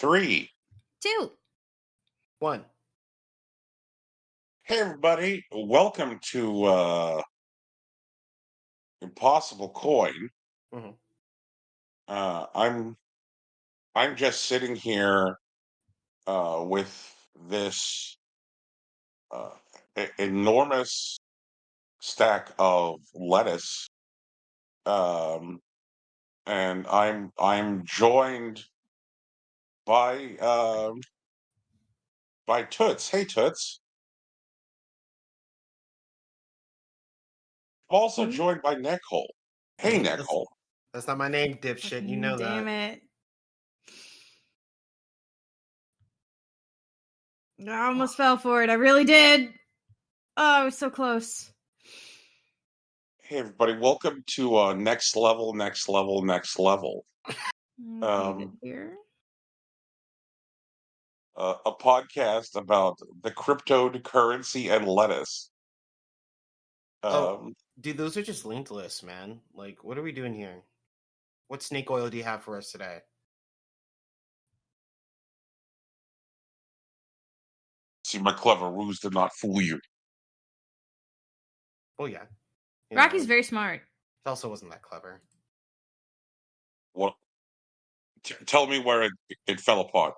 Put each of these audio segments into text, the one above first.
3. 2. 1. Hey everybody, welcome to Impossible Coin. Mhm. I'm just sitting here with this enormous stack of lettuce, um, and I'm joined by Toots. Hey Toots. I'm also joined by Neckhole. Hey Neckhole. That's not my name, dipshit. You know Damn that. it. I almost fell for it. I really did. Oh, I was so close. Hey everybody, welcome to Next Level, Next Level, Next Level. Here. A podcast about the cryptocurrency and lettuce. Dude, those are just linked lists, man. Like, what are we doing here? What snake oil do you have for us today? See, my clever ruse did not fool you. Oh, yeah. Rocky's very smart. It also wasn't that clever. What? Tell me where it fell apart.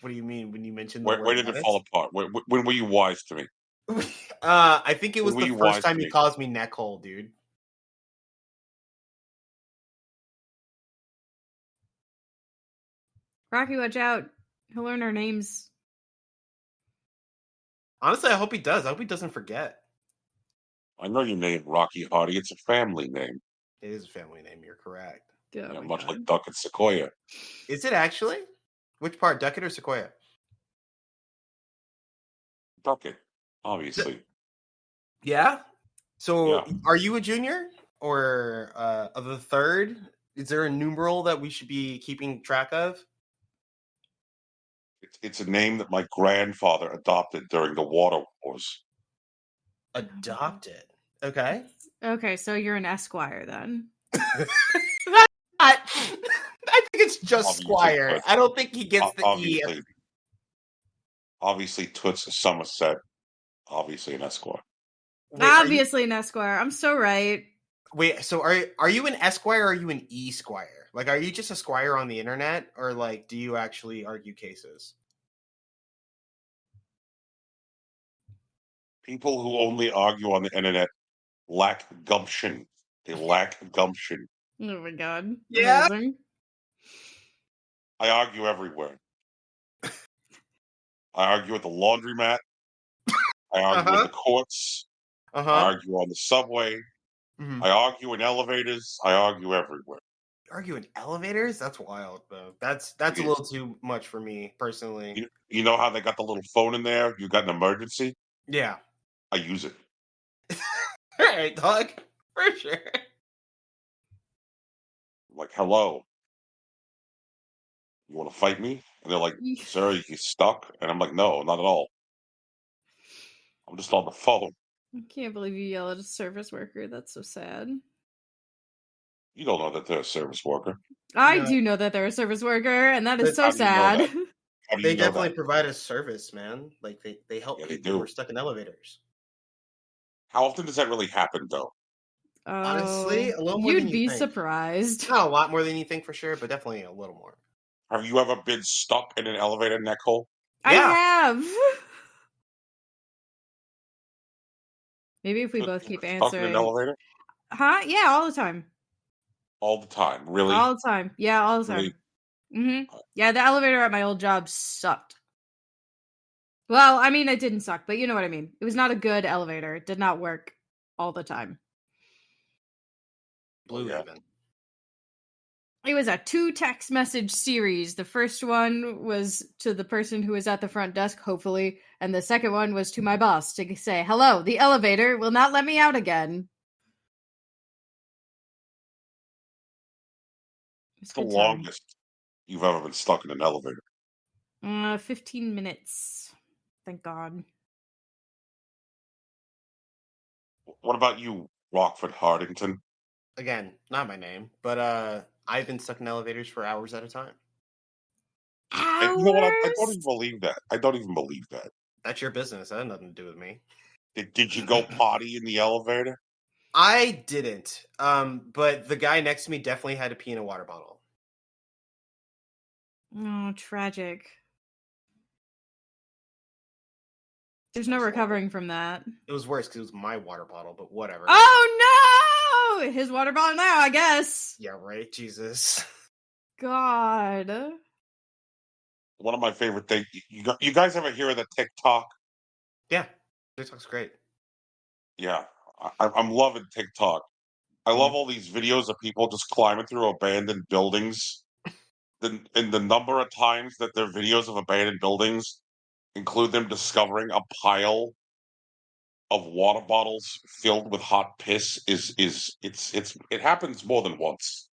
What do you mean when you mentioned the Where word did lettuce? it fall apart? When were you wise to me? I think it was When were the you first wise time to he me? calls me neckhole, dude. Rocky, watch out. He'll learn our names. Honestly, I hope he does. I hope he doesn't forget. I know your name, Rocky Hardy. It's a family name. It is a family name. You're correct. Oh Much like Duckett Sequoia. Is it actually? Which part, Duckett or Sequoia? Duckett, obviously. Yeah. So, Yeah. are you a junior or of the third? Is there a numeral that we should be keeping track of? It's a name that my grandfather adopted during the water wars. Adopted. Okay. Okay, so you're an Esquire then. I think it's just Obviously, Squire. Toots. I don't think he gets the E. Obviously, Toots is Somerset. Obviously, an Esquire. Wait, obviously an Esquire. I'm so right. Wait, so are you an Esquire or are you an E-Squire? Like, are you just a squire on the internet, or like, do you actually argue cases? People who only argue on the internet lack gumption. They lack gumption. Oh my god. Yeah. Amazing. I argue everywhere. I argue at the laundromat. I argue in the courts. I argue on the subway. Mm-hmm. I argue in elevators. I argue everywhere. Argue in elevators? That's wild, though. That's a little too much for me personally. You know how they got the little phone in there? You got an emergency? Yeah. I use it. All right, dog. For sure. I'm like, hello. You want to fight me? And they're like, sir, you stuck? And I'm like, no, not at all. I'm just on the phone. I can't believe you yell at a service worker. That's so sad. You don't know that they're a service worker. I do know that they're a service worker, and that is so How do you know sad. that? How do you They know definitely that? provide a service, man. Like they help people who are stuck in elevators. How often does that really happen, though? Honestly, a little more than you'd you be think. surprised. Not a lot more than you think for sure, but definitely a little more. Have you ever been stuck in an elevator neck hole? I have. Maybe if we both keep answering. Stuck in an elevator? Huh? Yeah, all the time. All the time, really? All the time. Yeah, all the time. Really? Mm-hmm. Yeah, the elevator at my old job sucked. Well, I mean, it didn't suck, but you know what I mean. It was not a good elevator. It did not work all the time. Blue Raven. It was a 2 text message series. The first one was to the person who was at the front desk, hopefully, and the second one was to my boss to say, hello, the elevator will not let me out again. It's the longest you've ever been stuck in an elevator? 15 minutes. Thank God. What about you, Rockford Hardington? Again, not my name, but I've been stuck in elevators for hours at a time. And you know what? I don't Hours? even believe that. I don't even believe that. That's your business. That had nothing to do with me. Did you go potty in the elevator? I didn't. But the guy next to me definitely had to pee in a water bottle. Oh, tragic. There's no recovering from that. It was worse because it was my water bottle, but whatever. Oh no! His water bottle now, I guess. Yeah, right. Jesus. God. One of my favorite things. You guys ever hear of the TikTok? Yeah, TikTok's great. Yeah, I'm loving TikTok. I love all these videos of people just climbing through abandoned buildings. And the number of times that their videos of abandoned buildings include them discovering a pile of water bottles filled with hot piss it happens more than once.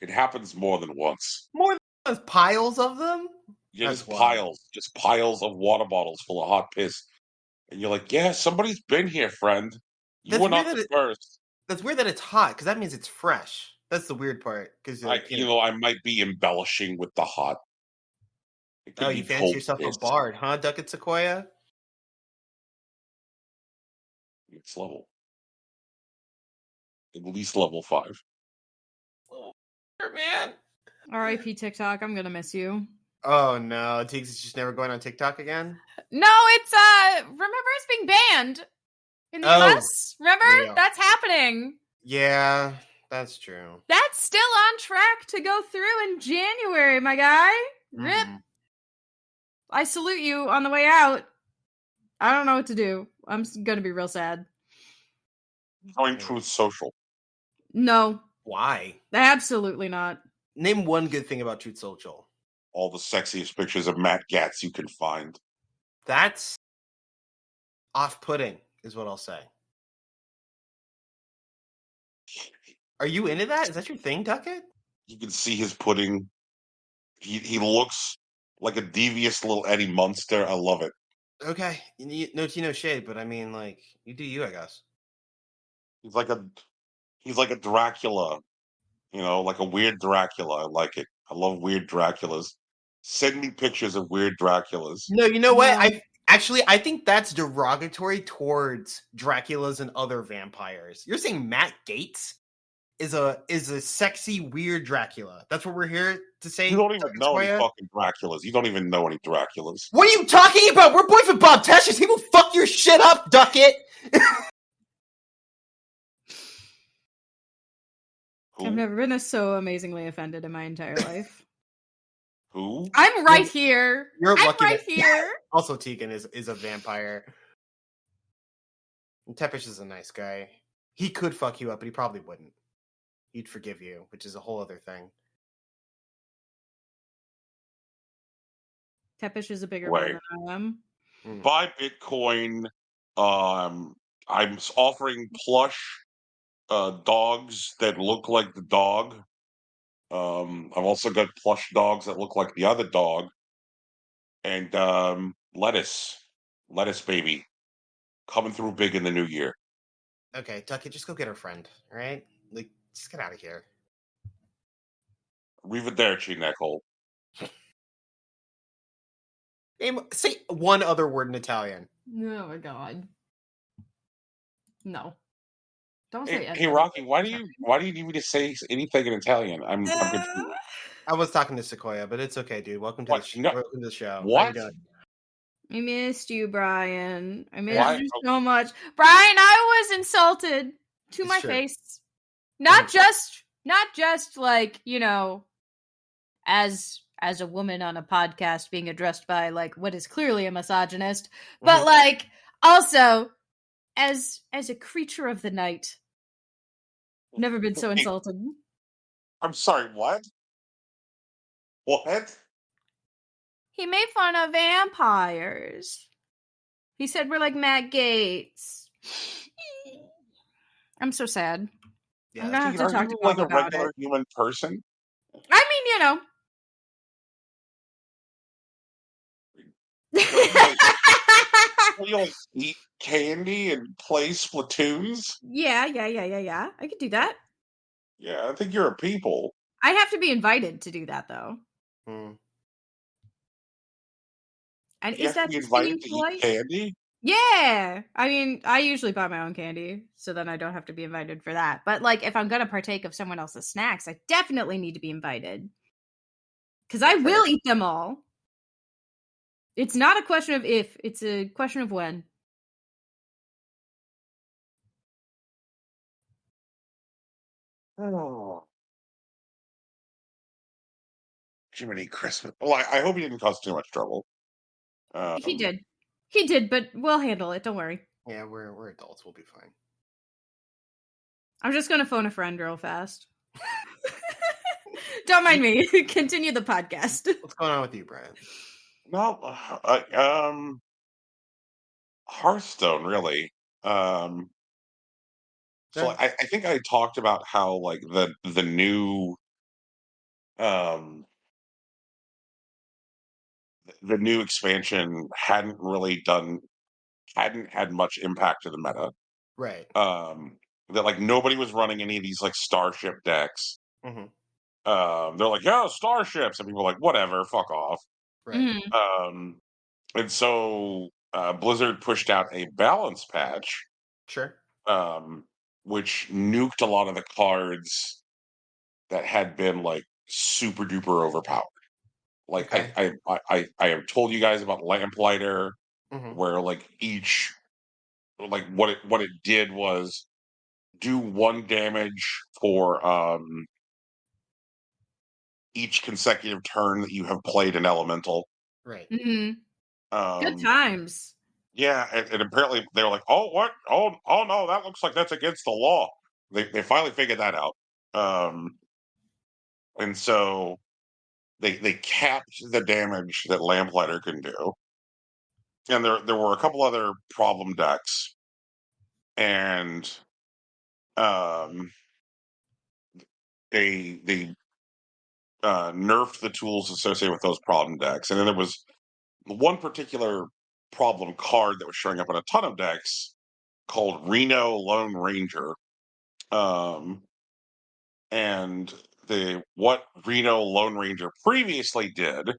It happens more than once. More than those piles of them? Yeah, That's just wild. piles of water bottles full of hot piss. And you're like, yeah, somebody's been here, friend. You That's were weird not that the first. That's weird that it's hot because that means it's fresh. That's the weird part. Because I might be embellishing with the hot. It could oh, be you fancy cold yourself piss. a bard, huh, Duckett Sequoia? It's level. At least level 5. Oh, man. R.I.P. TikTok. I'm gonna miss you. Oh no, Tiggs is just never going on TikTok again. No, it's remember it's being banned in the US? Remember? yeah. That's happening. Yeah, that's true. That's still on track to go through in January, my guy. Rip. I salute you on the way out. I don't know what to do. I'm gonna be real sad. Join Truth Social. No, Why? absolutely not. Name one good thing about Truth Social. All the sexiest pictures of Matt Gatz you can find. That's off-putting, is what I'll say. Are you into that? Is that your thing, Duckett? You can see his pudding. He looks like a devious little Eddie Munster. I love it. Okay, no tea, no shade, but I mean, like, you do you, I guess. He's like a Dracula, like a weird Dracula. I like it. I love weird Draculas. Send me pictures of weird Draculas. No, you know what? No. I think that's derogatory towards Draculas and other vampires. You're saying Matt Gates is a sexy, weird Dracula. That's what we're here to say. You don't even know any fucking Draculas. You don't even know any Draculas. What are you talking about? We're boys with Bob Teshis. He will fuck your shit up, Duckett. I've never been so amazingly offended in my entire life. Who? I'm right here. You're I'm lucky right here. Also, Tegan is a vampire. And Tepish is a nice guy. He could fuck you up, but he probably wouldn't. He'd forgive you, which is a whole other thing. Tepish is a bigger one than I am. Buy Bitcoin. I'm offering plush dogs that look like the dog. I've also got plush dogs that look like the other dog. And lettuce baby, coming through big in the new year. Okay, Ducky, just go get her friend, all right? Like, just get out of here. Arrivederci, Nicole. Say one other word in Italian. Oh my god. No. Don't say Hey, Rocky, why do you need me to say anything in Italian? I'm confused. I was talking to Sequoia, but it's okay, dude. Welcome to the show. What? I missed you, Brian. I missed you so much. Brian, I was insulted to my face. Not just like, as a woman on a podcast being addressed by like what is clearly a misogynist, but like also as a creature of the night. Never been so insulted. I'm sorry, what? What? He made fun of vampires. He said we're like Matt Gates. I'm so sad. Yeah, I'm gonna have to talk to Bob about it. Like a regular human person? I mean, You like eat candy and play Splatoons? Yeah. I could do that. Yeah, I think you're a people. I'd have to be invited to do that, though. And You is have to that be just being invited to eat polite? candy? Yeah. I mean, I usually buy my own candy, so then I don't have to be invited for that. But like, if I'm gonna partake of someone else's snacks, I definitely need to be invited because I Okay. will eat them all. It's not a question of if; it's a question of when. Oh, Jiminy Christmas. Well, I hope he didn't cause too much trouble. He did. He did, but we'll handle it. Don't worry. Yeah, we're adults. We'll be fine. I'm just gonna phone a friend real fast. Don't mind me. Continue the podcast. What's going on with you, Brian? No, Hearthstone, really. Um, so Yeah. I think I talked about how like the new um the new expansion hadn't had much impact to the meta. Right. That like nobody was running any of these like starship decks. Hmm. They're like, yeah, starships, and people are like, whatever, fuck off. Right. Mhm. And so Blizzard pushed out a balance patch, Sure. um, which nuked a lot of the cards that had been like super duper overpowered. Like Okay. I have told you guys about Lamplighter, Hmm. where like each like what it did was do 1 damage for each consecutive turn that you have played an elemental. Right. Mhm. Good Um, times. yeah, and apparently they were like, "Oh, what? Oh no, that looks like that's against the law." They finally figured that out, and so they capped the damage that Lamplighter can do. And there were a couple other problem decks, and um, they nerfed the tools associated with those problem decks. And then there was one particular problem card that was showing up in a ton of decks called Reno Lone Ranger. Um, and the what Reno Lone Ranger previously did,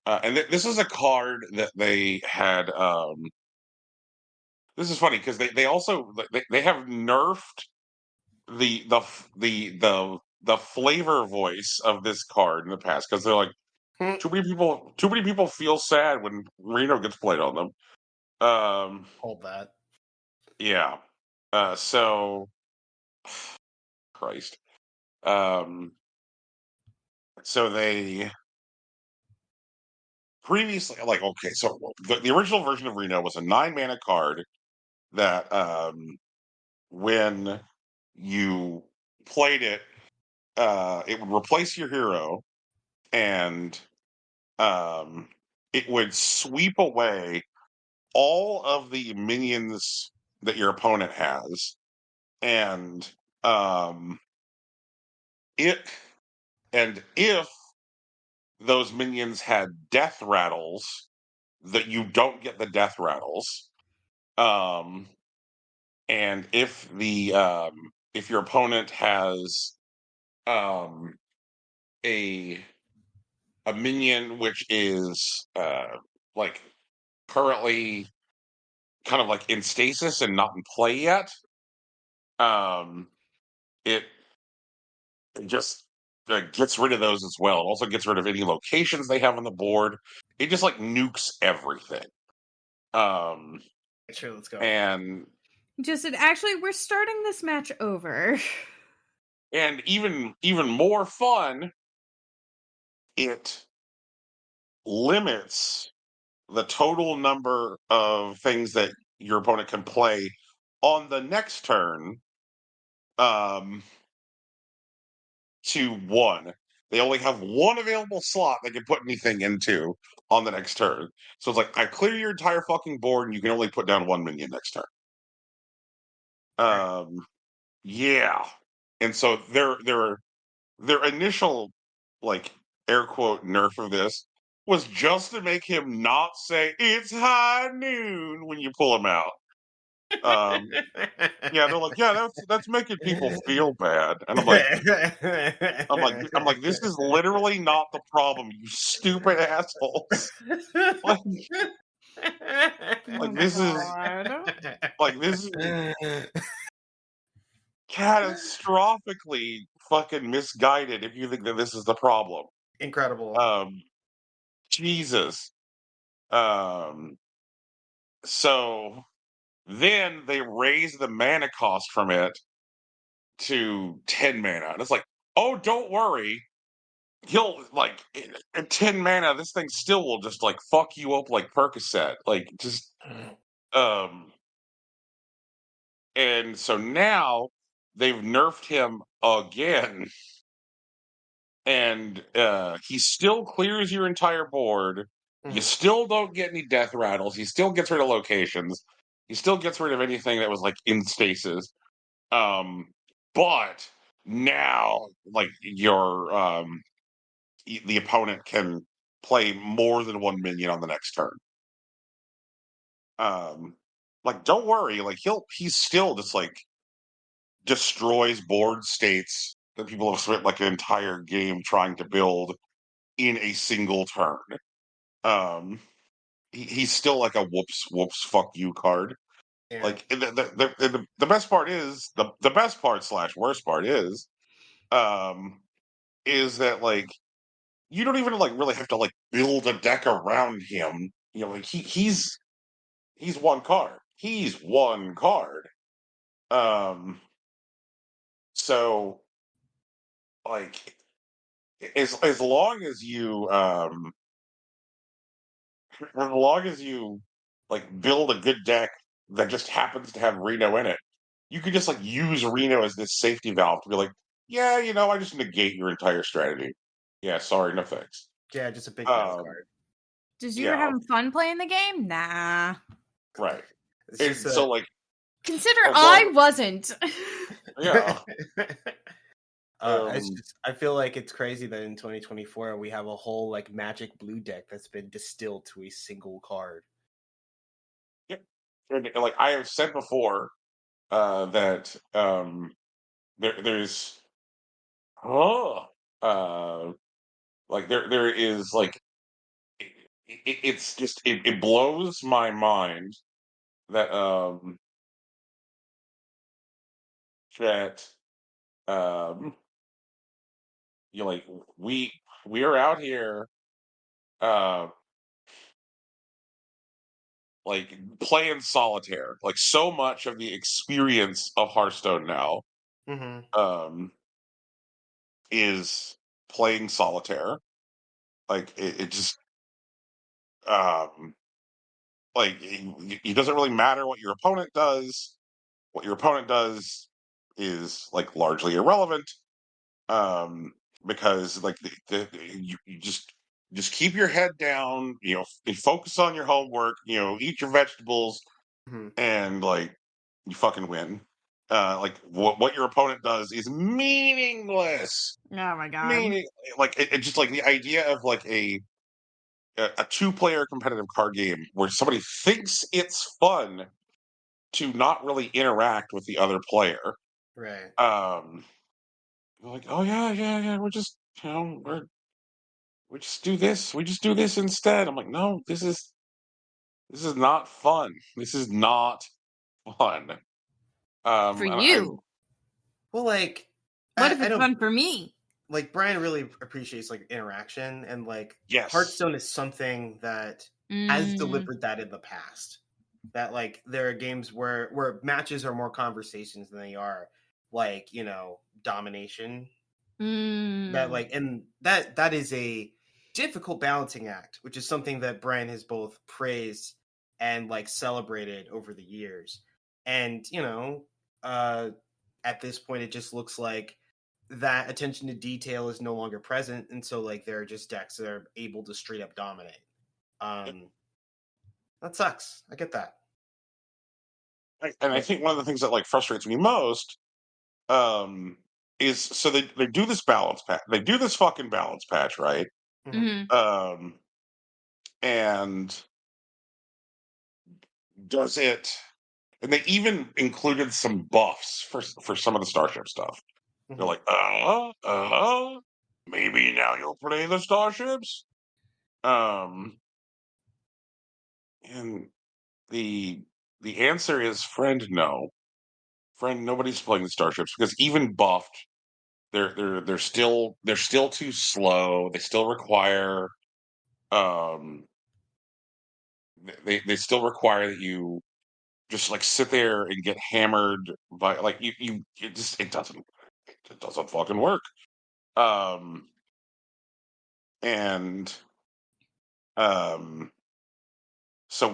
and this is a card that they had. This is funny because they also they have nerfed the flavor voice of this card in the past because they're like too many people feel sad when Reno gets played on them. Hold that. Yeah. So Christ. Um, so they previously like okay, so the original version of Reno was a 9 mana card that when you played it, it would replace your hero and um, it would sweep away all of the minions that your opponent has, and um, it and if those minions had death rattles, that you don't get the death rattles. Um, and if your opponent has um, a a minion which is like currently kind of like in stasis and not in play yet, um, it just gets rid of those as well. It also gets rid of any locations they have on the board. It just like nukes everything. Um, Sure. Let's go. and Justin, actually, we're starting this match over. and even more fun, it limits the total number of things that your opponent can play on the next turn um, to one. They only have one available slot they can put anything into on the next turn. So it's like I clear your entire fucking board, and you can only put down one minion next turn. Yeah, and so their initial like air quote nerf of this was just to make him not say it's high noon when you pull him out. Yeah, they're like, yeah, that's making people feel bad, and I'm like, this is literally not the problem, you stupid assholes. Like, Oh this is God. this is catastrophically fucking misguided if you think that this is the problem. Incredible. Um, Jesus. Um, so then they raise the mana cost from it to 10 mana. And it's like, oh, don't worry. He'll like at 10 mana, this thing still will just like fuck you up like Percocet. Like just um and so now they've nerfed him again. And he still clears your entire board. You still don't get any death rattles. He still gets rid of locations. He still gets rid of anything that was like in stasis. But now, like the opponent can play more than 1 minion on the next turn. Like don't worry, like he's still just like destroys board states that people have spent like an entire game trying to build in a single turn. Um, he's still like a whoops fuck you card. Yeah. Like the best part is the best part slash worst part is that like you don't even like really have to like build a deck around him. You know, like he's one card. He's one card. So like as long as you as long as you like build a good deck that just happens to have Reno in it, you could just like use Reno as this safety valve to be like, yeah, I just negate your entire strategy. Yeah, sorry, no thanks. Yeah, just a big mouth Um, card. Just you were having fun playing the game? Nah. Right. It's And just so like Consider as I long- wasn't. yeah. I feel like it's crazy that in 2024 we have a whole like Magic Blue deck that's been distilled to a single card. And like I have said before, that there's like there is like it's just it blows my mind that that you like we are out here uh like playing solitaire. Like so much of the experience of Hearthstone now Mm-hmm. is playing solitaire. Like it just um like it doesn't really matter what your opponent does. What your opponent does is like largely irrelevant, um because like you just keep your head down, and focus on your homework, eat your vegetables, Mm-hmm. and like you fucking win. Like what your opponent does is meaningless. Oh my God. Meaning, like it just like the idea of like a two-player competitive card game where somebody thinks it's fun to not really interact with the other player. Right. Like, oh yeah, we're just we just do this. We just do this instead. I'm like, no, this is not fun. This is not fun. For and you. Well, like, What if I it's don't fun for me? like Brian really appreciates like interaction, and like yes, Hearthstone is something that has Mm. delivered that in the past. That like there are games where matches are more conversations than they are like domination. That like and that is a difficult balancing act, which is something that Brian has both praised and like celebrated over the years. And at this point, it just looks like that attention to detail is no longer present, and so like there are just decks that are able to straight up dominate. That sucks. I get that. and I think one of the things that like frustrates me most is so they do this balance patch. They do this fucking balance patch, right? Mm-hmm. And does it and they even included some buffs for some of the Starship stuff. They're like, maybe now you'll play the Starships. And the answer is, friend, no. Friend, nobody's playing the Starships because even buffed, they're still too slow. They still require they still require that you just like sit there and get hammered by like it doesn't fucking work. Um and so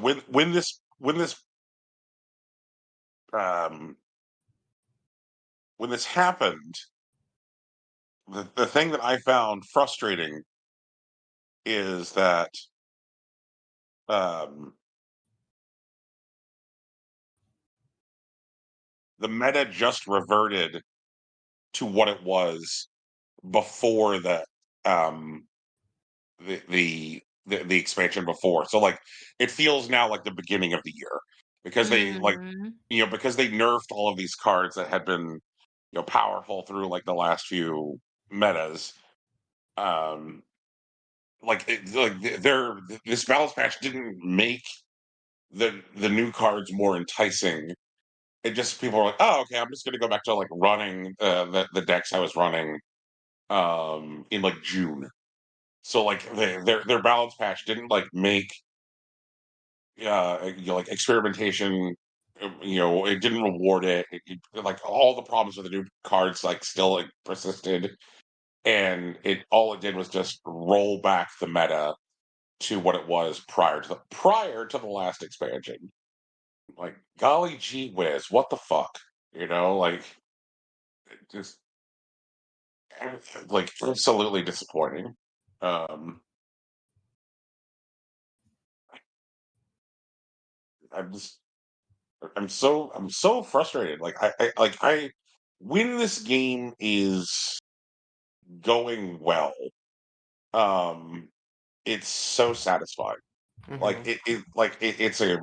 um when this happened, the thing that I found frustrating is that um the meta just reverted to what it was before um the expansion before. So like it feels now like the beginning of the year because they like because they nerfed all of these cards that had been powerful through like the last few metas. Um this balance patch didn't make the new cards more enticing. It just people are like, oh, okay, I'm just going to go back to like running the decks I was running in like June. So like their balance patch didn't like make like experimentation. It didn't reward it. Like all the problems with the new cards like still like persisted, and it did was just roll back the meta to what it was prior to the last expansion. Like golly gee whiz, what the fuck? Like just like absolutely disappointing. Um, I'm just I'm so frustrated. Like I when this game is going well, um, it's so satisfying. Like it's a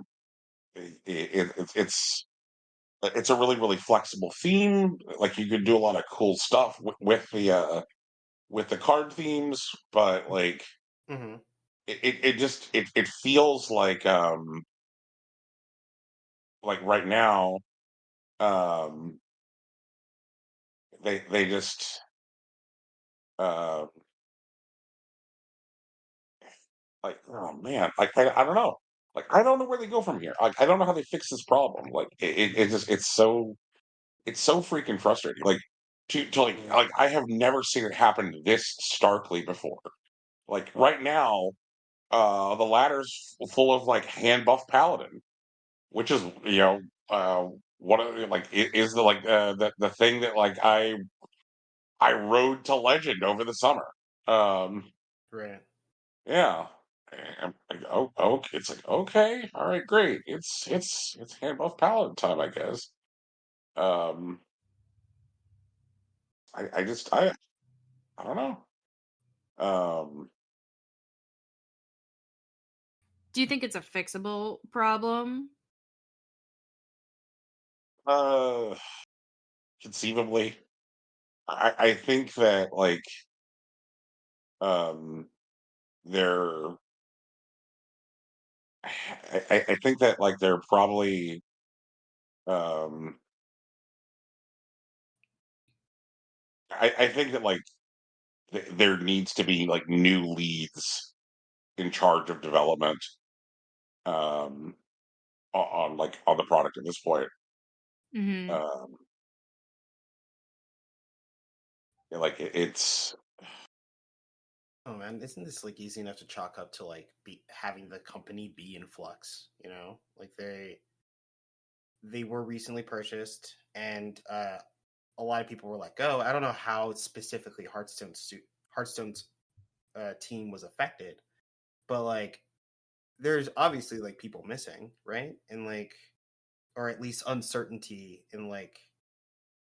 really flexible theme. Like you can do a lot of cool stuff with the card themes, but like Mm-hmm. it feels like right now um they just uh like oh man like I don't know, like I don't know where they go from here. Like I don't know how they fix this problem. Like it just it's so freaking frustrating. Like to like I have never seen it happen this starkly before. Like right now the ladder's full of like hand buff paladin, which is what like is the like the thing that like I rode to legend over the summer. Um, Right. yeah. And I'm like, oh, okay. It's like, okay, all right, great. It's hand buff paladin time, I guess. Um, I just I don't know. Um, Do you think it's a fixable problem? uh, conceivably, I think that like um, they're I think that like they're probably um I think that like there needs to be like new leads in charge of development um on like on the product at this point. Mm-hmm. Um like it's Oh man, isn't this like easy enough to chalk up to like be having the company be in flux? Like they were recently purchased, and a lot of people were like, "Oh, I don't know how specifically Hearthstone's team was affected, but like there's obviously like people missing, right? And like, or at least uncertainty in like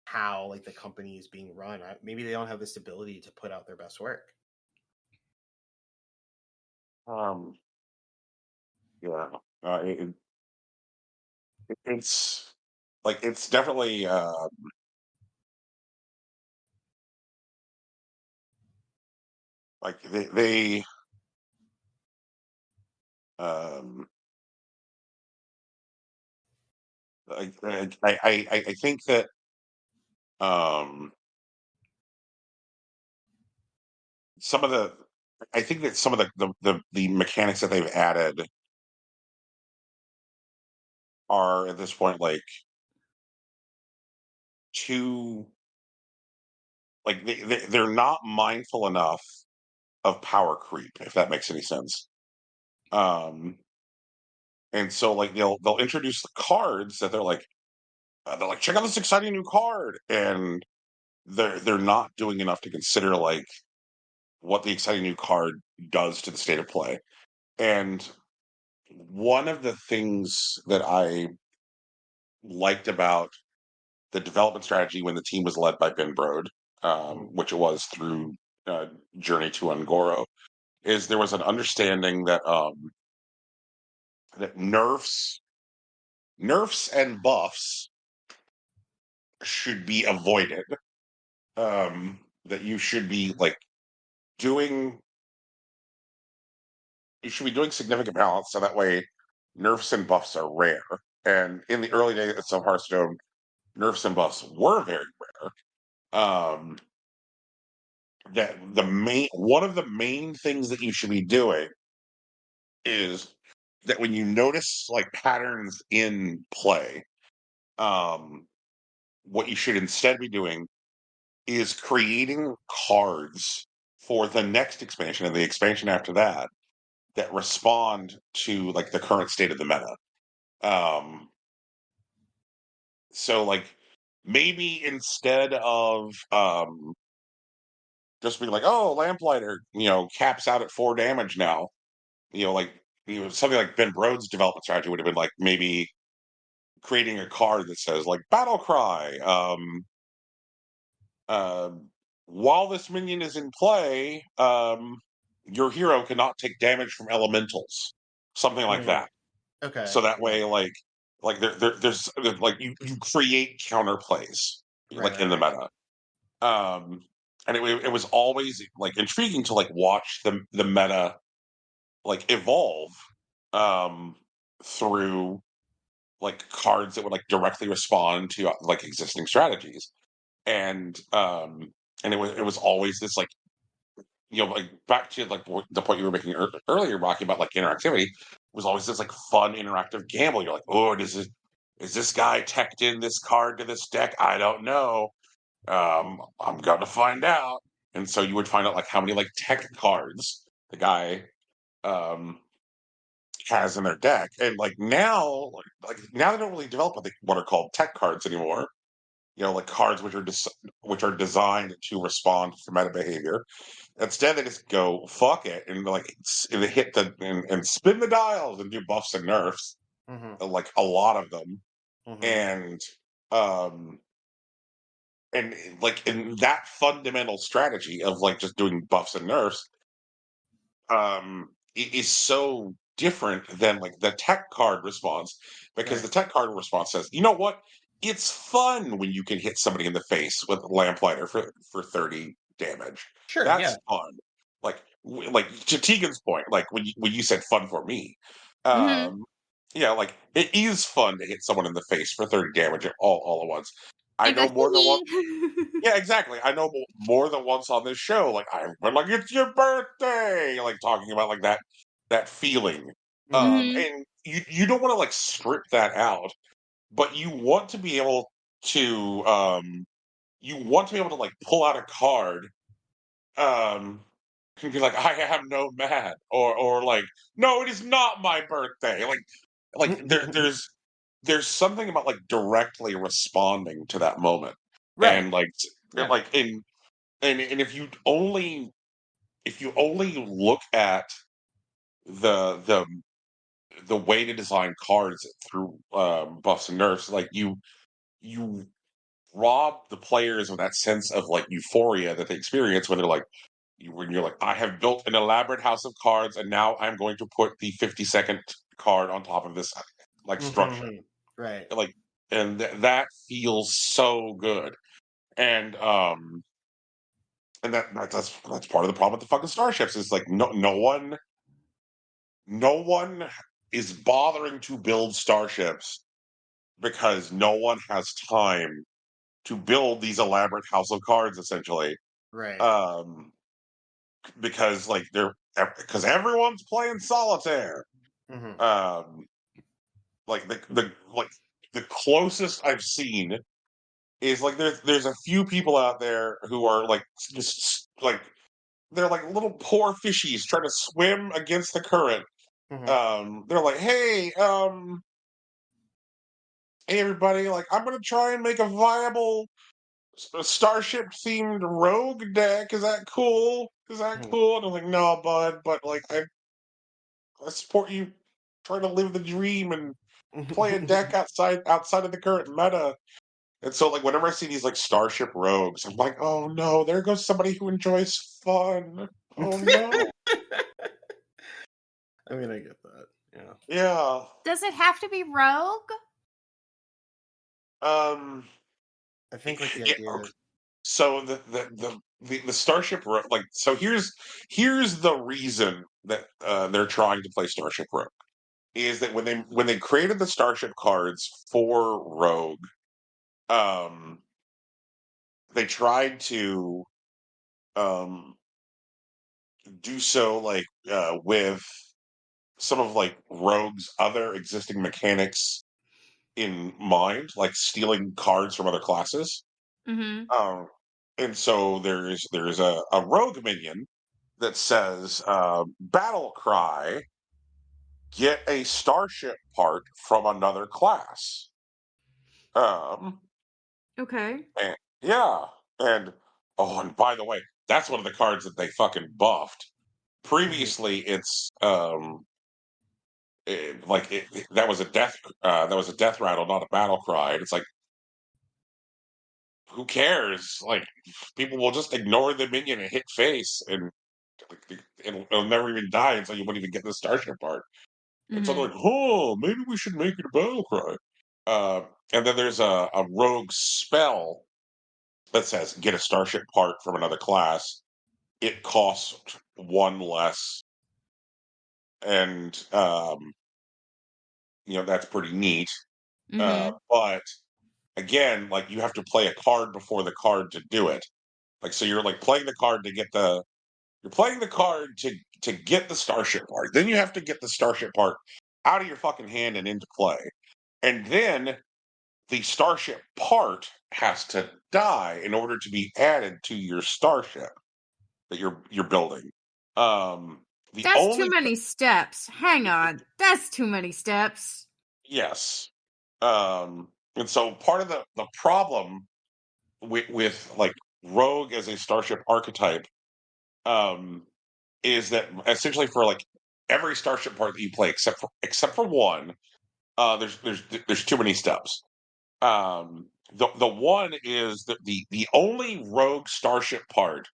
how like the company is being run. Maybe they don't have this ability to put out their best work." um yeah it's definitely like they um I think that um some of the I think that some of the mechanics that they've added are at this point like too like they're not mindful enough of power creep, if that makes any sense. Um, and so like they'll introduce the cards that they're like check out this exciting new card, and they're not doing enough to consider like what the exciting new card does to the state of play. And one of the things that I liked about the development strategy when the team was led by Ben Brode, which it was through uh, Journey to Ungoro, is there was an understanding that nerfs and buffs should be avoided. That you should be like doing you should be doing significant balance so that way nerfs and buffs are rare. And in the early days of Hearthstone, nerfs and buffs were very rare. That the main one of the main things that you should be doing is that when you notice like patterns in play, um, what you should instead be doing is creating cards for the next expansion and the expansion after that that respond to like the current state of the meta. Um, so like maybe instead of just being like, oh, Lamplighter, caps out at 4 damage now, like something like Ben Brode's development strategy would have been like maybe creating a card that says like battle cry. Uh, while this minion is in play, your hero cannot take damage from elementals, something like that. Okay. So that way, there's like you create counterplays like in the meta. And it was always like intriguing to like watch the meta like evolve through like cards that would like directly respond to like existing strategies. And it was always this like like back to like the point you were making earlier, Rocky, about like interactivity was always this like fun interactive gamble. You're like, oh, is this guy teched in this card to this deck? I don't know. I'm gonna find out. And so you would find out like how many like tech cards the guy um has in their deck. And like now they don't really develop what are called tech cards anymore. Like cards which are designed to respond to meta behavior. Instead, they just go fuck it and and hit and spin the dials and do buffs and nerfs, like a lot of them, and um and like in that fundamental strategy of like just doing buffs and nerfs, is so different than like the tech card response because the tech card response says, you know what? It's fun when you can hit somebody in the face with Lamplighter for 30 damage. Sure. That's Yeah. fun. Like to Tegan's point, like when you said fun for me, Mm-hmm. yeah, like it is fun to hit someone in the face for 30 damage all at once. I Like know that. more than one. Yeah, exactly. I know more than once on this show. Like I'm like it's your birthday, like talking about like that feeling. Mm-hmm. And you don't want to like strip that out, but to you want to be able to like pull out a card, um, and be like I am no mad, or like no, it is not my birthday. There's something about like directly responding to that moment, Right. and like Yeah. like in and if you only look at the the the way to design cards through buffs and nerfs, like you rob the players of that sense of like euphoria that they experience when they're like when you're like, I have built an elaborate house of cards and now I'm going to put the 50-second card on top of this like structure. Right. Like, and that feels so good. And that's part of the problem with the fucking starships. Is like no one is bothering to build starships because no one has time to build these elaborate house of cards, essentially. Right. Because like because everyone's playing solitaire. Mm-hmm. Like the closest I've seen is like there's a few people out there who are like just like they're like little poor fishies trying to swim against the current. They're like, hey everybody, like I'm gonna try and make a viable starship themed rogue deck. Is that cool? Is that cool? And I'm like, no, bud, but like I support you trying to live the dream and play a deck outside of the current meta. And so like whenever I see these like starship rogues, I'm like, oh no, there goes somebody who enjoys fun. Oh no. I mean, I get that. Yeah. Yeah. Does it have to be rogue? I think like the yeah, idea. okay. So the starship like so here's the reason that they're trying to play Starship Rogue is that when they created the starship cards for Rogue, um they tried to um do so like with some of like Rogue's other existing mechanics in mind, like stealing cards from other classes. Mm-hmm. And so there's a Rogue minion that says Battle Cry, get a starship part from another class. Okay. And, yeah, and and by the way, that's one of the cards that they fucking buffed. Previously, it's that was a death rattle, not a battle cry. And it's like, who cares? Like, people will just ignore the minion and hit face, and it'll never even die, and so you won't even get the starship part. And so they're like, oh, maybe we should make it a battle cry. And then there's a rogue spell that says get a starship part from another class. It costs one less, and that's pretty neat. But again, like you have to play a card before the card to do it. Like so, you're like playing the card to get you're playing the card to get the starship part. Then you have to get the starship part out of your fucking hand and into play, and then the starship part has to die in order to be added to your starship that you're building. The That's only too many steps. Hang on. That's too many steps. Yes. And so part of the problem with like Rogue as a starship archetype um is that essentially for like every starship part that you play except for one, there's too many steps. The one is the only Rogue starship part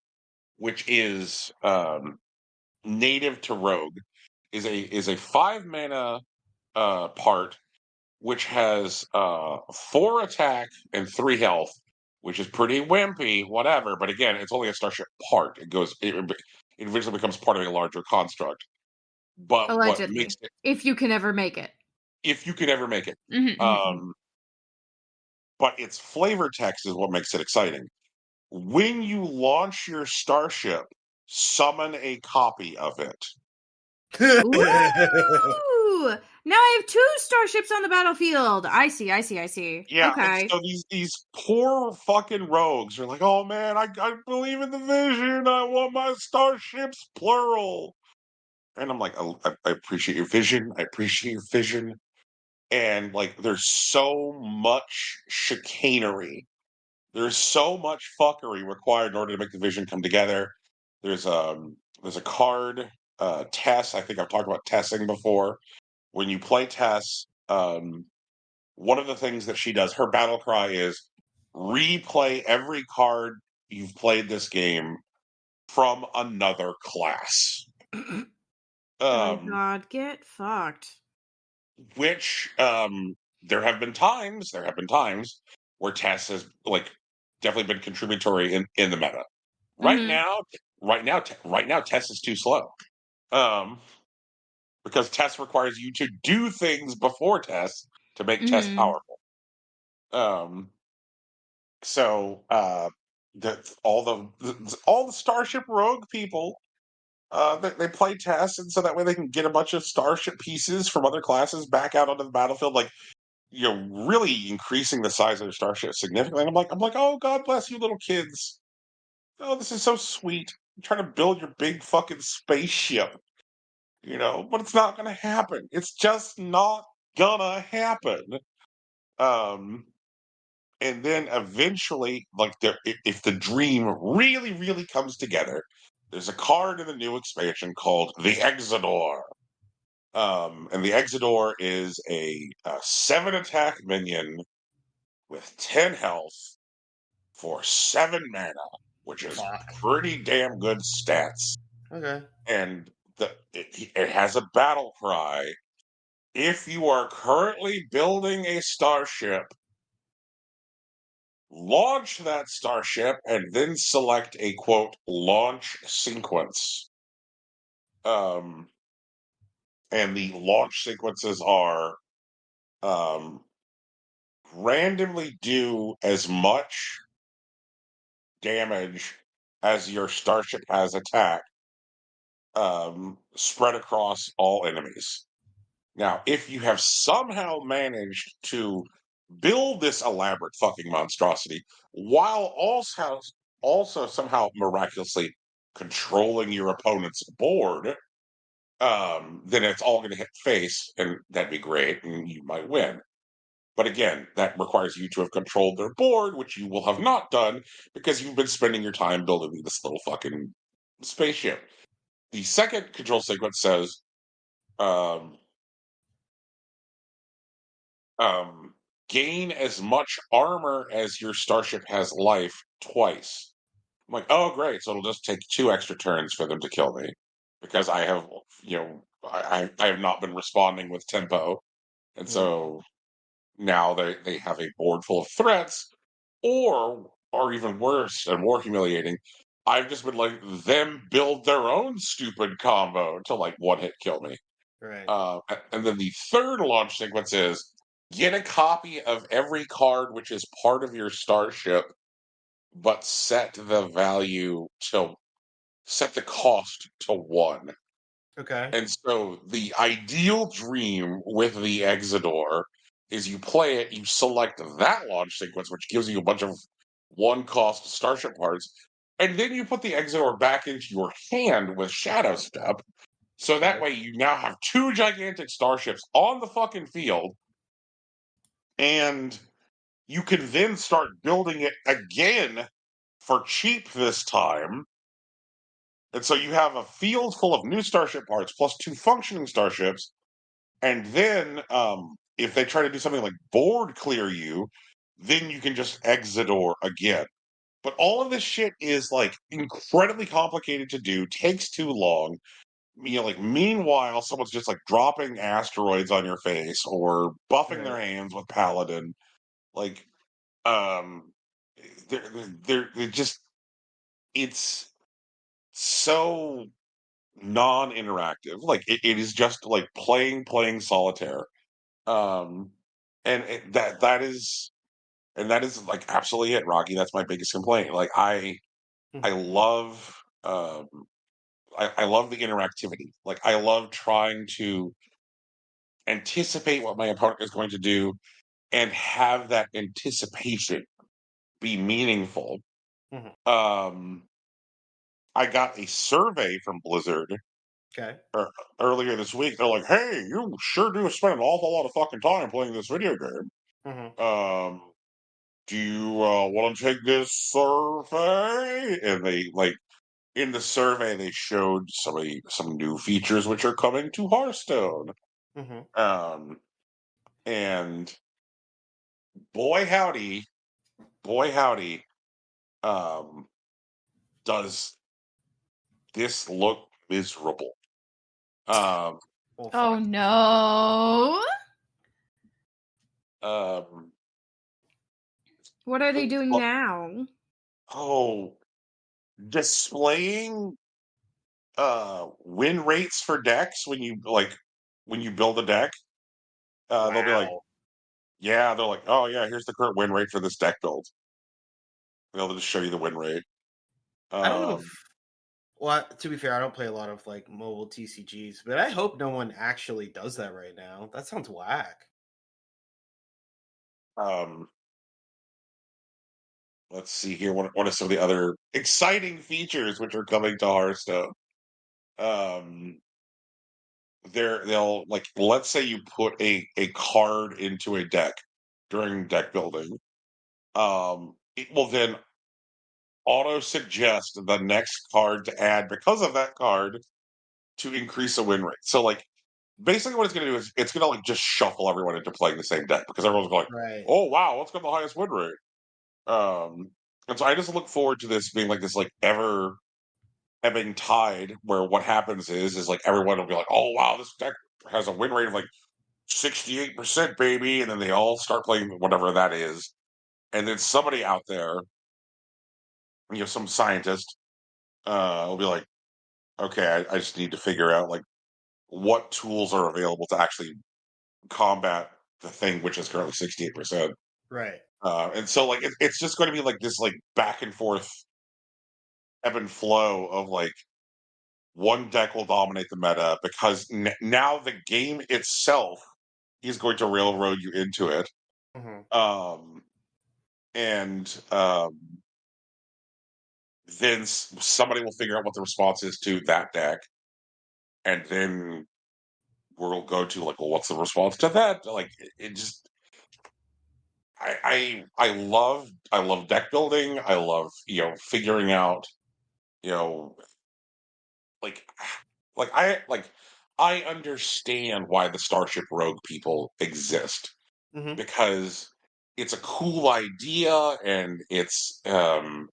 which is native to Rogue is a 5 mana part which has 4 attack and 3 health, which is pretty wimpy, whatever. But again, it's only a starship part. It eventually becomes part of a larger construct. But what Allegedly. makes it, If you can ever make it. if you can ever make it, Mm-hmm. but its flavor text is what makes it exciting. When you launch your starship, summon a copy of it. Ooh! Now I have 2 starships on the battlefield. I see. Yeah, and Okay. so these poor fucking rogues are like, oh man, I believe in the vision. I want my starships plural. And I'm like, I appreciate your vision. I appreciate your vision. And like, there's so much chicanery. There's so much fuckery required in order to make the vision come together. There's a card, Tess. I think I've talked about Tessing before. When you play Tess, one of the things that she does, her battle cry is replay every card you've played this game from another class. Oh God, get fucked. Which there have been times where TES has definitely been contributory in the meta. Right now, TES is too slow. Because TES requires you to do things before TES to make TES powerful. So all the Starship Rogue people, they play TES, and so that way they can get a bunch of Starship pieces from other classes back out onto the battlefield, really increasing the size of their starship significantly. And I'm like, oh, God bless you, little kids. Oh, this is so sweet. You're trying to build your big fucking spaceship, but it's not going to happen. It's just not gonna happen. And then eventually, if the dream really, really comes together, there's a card in the new expansion called the Exodore. And the Exodore is a 7 attack minion with 10 health for 7 mana, which is pretty damn good stats. Okay. And it has a battle cry. If you are currently building a starship, launch that starship and then select a quote launch sequence. And the launch sequences are randomly do as much damage as your starship has attacked, spread across all enemies. Now, if you have somehow managed to build this elaborate fucking monstrosity while also somehow miraculously controlling your opponent's board, then it's all going to hit face, and that'd be great, and you might win. But again, that requires you to have controlled their board, which you will have not done because you've been spending your time building this little fucking spaceship. The second control sequence says, gain as much armor as your starship has life twice. I'm like, oh, great. So it'll just take 2 extra turns for them to kill me because I have, I have not been responding with tempo. And so now they have a board full of threats, or even worse and more humiliating, I've just been letting them build their own stupid combo to one hit kill me. Right. And then the third launch sequence is get a copy of every card which is part of your starship, but set the cost to 1. Okay. And so the ideal dream with the Exodore is you play it, you select that launch sequence, which gives you a bunch of 1-cost starship parts, and then you put the Exodore back into your hand with Shadow Step. So that way you now have 2 gigantic starships on the fucking field, and you can then start building it again for cheap this time. And so you have a field full of new starship parts plus 2 functioning starships. And then if they try to do something like board clear you, then you can just Exodore again. But all of this shit is incredibly complicated to do, takes too long. Meanwhile, someone's just dropping asteroids on your face or buffing their hands with Paladin. They're just, it's so non-interactive. It is just playing solitaire. And that is absolutely it, Rocky. That's my biggest complaint. I love I love the interactivity. I love trying to anticipate what my opponent is going to do and have that anticipation be meaningful. I got a survey from Blizzard earlier this week. They're like, "Hey, you sure do spend an awful lot of fucking time playing this video game. Do you want to take this survey?" And they in the survey they showed some new features which are coming to Hearthstone. And boy howdy, does this look miserable. Oh no. Um, What are they doing now? Displaying win rates for decks when you build a deck. They'll be like, Wow. yeah, they're like, oh yeah, here's the current win rate for this deck build. They'll just show you the win rate. I don't know if. Well, to be fair, I don't play a lot of like mobile TCGs, but I hope no one actually does that right now. That sounds whack. Let's see here. What are some of the other exciting features which are coming to Hearthstone? They'll like, let's say you put a card into a deck during deck building. It will then auto suggest the next card to add because of that card to increase the win rate. So like basically what it's going to do is it's going to like just shuffle everyone into playing the same deck because everyone's going, Right. oh wow, what's got the highest win rate? And so I just look forward to this being like this like ever ebbing tide where what happens is like everyone will be like, oh wow, this deck has a win rate of like 68%, baby, and then they all start playing whatever that is, and then somebody out there, some scientist, will be like, okay, I just need to figure out like what tools are available to actually combat the thing which is currently 68%. Right. And so like it's just going to be like this like back and forth ebb and flow of like one deck will dominate the meta because now the game itself is going to railroad you into it. Mm-hmm. And then somebody will figure out what the response is to that deck, and then we'll go to like, well, what's the response to that? Like, it just, I love deck building. I love figuring out you know like I understand why the Starship Rogue people exist Mm-hmm. because it's a cool idea and it's an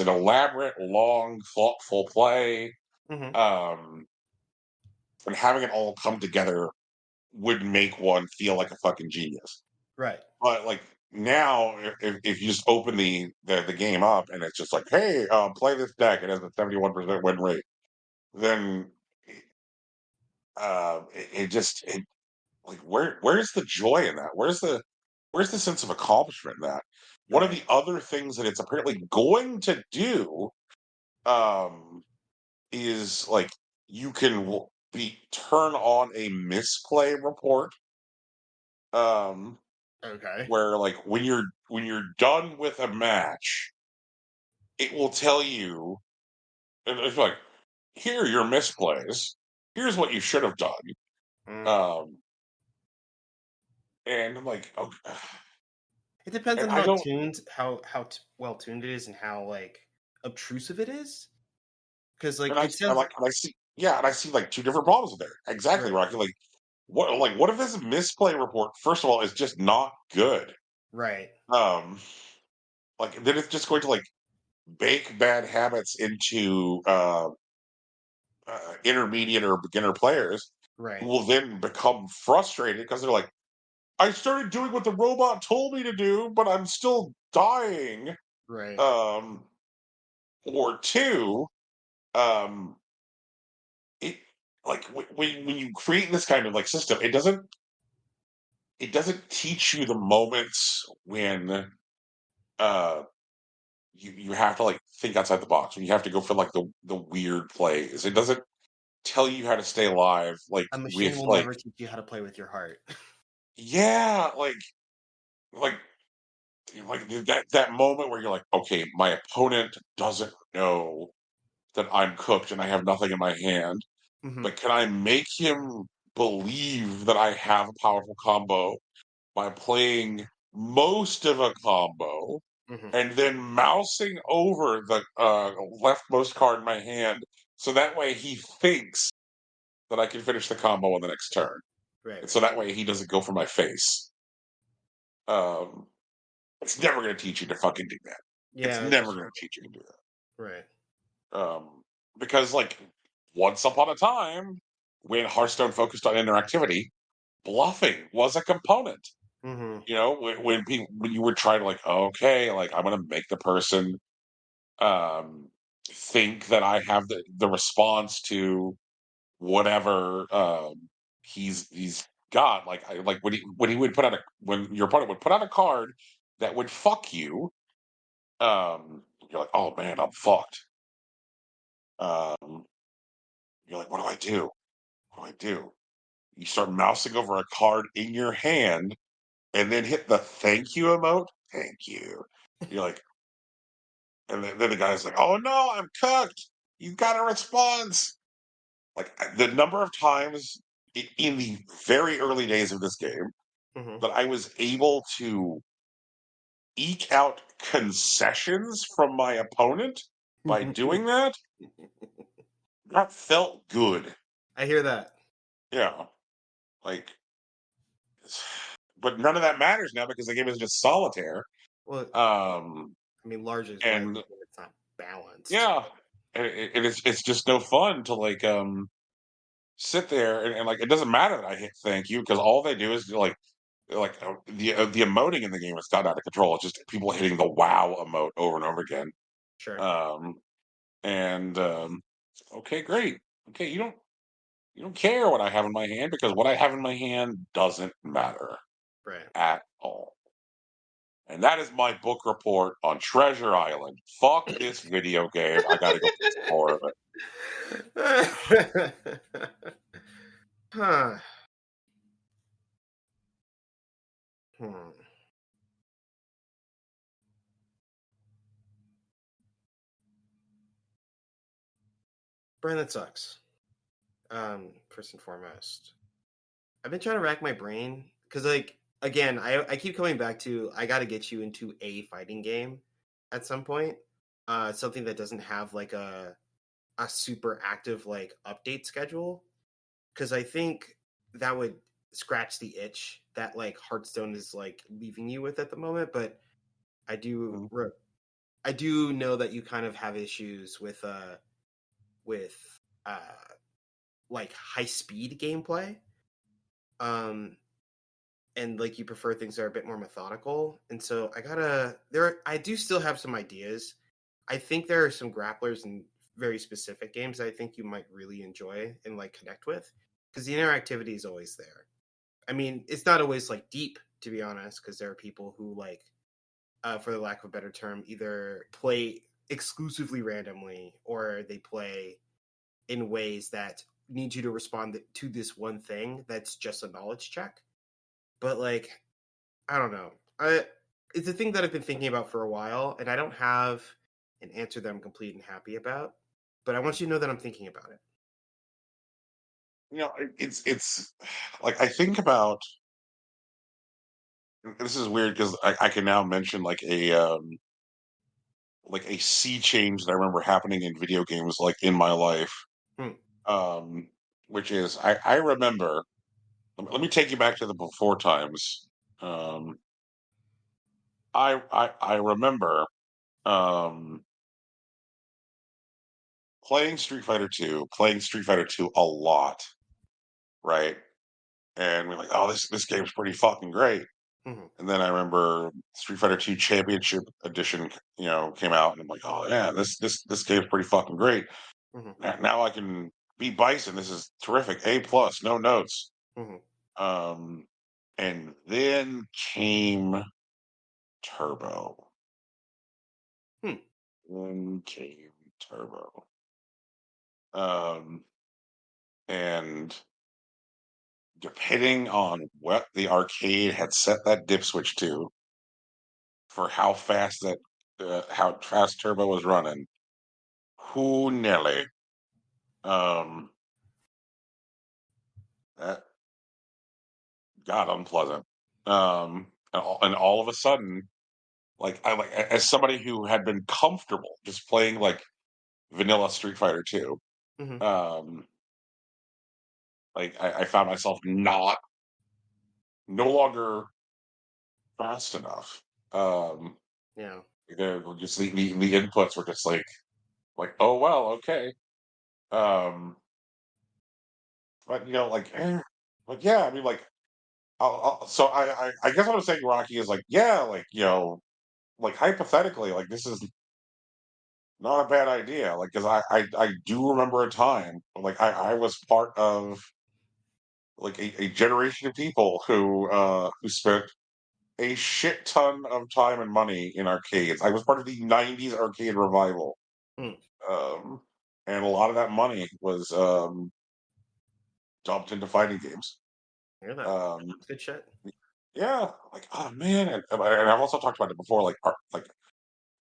elaborate, long, thoughtful play. Mm-hmm. And having it all come together would make one feel like a fucking genius. Right. But like now, if you just open the game up and it's just like, hey, play this deck, it has a 71% win rate, then it like where's the joy in that? Where's the sense of accomplishment in that? One of Right. the other things that it's apparently going to do is like you can turn on a misplay report Okay. where like when you're done with a match it will tell you and it's like here are your misplays, here's what you should have done. Mm. um and I'm like, okay. It depends And on I how don't tuned, well tuned it is, and how like obtrusive it is. Because like and it sounds I see, yeah, and I see like two different problems with there. Exactly, right. Rocky. What if this misplay report first of all is just not good? Right. um like then it's just going to like bake bad habits into intermediate or beginner players who Right. will then become frustrated because they're like, I started doing what the robot told me to do, but I'm still dying. Right. Um, or two, um, it like when you create this kind of like system, it doesn't teach you the moments when uh you have to like think outside the box when you have to go for like the weird plays. It doesn't tell you how to stay alive like A machine with will like never teach you how to play with your heart. yeah like that moment where you're like, okay, my opponent doesn't know that I'm cooked and I have nothing in my hand, Hmm. but can I make him believe that I have a powerful combo by playing most of a combo Hmm. and then mousing over the leftmost card in my hand so that way he thinks that I can finish the combo on the next turn. Right. And so that way he doesn't go for my face. Um, it's never going to teach you to fucking do that. It's Yeah. It never just going to teach you to do right. that. Because, like, once upon a time, when Hearthstone focused on interactivity, bluffing was a component. Mm-hmm. You know, when you were trying to like, okay, like I'm gonna make the person um think that I have the response to whatever he's got. Like when he would put out a when your opponent would put out a card that would fuck you, you're like, oh man, I'm fucked. Um, you're like, what do I do? What do I do? You start mousing over a card in your hand and then hit the thank you emote. Thank you. You're like, and then the guy's like, oh no, I'm cooked. You got a response. Like the number of times in the very early days of this game Mm-hmm. that I was able to eke out concessions from my opponent by doing that, that felt good. I hear that. Yeah. Like, but none of that matters now because the game is just solitaire. Well, Um, I mean, large is right. and It's not balanced. yeah, and it's just no fun to like sit there and like it doesn't matter that I hit thank you because all they do is the emoting in the game has gotten out of control. It's just people hitting the wow emote over and over again. Sure. Um, and okay, great. Okay, you don't care what I have in my hand because what I have in my hand doesn't matter Right. at all. And that is my book report on Treasure Island. Fuck this video game. I gotta go play some more of it. Huh. Hmm. Brian, that sucks. First and foremost, I've been trying to rack my brain because, like, again, I keep coming back to I got to get you into a fighting game at some point. Something that doesn't have like a super active like update schedule because I think that would scratch the itch that like Hearthstone is like leaving you with at the moment. But I do Mhm. I do know that you kind of have issues with uh like high speed gameplay. Um and like you prefer things that are a bit more methodical. And so I do still have some ideas. I think there are some grapplers and very specific games that I think you might really enjoy and like connect with because the interactivity is always there. I mean, it's not always like deep to be honest, because there are people who like, for the lack of a better term, either play exclusively randomly or they play in ways that need you to respond to this one thing that's just a knowledge check. But like, I don't know. It's a thing that I've been thinking about for a while, and I don't have an answer that I'm complete and happy about. But I want you to know that I'm thinking about it. You know, it's like I think about this is weird because I can now mention like a sea change that I remember happening in video games like in my life. Hmm. Um, which is I remember let me take you back to the before times. Um, I remember um playing Street Fighter 2 a lot, right? And we're like, oh, this game's pretty fucking great. Hmm. And then I remember Street Fighter 2 Championship Edition, came out, and I'm like, oh yeah, this game's pretty fucking great. Hmm. Now I can beat Bison. This is terrific. A plus, no notes. Hmm. Um, and then came Turbo. Hmm. Then came Turbo. Um, and depending on what the arcade had set that dip switch to for how fast Turbo was running, who Nelly, um, that got unpleasant. And all of a sudden, like as somebody who had been comfortable just playing like vanilla Street Fighter 2, Hmm. um, like I found myself no longer fast enough. Um, Yeah. just the inputs were just oh well, okay. Um, but like yeah, I mean, like So I guess what I'm saying, Rocky, is like, yeah, like, like hypothetically, like this is not a bad idea. Like, because I do remember a time, like I was part of like a generation of people who spent a shit ton of time and money in arcades. I was part of the '90s arcade revival, Hmm. um, and a lot of that money was dumped into fighting games. Hear that? Um, That's good shit. yeah, like oh man, and I've also talked about it before, like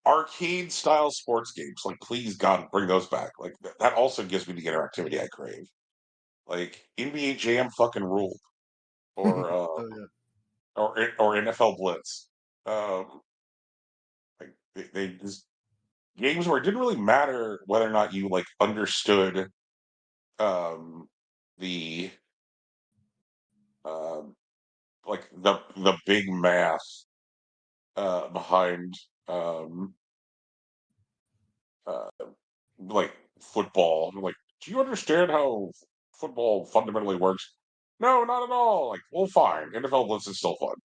arcade style sports games. Like, please God, bring those back. Like that also gives me the interactivity I crave. Like NBA Jam fucking ruled, or Oh yeah. or NFL Blitz. Um, like they just games where it didn't really matter whether or not you like understood um the um like the big math behind um uh like football. Like, do you understand how football fundamentally works? No, not at all. Like, well, fine. NFL Blitz is still fun.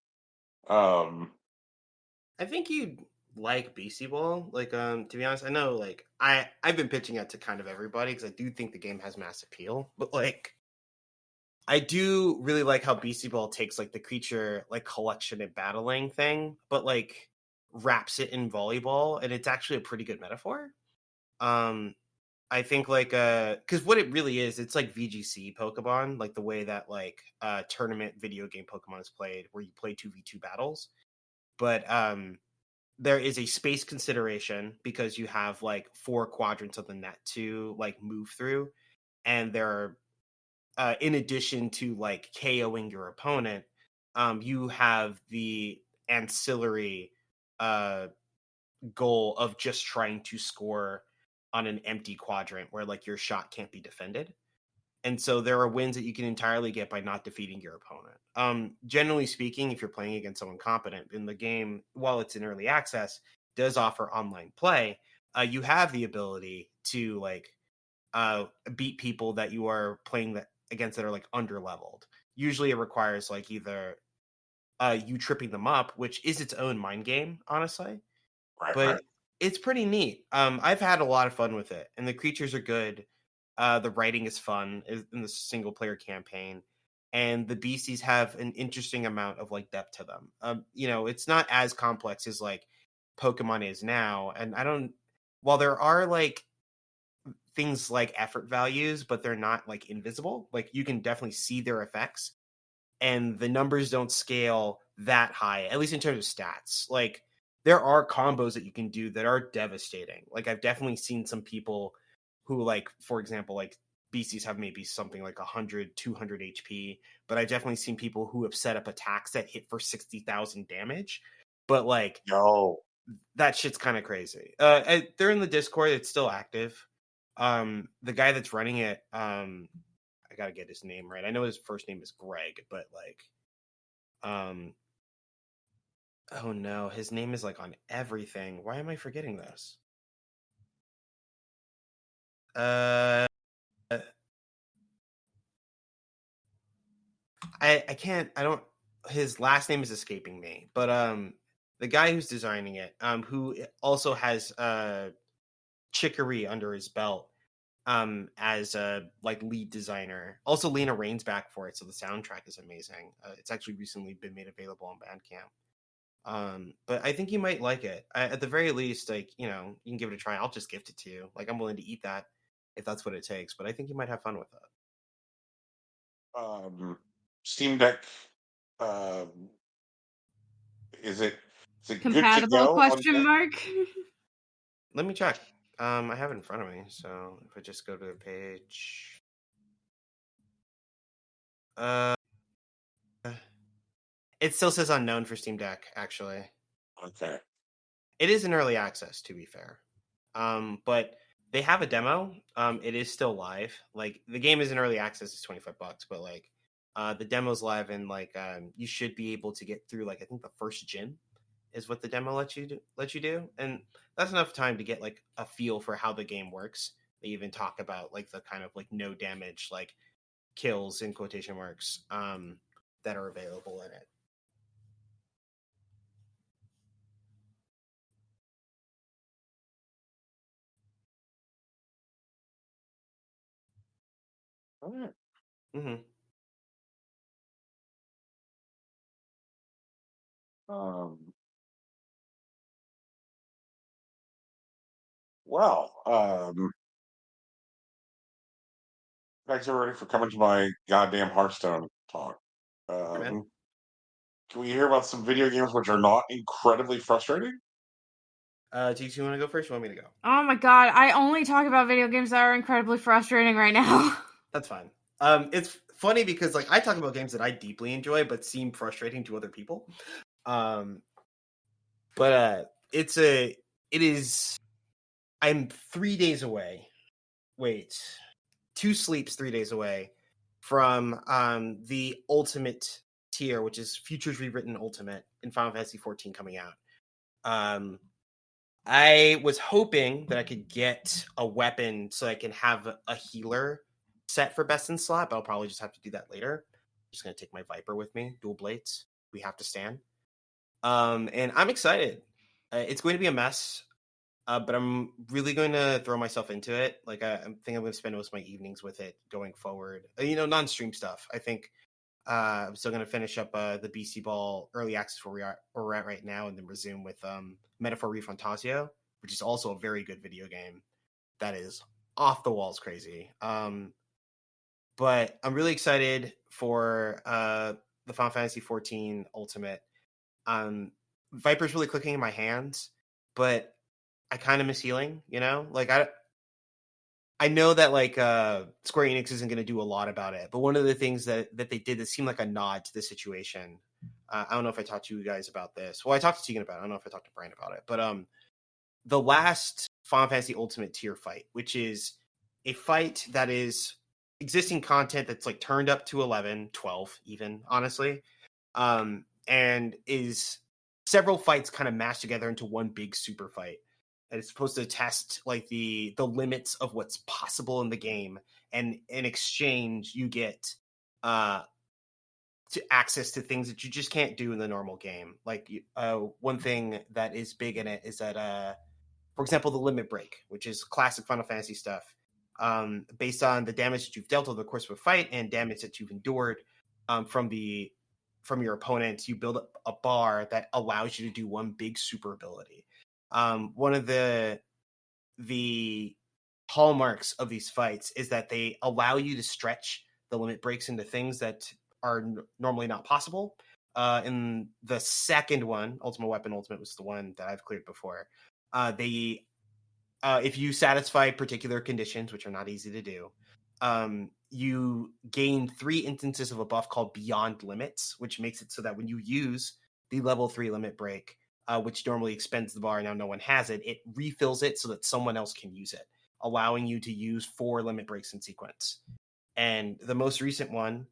I think you'd like BC Ball. Like, to be honest, I know like I've been pitching it to kind of everybody because I do think the game has mass appeal. But like, I do really like how BC Ball takes like the creature like collection and battling thing, but like wraps it in volleyball, and it's actually a pretty good metaphor. Um, I think like because what it really is, it's like VGC Pokemon, like the way that like tournament video game Pokemon is played, where you play 2v2 battles. But there is a space consideration because you have like 4 quadrants of the net to like move through, and there are in addition to like KOing your opponent, you have the ancillary uh goal of just trying to score on an empty quadrant where like your shot can't be defended. And so there are wins that you can entirely get by not defeating your opponent. Generally speaking, if you're playing against someone competent in the game, while it's in early access, does offer online play. You have the ability to like beat people that you are playing that against that are like under leveled. Usually, it requires like either you tripping them up, which is its own mind game, honestly, Right, right. but it's pretty neat. I've had a lot of fun with it, and the creatures are good. The writing is fun in the single player campaign, and the beasties have an interesting amount of like depth to them. It's not as complex as like Pokemon is now, and I don't. While there are like things like effort values, but they're not like invisible. Like you can definitely see their effects, and the numbers don't scale that high, at least in terms of stats. Like there are combos that you can do that are devastating. Like I've definitely seen some people who like, for example, like BCs have maybe something like 100, 200 HP, but I've definitely seen people who have set up attacks that hit for 60,000 damage. But like Yo, that shit's kind of crazy. They're in the Discord, it's still active. The guy that's running it, I gotta get his name right. I know his first name is Greg, but like, oh no, his name is like on everything. Why am I forgetting this? Uh, I can't. I don't. His last name is escaping me. But the guy who's designing it, who also has Chicory under his belt, as a like lead designer. Also, Lena Raine's back for it, so the soundtrack is amazing. It's actually recently been made available on Bandcamp. But I think you might like it. At the very least, like you can give it a try. I'll just gift it to you. Like I'm willing to eat that if that's what it takes. But I think you might have fun with it. um, Steam Deck. Um, is it is it good to Compatible go on question deck? mark? Let me check. I have it in front of me, so if I just go to the page, uh, it still says unknown for Steam Deck. Actually, Okay. it is in early access, to be fair. But they have a demo. It is still live. Like the game is in early access. It's $25, but like, the demo's live, and like, you should be able to get through like I think the first gym is what the demo lets you do, and that's enough time to get like a feel for how the game works. They even talk about like the kind of like no damage like kills in quotation marks. that are available in it. All right. Mm-hmm. Well, thanks everybody for coming to my goddamn Hearthstone talk. Man. Can we hear about some video games which are not incredibly frustrating? Do you want to go first? Or you want me to go? Oh my god, I only talk about video games that are incredibly frustrating right now. That's fine. It's funny because like I talk about games that I deeply enjoy but seem frustrating to other people. But it is. I'm 3 days away. Wait, 2 sleeps 3 days away from the ultimate tier, which is Futures Rewritten Ultimate in Final Fantasy XIV coming out. I was hoping that I could get a weapon so I can have a healer set for best in slot, but I'll probably just have to do that later. I'm just gonna take my Viper with me, dual blades. We have to stand. And I'm excited. It's going to be a mess, but I'm really going to throw myself into it. Like I think I'm going to spend most of my evenings with it going forward. Non-stream stuff. I think I'm still going to finish up the BC Ball early access where we're at right now, and then resume with Metaphor ReFantazio, which is also a very good video game that is off the walls crazy. But I'm really excited for the Final Fantasy XIV Ultimate. Viper's really clicking in my hands, but I kind of miss healing, like I know that like Square Enix isn't going to do a lot about it, but one of the things that they did that seemed like a nod to the situation. I don't know if I talked to you guys about this. Well, I talked to Tegan about it. I don't know if I talked to Brian about it, but the last Final Fantasy Ultimate tier fight, which is a fight that is existing content that's like turned up to 11, 12 even, honestly, and is several fights kind of mashed together into one big super fight. And it's supposed to test like the limits of what's possible in the game, and in exchange you get to access to things that you just can't do in the normal game. Like one thing that is big in it is that for example, the limit break, which is classic Final Fantasy stuff, based on the damage that you've dealt over the course of a fight and damage that you've endured from your opponents, you build up a bar that allows you to do one big super ability. One of the hallmarks of these fights is that they allow you to stretch the limit breaks into things that are normally not possible. In the second one, Ultimate Weapon Ultimate was the one that I've cleared before. If you satisfy particular conditions, which are not easy to do, you gain 3 instances of a buff called Beyond Limits, which makes it so that when you use the level 3 limit break, which normally expends the bar, now no one has it, it refills it so that someone else can use it, allowing you to use 4 limit breaks in sequence. And the most recent one,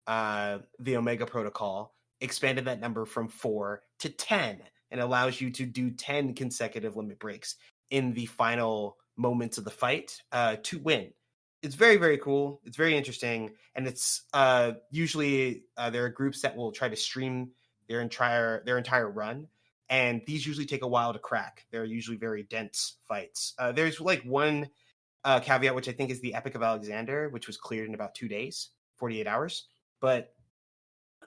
the Omega Protocol, expanded that number from 4 to 10 and allows you to do 10 consecutive limit breaks in the final moments of the fight to win. It's very, very cool. It's very interesting. And it's usually there are groups that will try to stream their entire run. And these usually take a while to crack. They're usually very dense fights. There's like one caveat, which I think is the Epic of Alexander, which was cleared in about 2 days, 48 hours. But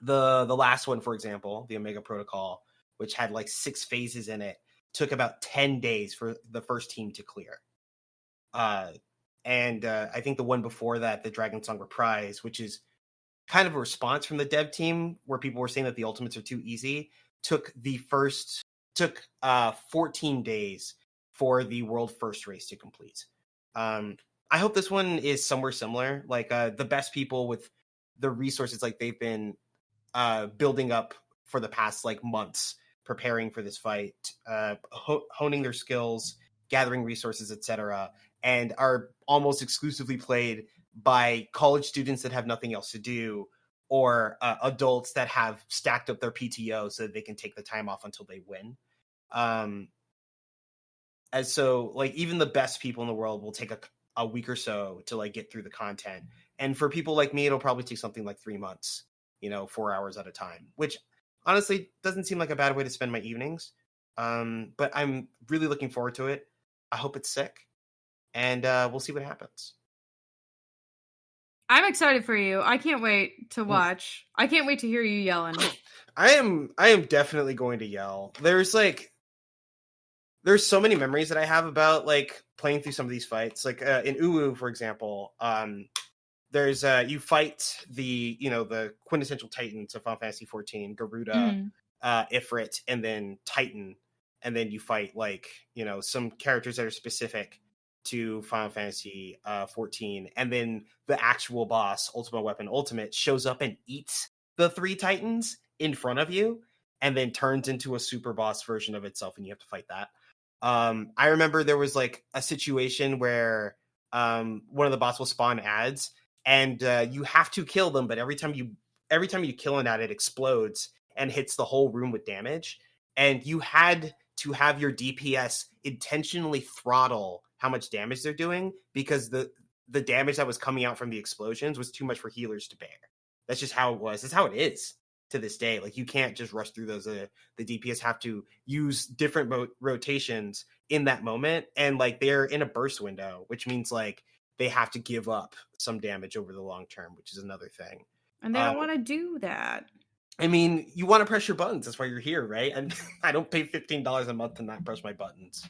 the last one, for example, the Omega Protocol, which had like 6 phases in it, took about 10 days for the first team to clear. And I think the one before that, the Dragon Song Reprise, which is kind of a response from the dev team where people were saying that the ultimates are too easy, took 14 days for the world first race to complete. I hope this one is somewhere similar. Like the best people with the resources, like they've been building up for the past like months, preparing for this fight, honing their skills, gathering resources, etc., and are almost exclusively played by college students that have nothing else to do, or adults that have stacked up their PTO so that they can take the time off until they win. And so, like, even the best people in the world will take a week or so to like get through the content. And for people like me, it'll probably take something like 3 months. 4 hours at a time, which honestly doesn't seem like a bad way to spend my evenings. But I'm really looking forward to it. I hope it's sick, and we'll see what happens. I'm excited for you. I can't wait to watch. I can't wait to hear you yelling. I am definitely going to yell. There's so many memories that I have about like playing through some of these fights. Like in Uwu, for example, there's you fight the the quintessential Titans of Final Fantasy 14, Garuda, Ifrit, and then Titan, and then you fight like some characters that are specific to Final Fantasy 14, and then the actual boss, Ultima Weapon Ultimate, shows up and eats the 3 Titans in front of you, and then turns into a super boss version of itself, and you have to fight that. I remember there was like a situation where one of the boss will spawn ads, and you have to kill them, but every time you kill an ad, it explodes and hits the whole room with damage, and you had to have your DPS intentionally throttle how much damage they're doing, because the damage that was coming out from the explosions was too much for healers to bear. That's just how it was. That's how it is to this day. Like, you can't just rush through those. The DPS have to use different rotations in that moment, and like they're in a burst window, which means like they have to give up some damage over the long term, which is another thing. And they don't want to do that. I mean, you want to press your buttons. That's why you're here, right? And I don't pay $15 a month to not press my buttons,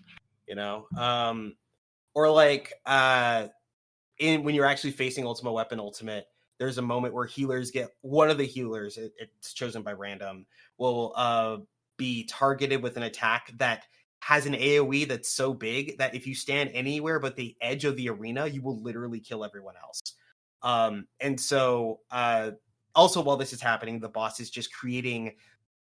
or like when you're actually facing Ultima Weapon Ultimate, there's a moment where one of the healers, it's chosen by random, will be targeted with an attack that has an AoE that's so big that if you stand anywhere but the edge of the arena, you will literally kill everyone else. And so also while this is happening, the boss is just creating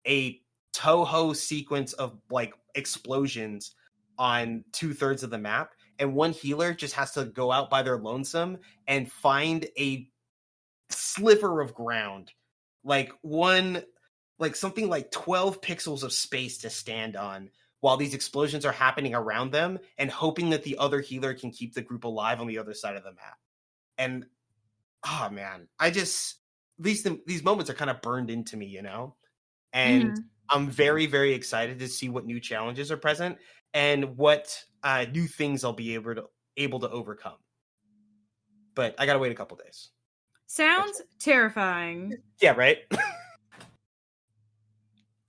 a Toho sequence of like explosions on 2/3 of the map, and one healer just has to go out by their lonesome and find a sliver of ground, like something like 12 pixels of space to stand on while these explosions are happening around them, and hoping that the other healer can keep the group alive on the other side of the map. And oh man, these moments are kind of burned into me, and I'm very, very excited to see what new challenges are present and what new things I'll be able to overcome. But I gotta wait a couple days. Sounds terrifying. Yeah, right?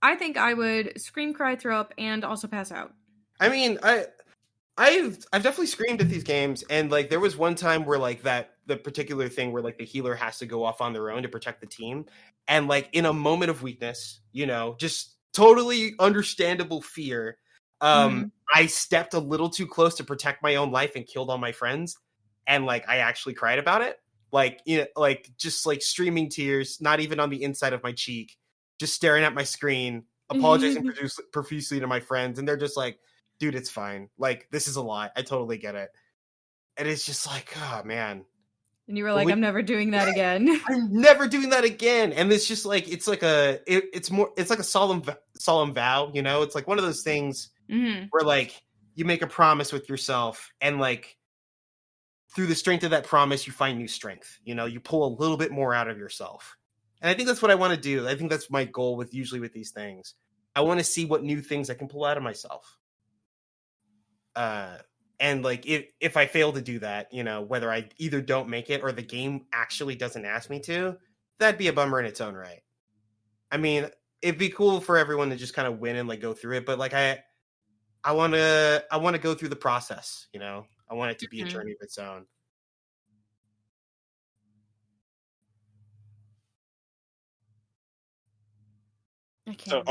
I think I would scream, cry, throw up, and also pass out. I mean, I've definitely screamed at these games, and like there was one time where like the particular thing where like the healer has to go off on their own to protect the team, and like in a moment of weakness, just totally understandable fear, I stepped a little too close to protect my own life and killed all my friends, and like I actually cried about it. Like, like just like streaming tears, not even on the inside of my cheek, just staring at my screen, apologizing profusely to my friends. And they're just like, dude, it's fine. Like, this is a lot. I totally get it. And it's just like, oh man. And you were like, I'm never doing that again. I'm never doing that again. And it's just like, it's like it's like a solemn vow, It's like one of those things where like you make a promise with yourself, and like, through the strength of that promise, you find new strength. You pull a little bit more out of yourself. And I think that's what I want to do. I think that's my goal usually with these things. I want to see what new things I can pull out of myself. And like, if I fail to do that, whether I either don't make it or the game actually doesn't ask me to, that'd be a bummer in its own right. I mean, it'd be cool for everyone to just kind of win and like go through it. But like, I want to go through the process, I want it to be a journey of its own. I can't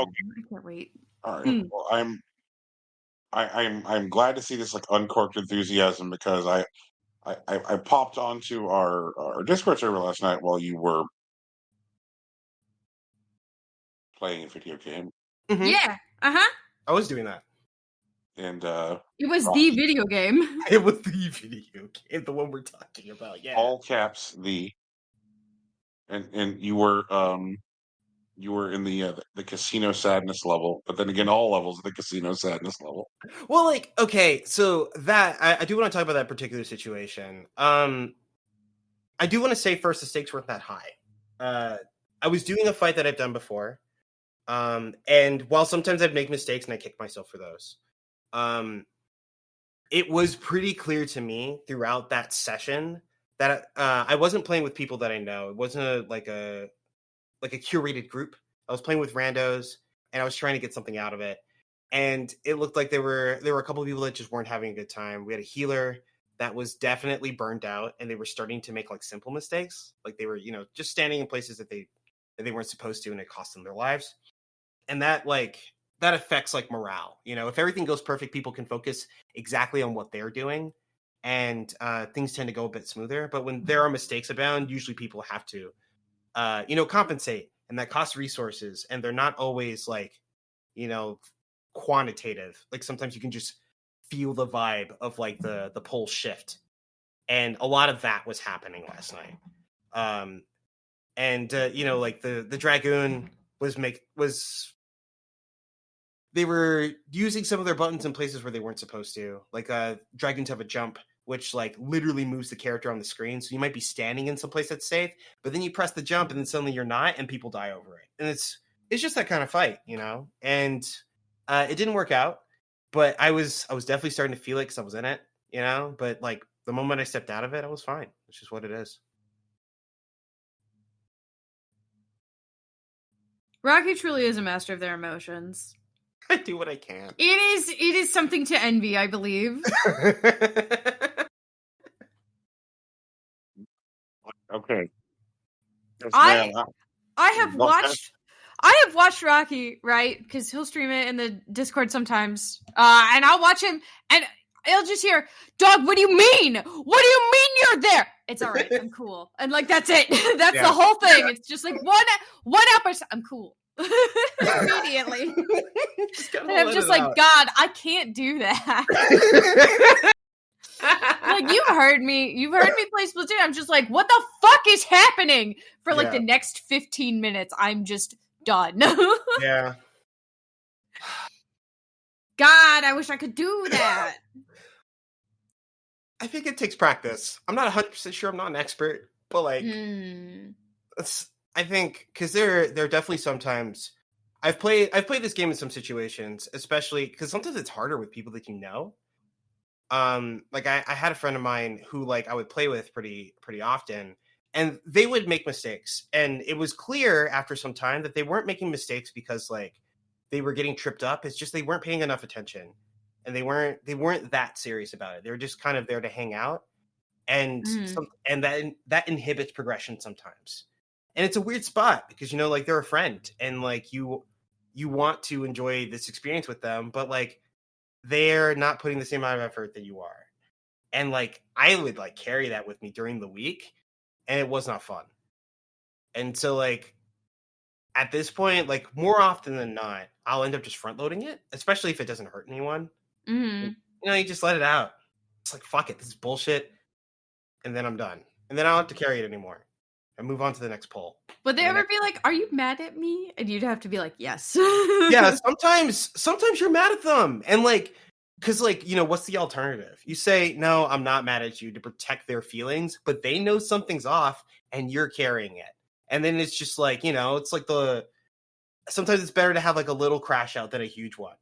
wait. All right. Well, I'm glad to see this like uncorked enthusiasm, because I popped onto our Discord server last night while you were playing a video game. Mm-hmm. Yeah. I was doing that. And it was the video game. It was the video game, the one we're talking about. Yeah. All caps the. And you were in the casino sadness level, but then again, all levels of the casino sadness level. Well, like, okay, so that I do want to talk about that particular situation. I do want to say first, the stakes weren't that high. I was doing a fight that I've done before. And while sometimes I'd make mistakes and I kick myself for those, it was pretty clear to me throughout that session that I wasn't playing with people that I know. It wasn't like a curated group. I was playing with randos, and I was trying to get something out of it. And it looked like there were a couple of people that just weren't having a good time. We had a healer that was definitely burned out, and they were starting to make like simple mistakes, like they were just standing in places that they weren't supposed to, and it cost them their lives. And that affects like morale. If everything goes perfect, people can focus exactly on what they're doing, and things tend to go a bit smoother. But when there are mistakes abound, usually people have to compensate, and that costs resources, and they're not always like quantitative. Like sometimes you can just feel the vibe of like the pole shift, and a lot of that was happening last night. Like the Dragoon was they were using some of their buttons in places where they weren't supposed to. Like Dragoons have a jump which like literally moves the character on the screen, so you might be standing in some place that's safe, but then you press the jump and then suddenly you're not, and people die over it. And it's just that kind of fight, and it didn't work out, but I was definitely starting to feel it because I was in it, but like the moment I stepped out of it, I was fine. It's just what it is. Rocky truly is a master of their emotions. I do what I can. It is something to envy, I believe. Okay. Yes, I have No, watched Rocky, right? Because he'll stream it in the Discord sometimes, and I'll watch him, and I'll just hear, "Dog, what do you mean? What do you mean you're there?" It's all right. I'm cool, and like that's it. That's the whole thing. It's just like one episode. I'm cool immediately. And I'm just like, God, I can't do that. Like you've heard me play Splatoon. I'm just like, what the fuck is happening? For like the next 15 minutes, I'm just done. Yeah. God, I wish I could do that. I think it takes practice. I'm not 100% sure. I'm not an expert, but like, I think because there are definitely sometimes I've played this game in some situations, especially because sometimes it's harder with people that you know. Like I had a friend of mine who like I would play with pretty often, and they would make mistakes, and it was clear after some time that they weren't making mistakes because like they were getting tripped up. It's just they weren't paying enough attention, and they weren't that serious about it. They were just kind of there to hang out, and that inhibits progression sometimes. And it's a weird spot because like they're a friend, and like you want to enjoy this experience with them, but like they're not putting the same amount of effort that you are. And like I would like carry that with me during the week, and it was not fun. And so like at this point, like more often than not, I'll end up just front loading it, especially if it doesn't hurt anyone. Mm-hmm. You just let it out. It's like, fuck it, this is bullshit. And then I'm done. And then I don't have to carry it anymore. And move on to the next poll. Would they ever be like, "Are you mad at me?" And you'd have to be like, "Yes." Yeah, sometimes you're mad at them. And like, because like, what's the alternative? You say, "No, I'm not mad at you," to protect their feelings, but they know something's off and you're carrying it. And then it's just like, it's like sometimes it's better to have like a little crash out than a huge one.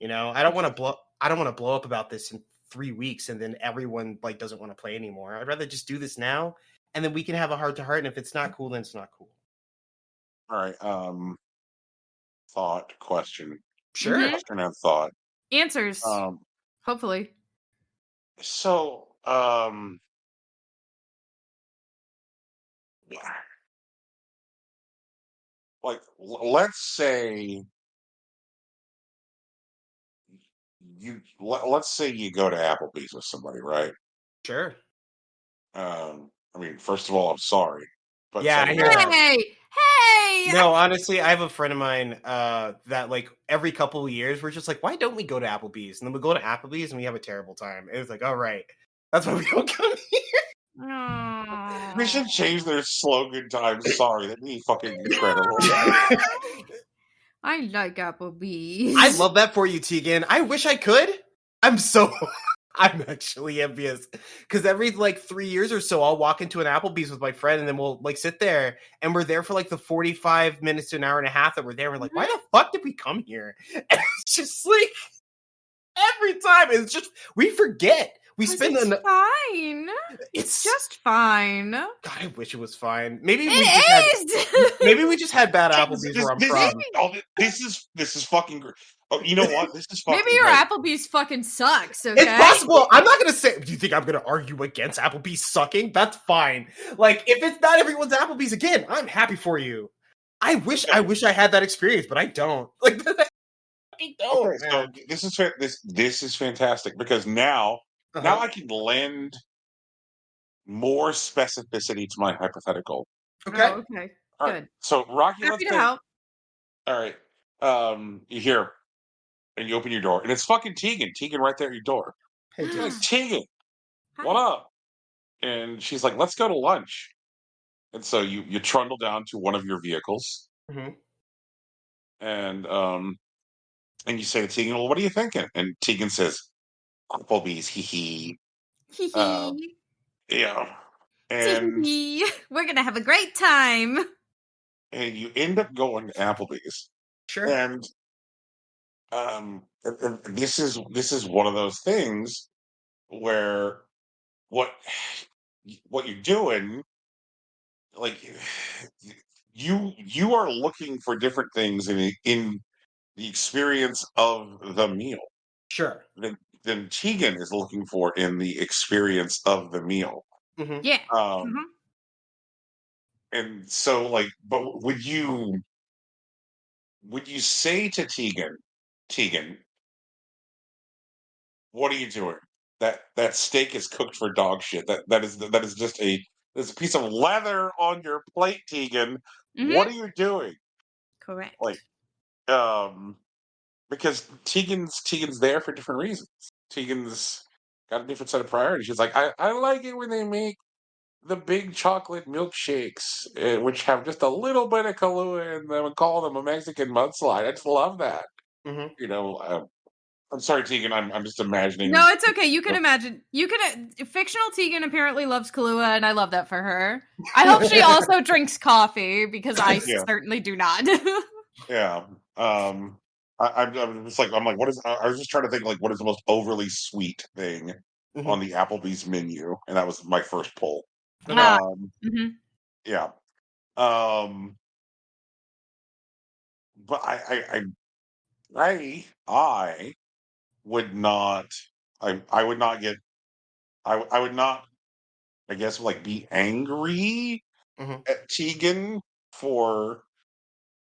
I don't want to blow up about this in 3 weeks and then everyone like doesn't want to play anymore. I'd rather just do this now. And then we can have a heart-to-heart, and if it's not cool, then it's not cool. all right. Thought, question. Sure. Mhm. Question and thought. Answers. Hopefully. So, like, let's say let's say you go to Applebee's with somebody, right? Sure. I mean, first of all, I'm sorry, but Yeah, I second hear of all, that. Hey! No, honestly, I have a friend of mine that like every couple of years we're just like, why don't we go to Applebee's? And then we go to Applebee's and we have a terrible time. It was like, all right, that's why we don't come here. Aww. we should change their slogan to "I'm sorry." That'd be fucking incredible. I like Applebee's. I love that for you, Tegan. I wish I could. I'm actually envious because every like 3 years or so, I'll walk into an Applebee's with my friend, and then we'll like sit there, and we're there for like the 45 minutes to an hour and a half that we're there. We're like, why the fuck did we come here? And it's just like every time, it's just we forget. We spend fine. It's just fine. God, I wish it was fine. Maybe Maybe we just had bad Applebee's where I'm from. This is fucking great. Oh, you know what? This is fucking Maybe your great. Applebee's fucking sucks, okay? It's possible. I'm not going to say... Do you think I'm going to argue against Applebee's sucking? That's fine. Like, if it's not everyone's Applebee's, again, I'm happy for you. I wish I had that experience, but I don't. Like, I don't. Okay, so this is fantastic because now I can lend more specificity to my hypothetical. Okay. Oh, okay. All Good. Right. So, Rocky, Happy to help. All right. You hear, and you open your door, and it's fucking Tegan. Tegan right there at your door. Hey, Tegan, Hi. what up? And she's like, let's go to lunch. And so you trundle down to one of your vehicles, and you say to Tegan, well, what are you thinking? And Tegan says, Applebee's, hee hee. Yeah. And we're gonna have a great time. And you end up going to Applebee's. Sure. And this is one of those things where what you're doing, like you are looking for different things in the experience of the meal. Sure. Than Tegan is looking for in the experience of the meal. Yeah. And so, like, but would you say to Tegan, what are you doing? That steak is cooked for dog shit. That is just there's a piece of leather on your plate, Tegan. What are you doing? Correct. Like, because Tegan's there for different reasons. Tegan's got a different set of priorities. She's like, I like it when they make the big chocolate milkshakes, which have just a little bit of Kahlua in them, and call them a Mexican mudslide. I just love that. You know, I'm sorry, Tegan. I'm just imagining. No, it's okay. You can imagine. Fictional Tegan apparently loves Kahlua, and I love that for her. I hope she also drinks coffee because I certainly do not. Yeah. I'm just like, what is? I was just trying to think, like, what is the most overly sweet thing on the Applebee's menu, and that was my first poll. Yeah. But I would not. I would not get. I would not. I guess like be angry at Tegan for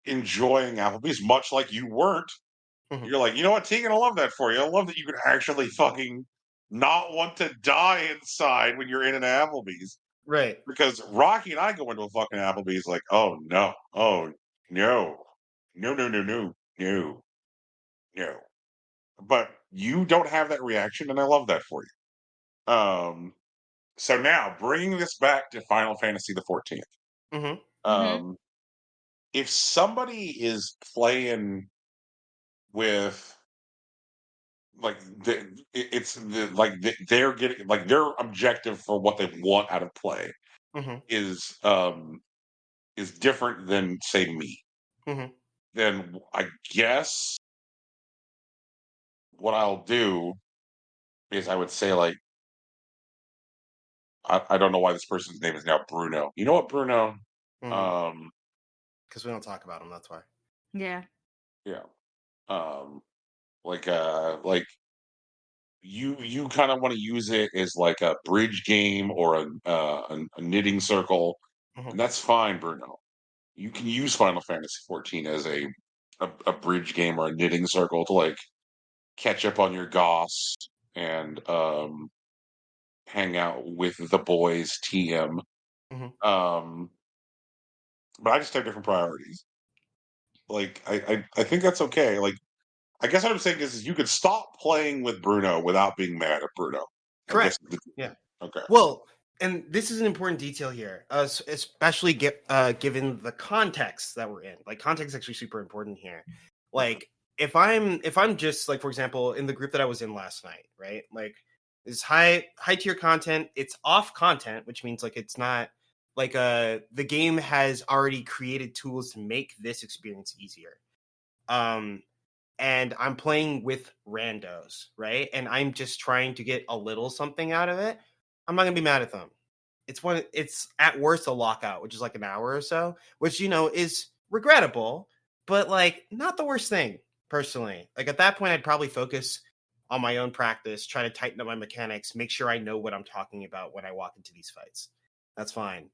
enjoying Applebee's, much like you weren't. You're like, you know what, Tegan, I love that for you. I love that you can actually fucking not want to die inside when you're in an Applebee's. Right. Because Rocky and I go into a fucking Applebee's like, oh no. Oh no. No. But you don't have that reaction, and I love that for you. So now, bringing this back to Final Fantasy the 14th. If somebody is playing with, like, they're getting, like, their objective for what they want out of play is different than, say, me, then I guess what I'll do is I would say, like, I don't know why this person's name is now Bruno. You know what, Bruno? Because we don't talk about him, that's why. Yeah. Like you kind of want to use it as like a bridge game or a knitting circle, and that's fine, Bruno. You can use Final Fantasy 14 as a bridge game or a knitting circle to, like, catch up on your goss and hang out with the boys, TM. But I just have different priorities. Like, I think that's okay. Like, I guess what I'm saying is you could stop playing with Bruno without being mad at Bruno. Correct. Yeah. Okay. Well, and this is an important detail here, especially given the context that we're in. Like, context is actually super important here. Like, if I'm just, like, for example, in the group that I was in last night, right? Like, It's high tier content. It's off content, which means like it's not like the game has already created tools to make this experience easier. And I'm playing with randos, right? And I'm just trying to get a little something out of it. I'm not gonna be mad at them. It's at worst a lockout, which is like an hour or so, which is regrettable, but like not the worst thing personally. Like at that point, I'd probably focus on my own practice, try to tighten up my mechanics, make sure I know what I'm talking about when I walk into these fights. That's fine.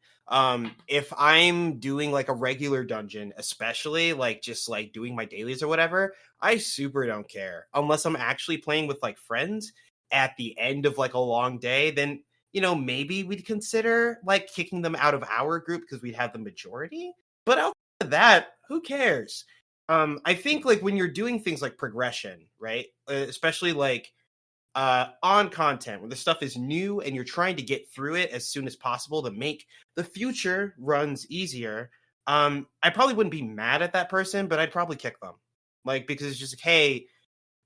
If I'm doing like a regular dungeon, especially like just like doing my dailies or whatever, I super don't care. Unless I'm actually playing with like friends at the end of like a long day, then maybe we'd consider like kicking them out of our group because we'd have the majority. But outside of that, who cares? I think like when you're doing things like progression, right? Especially like on content when the stuff is new and you're trying to get through it as soon as possible to make the future runs easier. I probably wouldn't be mad at that person, but I'd probably kick them. Like, because it's just like, hey,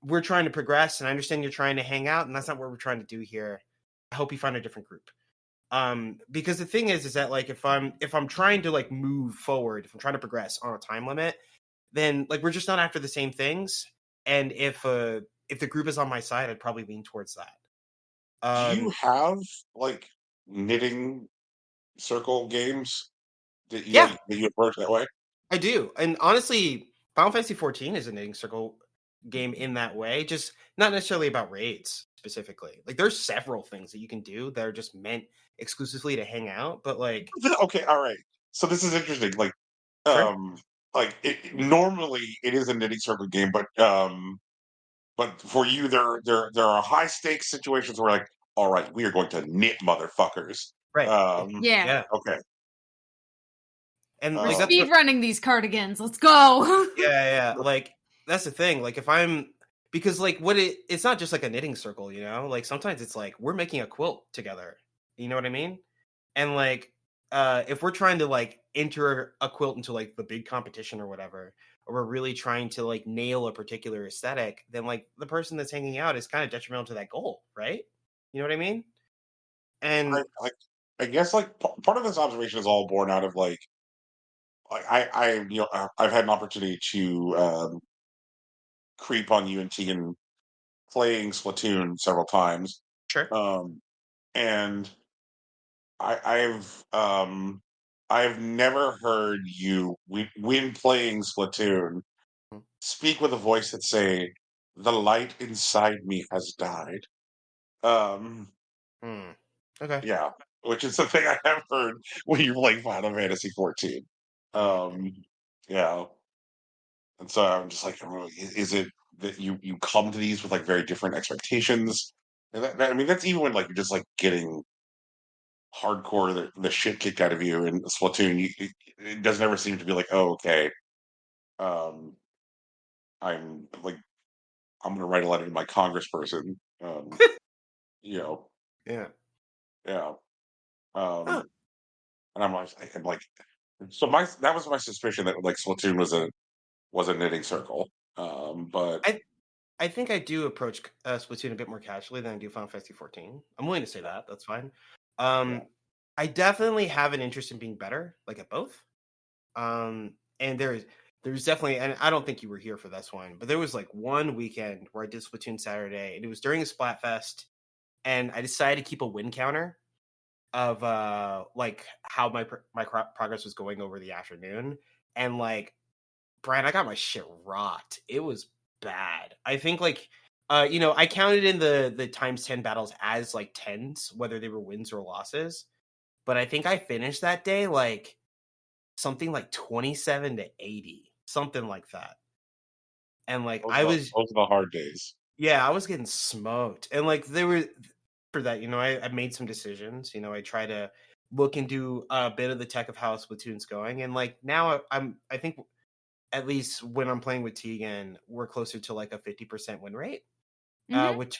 we're trying to progress and I understand you're trying to hang out and that's not what we're trying to do here. I hope you find a different group. Because the thing is that like if I'm trying to like move forward, if I'm trying to progress on a time limit, then like we're just not after the same things. And if the group is on my side, I'd probably lean towards that. Do you have like knitting circle games that Yeah, you approach that way? I do. And honestly, Final Fantasy 14 is a knitting circle game in that way, just not necessarily about raids specifically. Like there's several things that you can do that are just meant exclusively to hang out, but like Okay, all right. So this is interesting. sure. Um, normally it is a knitting circle game, but for you there are high stakes situations where like, all right, we are going to knit motherfuckers. Right. Yeah. Yeah. Okay. And We're like that's speed running these cardigans. Let's go. yeah. Like that's the thing. Like if I'm because like it's not just like a knitting circle, like sometimes it's like we're making a quilt together. You know what I mean? And like if we're trying to like enter a quilt into like the big competition or whatever, or we're really trying to like nail a particular aesthetic, then like the person that's hanging out is kind of detrimental to that goal, right? You know what I mean? And I guess like part of this observation is all born out of like I've had an opportunity to creep on UNT and playing Splatoon several times. sure. Um, and I've never heard you when playing Splatoon speak with a voice that say the light inside me has died. Um, Okay. yeah, which is the thing I have heard when you're playing Final Fantasy 14. Um, yeah, and so I'm just like, oh, is it that you come to these with like very different expectations? And I mean, that's even when like you're just like getting hardcore the shit kicked out of you in Splatoon. It doesn't ever seem to be like, oh, okay, um, I'm like, I'm gonna write a letter to my congressperson. You know, Yeah. yeah. Huh. And I'm like, so my that was my suspicion that like Splatoon was a knitting circle. But I think I do approach Splatoon a bit more casually than I do Final Fantasy 14. I'm willing to say that. That's fine. yeah, I definitely have an interest in being better, like at both. And there's definitely, and I don't think you were here for this one, but there was like one weekend where I did Splatoon Saturday, and it was during a Splatfest, and I decided to keep a win counter of like how my progress was going over the afternoon, and like Brian, I got my shit rocked. It was bad. I think like I counted in the times 10 battles as like tens, whether they were wins or losses. But I think I finished that day like something like 27 to 80, something like that. And like those are the hard days. I was getting smoked. And like there were for that, I made some decisions. I try to look into a bit of the tech of how Splatoon's going. And like now I think at least when I'm playing with Tegan, we're closer to like a 50% win rate,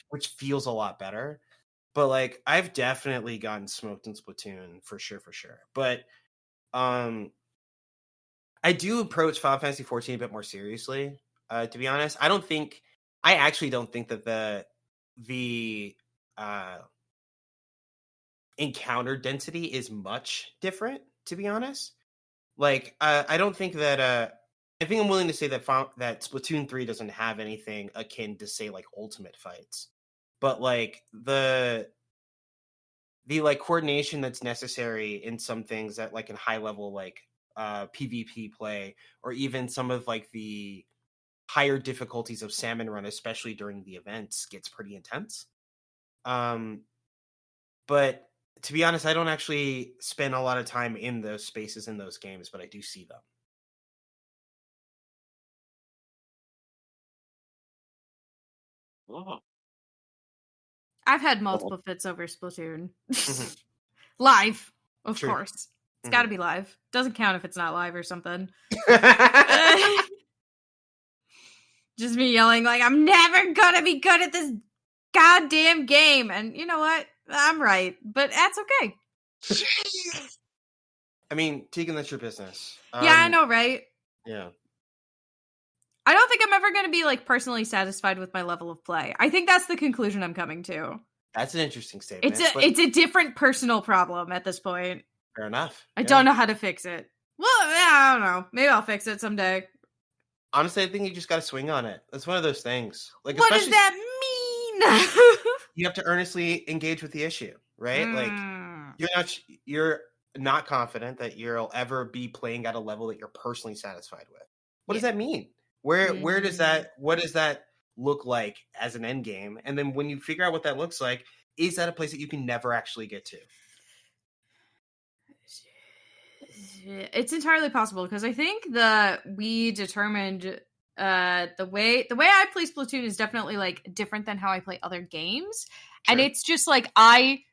which feels a lot better. But like I've definitely gotten smoked in Splatoon for sure. But I do approach Final Fantasy 14 a bit more seriously. To be honest, I actually don't think that the encounter density is much different, to be honest. Like, I don't think that I think I'm willing to say that that Splatoon 3 doesn't have anything akin to, say, like, Ultimate Fights. But, like, the like coordination that's necessary in some things that, like, in high level, like, PvP play, or even some of, like, the higher difficulties of Salmon Run, especially during the events, gets pretty intense. But to be honest, I don't actually spend a lot of time in those spaces in those games, but I do see them. Oh. I've had multiple fits over Splatoon. Live, of course. It's got to be live. Doesn't count if it's not live or something. Just me yelling like, I'm never gonna be good at this goddamn game. And you know what? I'm right. But that's okay. I mean, Tegan, that's your business. Yeah, I know, right? Yeah. I don't think I'm ever going to be, like, personally satisfied with my level of play. I think that's the conclusion I'm coming to. That's an interesting statement. It's a different personal problem at this point. Fair enough. I don't know how to fix it. Well, yeah, I don't know. Maybe I'll fix it someday. Honestly, I think you just got to swing on it. It's one of those things. Like, what does that mean? You have to earnestly engage with the issue, right? Like, you're not confident that you'll ever be playing at a level that you're personally satisfied with. What does that mean? Where does that, what does that look like as an end game? And then when you figure out what that looks like, is that a place that you can never actually get to? It's entirely possible, because I think we determined the way I play Splatoon is definitely, like, different than how I play other games. Sure. And it's just like I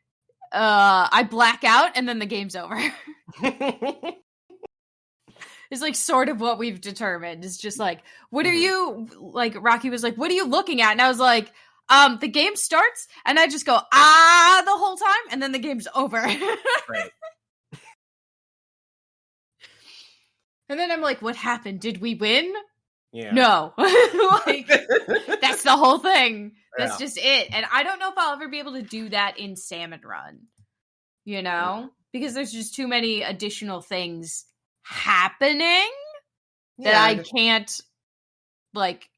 black out and then the game's over. Is like sort of what we've determined. It's just like, what are you, like, Rocky was like, what are you looking at? And I was like, the game starts and I just go, the whole time, and then the game's over. Right. And then I'm like, what happened? Did we win? Yeah. No. Like, that's the whole thing. That's just it. And I don't know if I'll ever be able to do that in Salmon Run. You know? Because there's just too many additional things happening that I can't, like,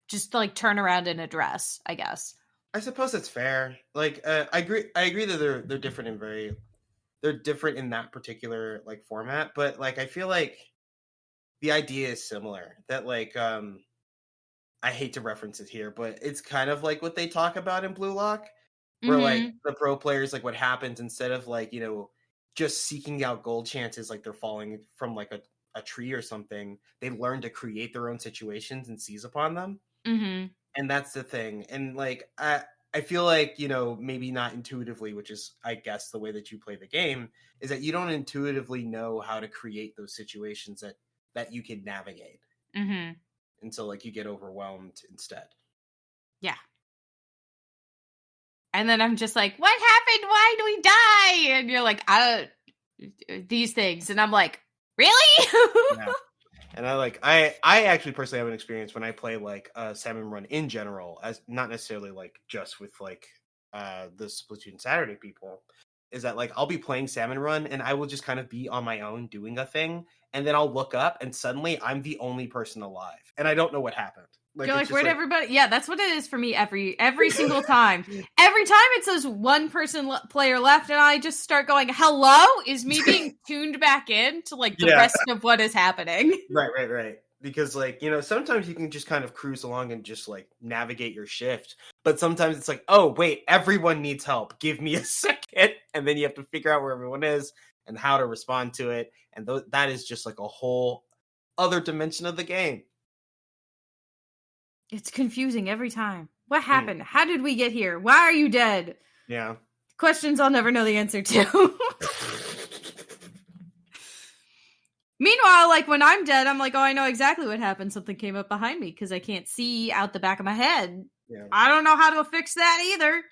just, like, turn around and address, I guess. I suppose that's fair. Like, I agree that they're different and they're different in that particular, like, format, but, like, I feel like the idea is similar. That, like, I hate to reference it here, but it's kind of like what they talk about in Blue Lock, where like the pro players, like, what happens instead of, like, you know, just seeking out gold chances, like they're falling from, like, a tree or something, they learn to create their own situations and seize upon them. And that's the thing. And, like, I feel like, you know, maybe not intuitively, which is, I guess, the way that you play the game, is that you don't intuitively know how to create those situations that you can navigate until, like, you get overwhelmed instead. Yeah. And then I'm just like, what happened? Why do we die? And you're like, these things. And I'm like, really? Yeah. And I actually personally have an experience when I play, like, Salmon Run in general, as not necessarily, like, just with, like, the Splatoon Saturday people, is that, like, I'll be playing Salmon Run and I will just kind of be on my own doing a thing, and then I'll look up and suddenly I'm the only person alive and I don't know what happened. Like, you're like, where'd everybody? Yeah, that's what it is for me every single time. Every time it says one person player left, and I just start going, "Hello, is me being tuned back in to, like, the rest of what is happening?" Right. Because, like, you know, sometimes you can just kind of cruise along and just, like, navigate your shift, but sometimes it's like, oh wait, everyone needs help. Give me a second, and then you have to figure out where everyone is and how to respond to it, and that is just, like, a whole other dimension of the game. It's confusing every time. What happened? How did we get here? Why are you dead? Yeah. Questions I'll never know the answer to. Meanwhile, like, when I'm dead, I'm like, oh, I know exactly what happened. Something came up behind me because I can't see out the back of my head. Yeah. I don't know how to fix that either.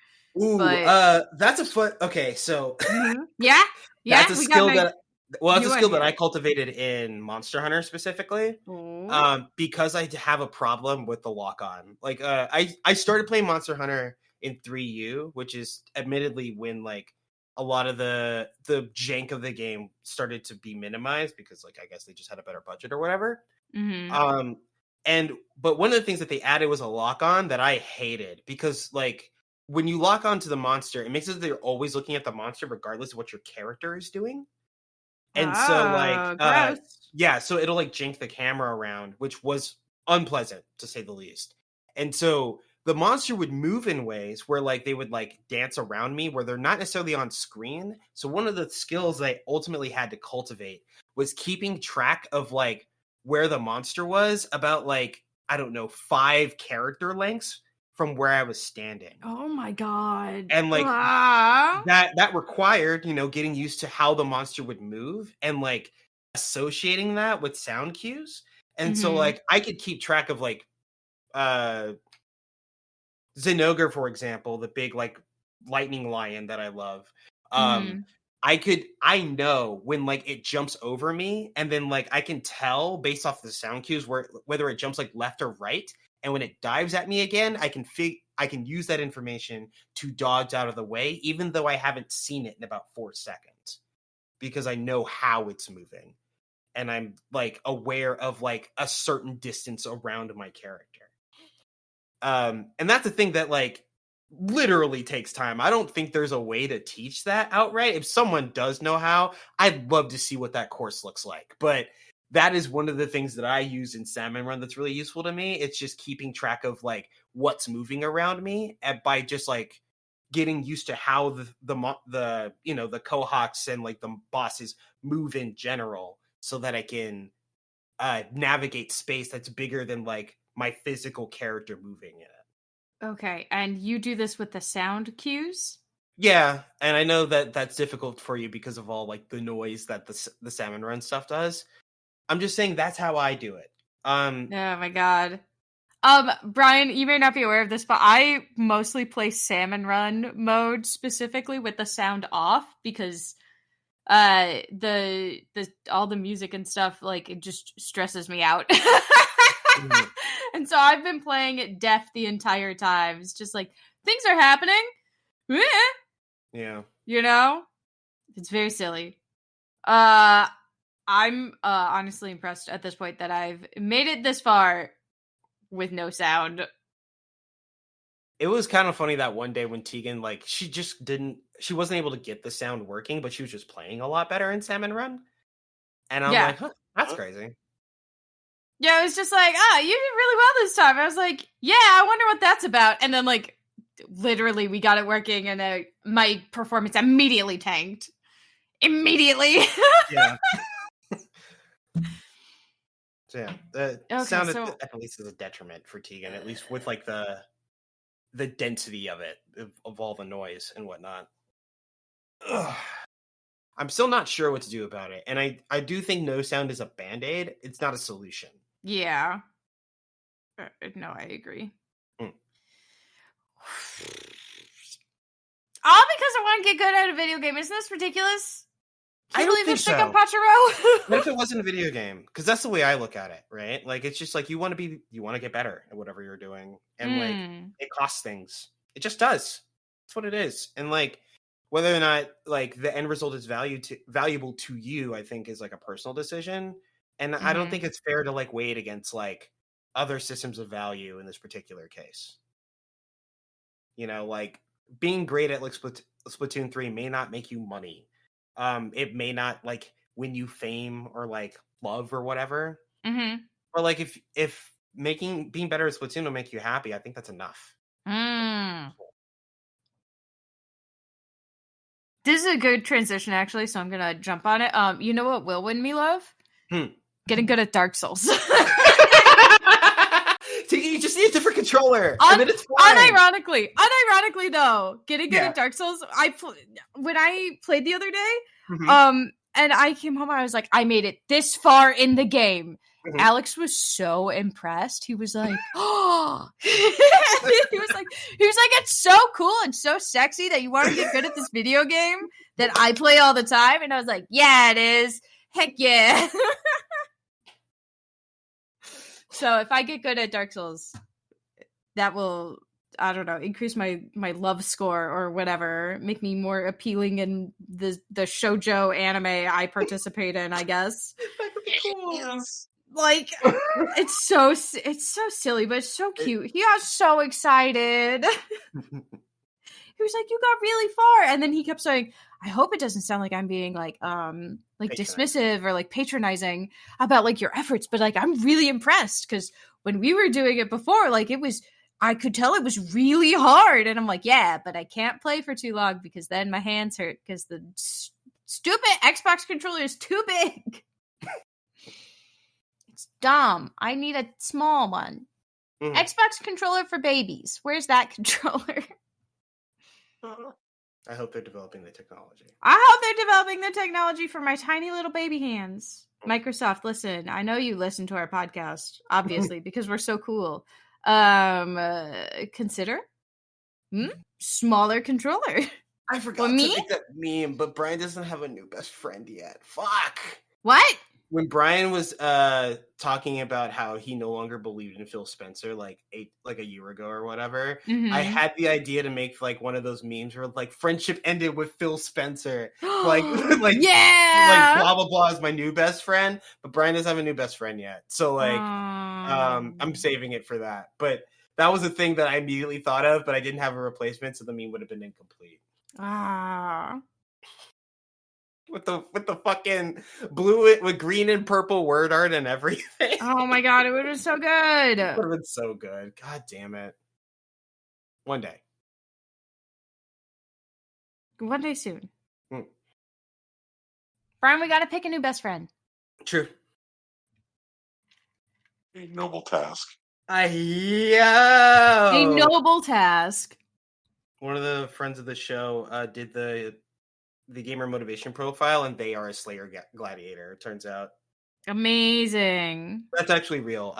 Ooh, but... that's a foot. Okay, so. Yeah? That's a skill that's a skill that I cultivated in Monster Hunter specifically, because I have a problem with the lock-on. Like, I started playing Monster Hunter in 3U, which is admittedly when like a lot of the jank of the game started to be minimized because like I guess they just had a better budget or whatever. Mm-hmm. But one of the things that they added was a lock on that I hated because like when you lock onto the monster, it makes it so that you're always looking at the monster regardless of what your character is doing. And so like gross. yeah, so it'll like jank the camera around, which was unpleasant to say the least. And so the monster would move in ways where like they would like dance around me where they're not necessarily on screen. So one of the skills that I ultimately had to cultivate was keeping track of like where the monster was about like, I don't know, 5 character lengths from where I was standing. Oh my god. And like that required, you know, getting used to how the monster would move and like associating that with sound cues. And so like I could keep track of like Zinogre, for example, the big like lightning lion that I love. I know when like it jumps over me, and then like I can tell based off the sound cues whether it jumps like left or right. And when it dives at me again, I can use that information to dodge out of the way, even though I haven't seen it in about 4 seconds, because I know how it's moving, and I'm like aware of like a certain distance around my character. And that's the thing that like literally takes time. I don't think there's a way to teach that outright. If someone does know how, I'd love to see what that course looks like. But that is one of the things that I use in Salmon Run that's really useful to me. It's just keeping track of like what's moving around me, and by just like getting used to how the you know the Cohawks and like the bosses move in general, so that I can navigate space that's bigger than like my physical character moving in it. Okay, and you do this with the sound cues? Yeah, and I know that that's difficult for you because of all like the noise that the Salmon Run stuff does. I'm just saying that's how I do it. Oh my god. Brian, you may not be aware of this, but I mostly play Salmon Run mode specifically with the sound off because the all the music and stuff, like, it just stresses me out. And so I've been playing it deaf the entire time. It's just like things are happening. Yeah. You know? It's very silly. I'm honestly impressed at this point that I've made it this far with no sound. It was kind of funny that one day when Tegan, like, she wasn't able to get the sound working, but she was just playing a lot better in Salmon Run. And I'm like, huh, that's crazy. Yeah, it was just like, you did really well this time. I was like, yeah, I wonder what that's about. And then, like, literally we got it working, and my performance immediately tanked. Immediately. Yeah. So yeah, the sound at least is a detriment for Tegan, at least with like the density of it, of all the noise and whatnot. Ugh. I'm still not sure what to do about it, and I do think no sound is a band-aid. It's not a solution. Yeah. No, I agree. All because I want to get good at a video game. Isn't this ridiculous? I don't think so. What if it wasn't a video game? Because that's the way I look at it, right? Like, it's just like you want to get better at whatever you're doing, and like it costs things. It just does. That's what it is. And like whether or not like the end result is valuable to you, I think is like a personal decision. And I don't think it's fair to like weigh it against like other systems of value in this particular case. You know, like being great at like Splatoon 3 may not make you money. It may not like win you fame or like love or whatever. But like if being better at Splatoon will make you happy, I think that's enough. This is a good transition, actually, so I'm gonna jump on it. You know what will win me love? Getting good at Dark Souls. You just need a different controller. And then it's fine. Unironically, though, getting good at Dark Souls. When I played the other day, and I came home, I was like, I made it this far in the game. Alex was so impressed. He was like, "Oh!" he was like, "It's so cool and so sexy that you want to get good at this video game that I play all the time." And I was like, "Yeah, it is. Heck yeah!" So if I get good at Dark Souls, that will I don't know, increase my love score or whatever, make me more appealing in the shoujo anime I participate in, I guess. That could be cool. Yes. Like, it's so silly, but it's so cute. He got so excited. He was like, "You got really far," and then he kept saying, "I hope it doesn't sound like I'm being like dismissive or like patronizing about like your efforts, but like I'm really impressed because when we were doing it before, like I could tell it was really hard." And I'm like, "Yeah, but I can't play for too long because then my hands hurt because the stupid Xbox controller is too big. It's dumb. I need a small one. Xbox controller for babies. Where's that controller?" I hope they're developing the technology. I hope they're developing the technology for my tiny little baby hands. Microsoft, listen. I know you listen to our podcast, obviously, because we're so cool. Consider smaller controller. I forgot to make that meme, but Brian doesn't have a new best friend yet. Fuck. What? When Brian was talking about how he no longer believed in Phil Spencer like a year ago or whatever, I had the idea to make like one of those memes where like friendship ended with Phil Spencer, like yeah, like blah blah blah is my new best friend, but Brian doesn't have a new best friend yet, so like I'm saving it for that. But that was a thing that I immediately thought of, but I didn't have a replacement, so the meme would have been incomplete. With the fucking blue with green and purple word art and everything. Oh my god, it would have been so good. It would have been so good. God damn it. One day. One day soon. Brian, we gotta pick a new best friend. True. A noble task. A noble task. One of the friends of the show did the gamer motivation profile, and they are a Slayer gladiator, it turns out. Amazing. That's actually real.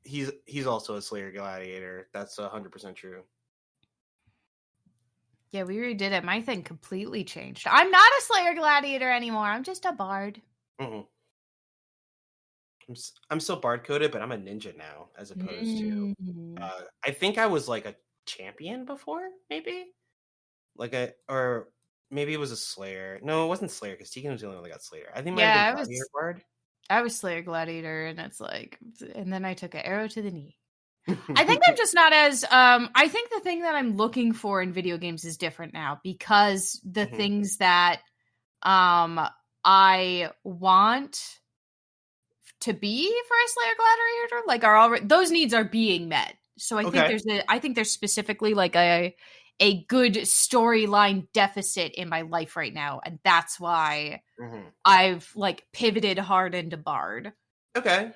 He's also a Slayer gladiator. That's 100% true. Yeah, we redid it. My thing completely changed. I'm not a Slayer gladiator anymore. I'm just a bard. I'm still bard coded, but I'm a ninja now, as opposed to I think I was like a champion before, maybe or maybe it was a Slayer. No, it wasn't Slayer because Tegan was the only one that got Slayer. I think I was Slayer gladiator, and it's like, and then I took an arrow to the knee. I think I'm just not as I think the thing that I'm looking for in video games is different now, because the things that I want to be for a Slayer gladiator like are already, those needs are being met. So I think there's specifically like a good storyline deficit in my life right now, and that's why I've like pivoted hard into bard. Okay.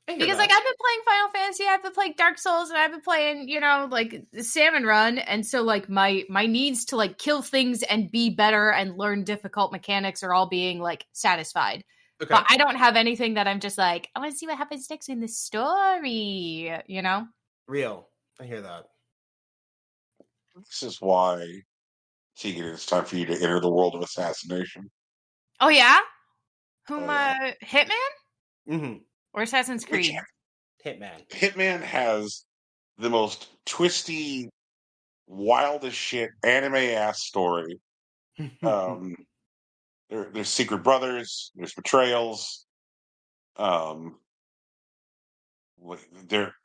Because like I've been playing Final Fantasy, I've been playing Dark Souls, and I've been playing, like Salmon Run, and so like my needs to like kill things and be better and learn difficult mechanics are all being like satisfied. Okay. But I don't have anything that I'm just like, I want to see what happens next in the story, Real. I hear that. This is why, Tegan, it's time for you to enter the world of assassination. Oh yeah? Hitman? Mm-hmm. Or Assassin's Creed? Hitman. Hitman has the most twisty, wild as shit anime-ass story. There's secret brothers. There's betrayals. They're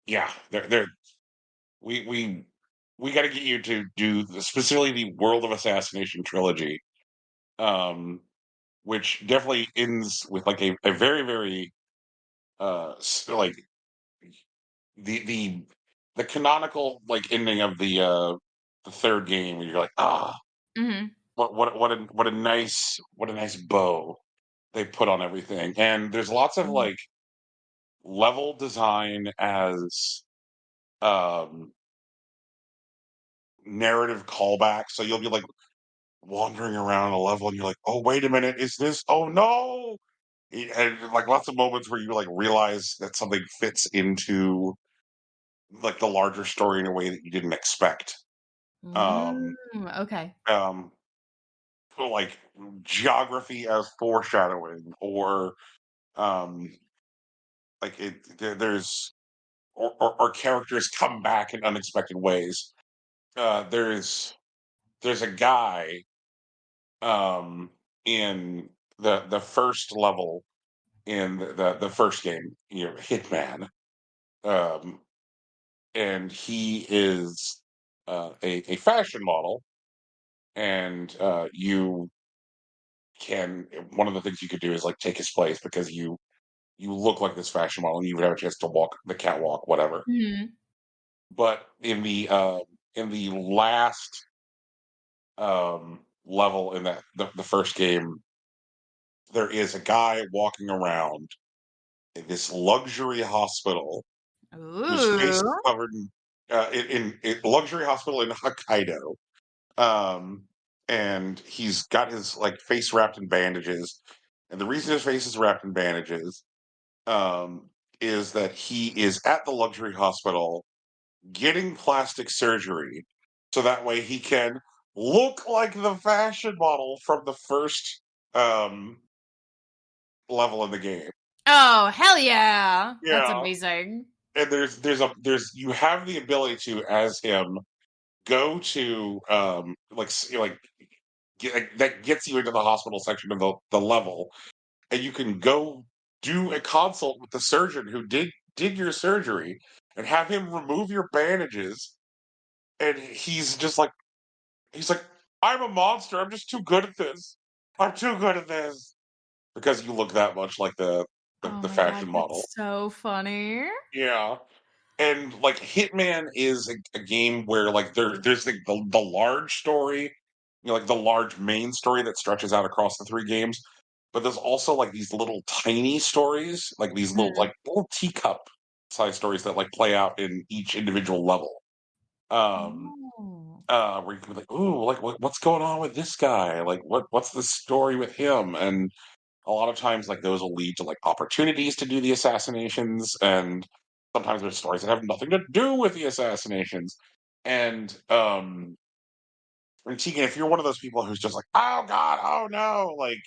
yeah. We got to get you to do specifically the World of Assassination trilogy, which definitely ends with like a very very like the canonical like ending of the third game, where you're like, what a nice bow they put on everything. And there's lots of like level design as narrative callbacks. So you'll be like wandering around a level and you're like, oh wait a minute, is this, oh no, and like lots of moments where you like realize that something fits into like the larger story in a way that you didn't expect. Okay. Like geography as foreshadowing, or like there's or characters come back in unexpected ways. There's a guy in the first level in the first game, Hitman, um, and he is a fashion model, and you can one of the things you could do is like take his place because you look like this fashion model and you would have a chance to walk the catwalk, whatever. Mhm. But in the last level in the first game, there is a guy walking around in this luxury hospital whose face Ooh. is covered in luxury hospital in Hokkaido. Um, and he's got his like face wrapped in bandages. And the reason his face is wrapped in bandages um, is that he is at the luxury hospital getting plastic surgery so that way he can look like the fashion model from the first um, level in the game. Oh, hell yeah. That's Yeah. amazing. And there's you have the ability to as him go to that gets you into the hospital section of the level, and you can go do a consult with the surgeon who did your surgery and have him remove your bandages, and he's like, I'm a monster, I'm just too good at this, I'm too good at this, because you look that much like Oh the my god, fashion model. that's so funny. Yeah. And like Hitman is a game where like there's the large story, like the large main story that stretches out across the three games, but there's also like these little tiny stories, like these Mhm. little teacup size stories that like play out in each individual level. Um, Oh. where you can be like, ooh, like what's going on with this guy? Like what's the story with him? And a lot of times like those will lead to like opportunities to do the assassinations, and sometimes there's stories that have nothing to do with the assassinations. And Tegan, if you're one of those people who's just like, oh god, oh no, like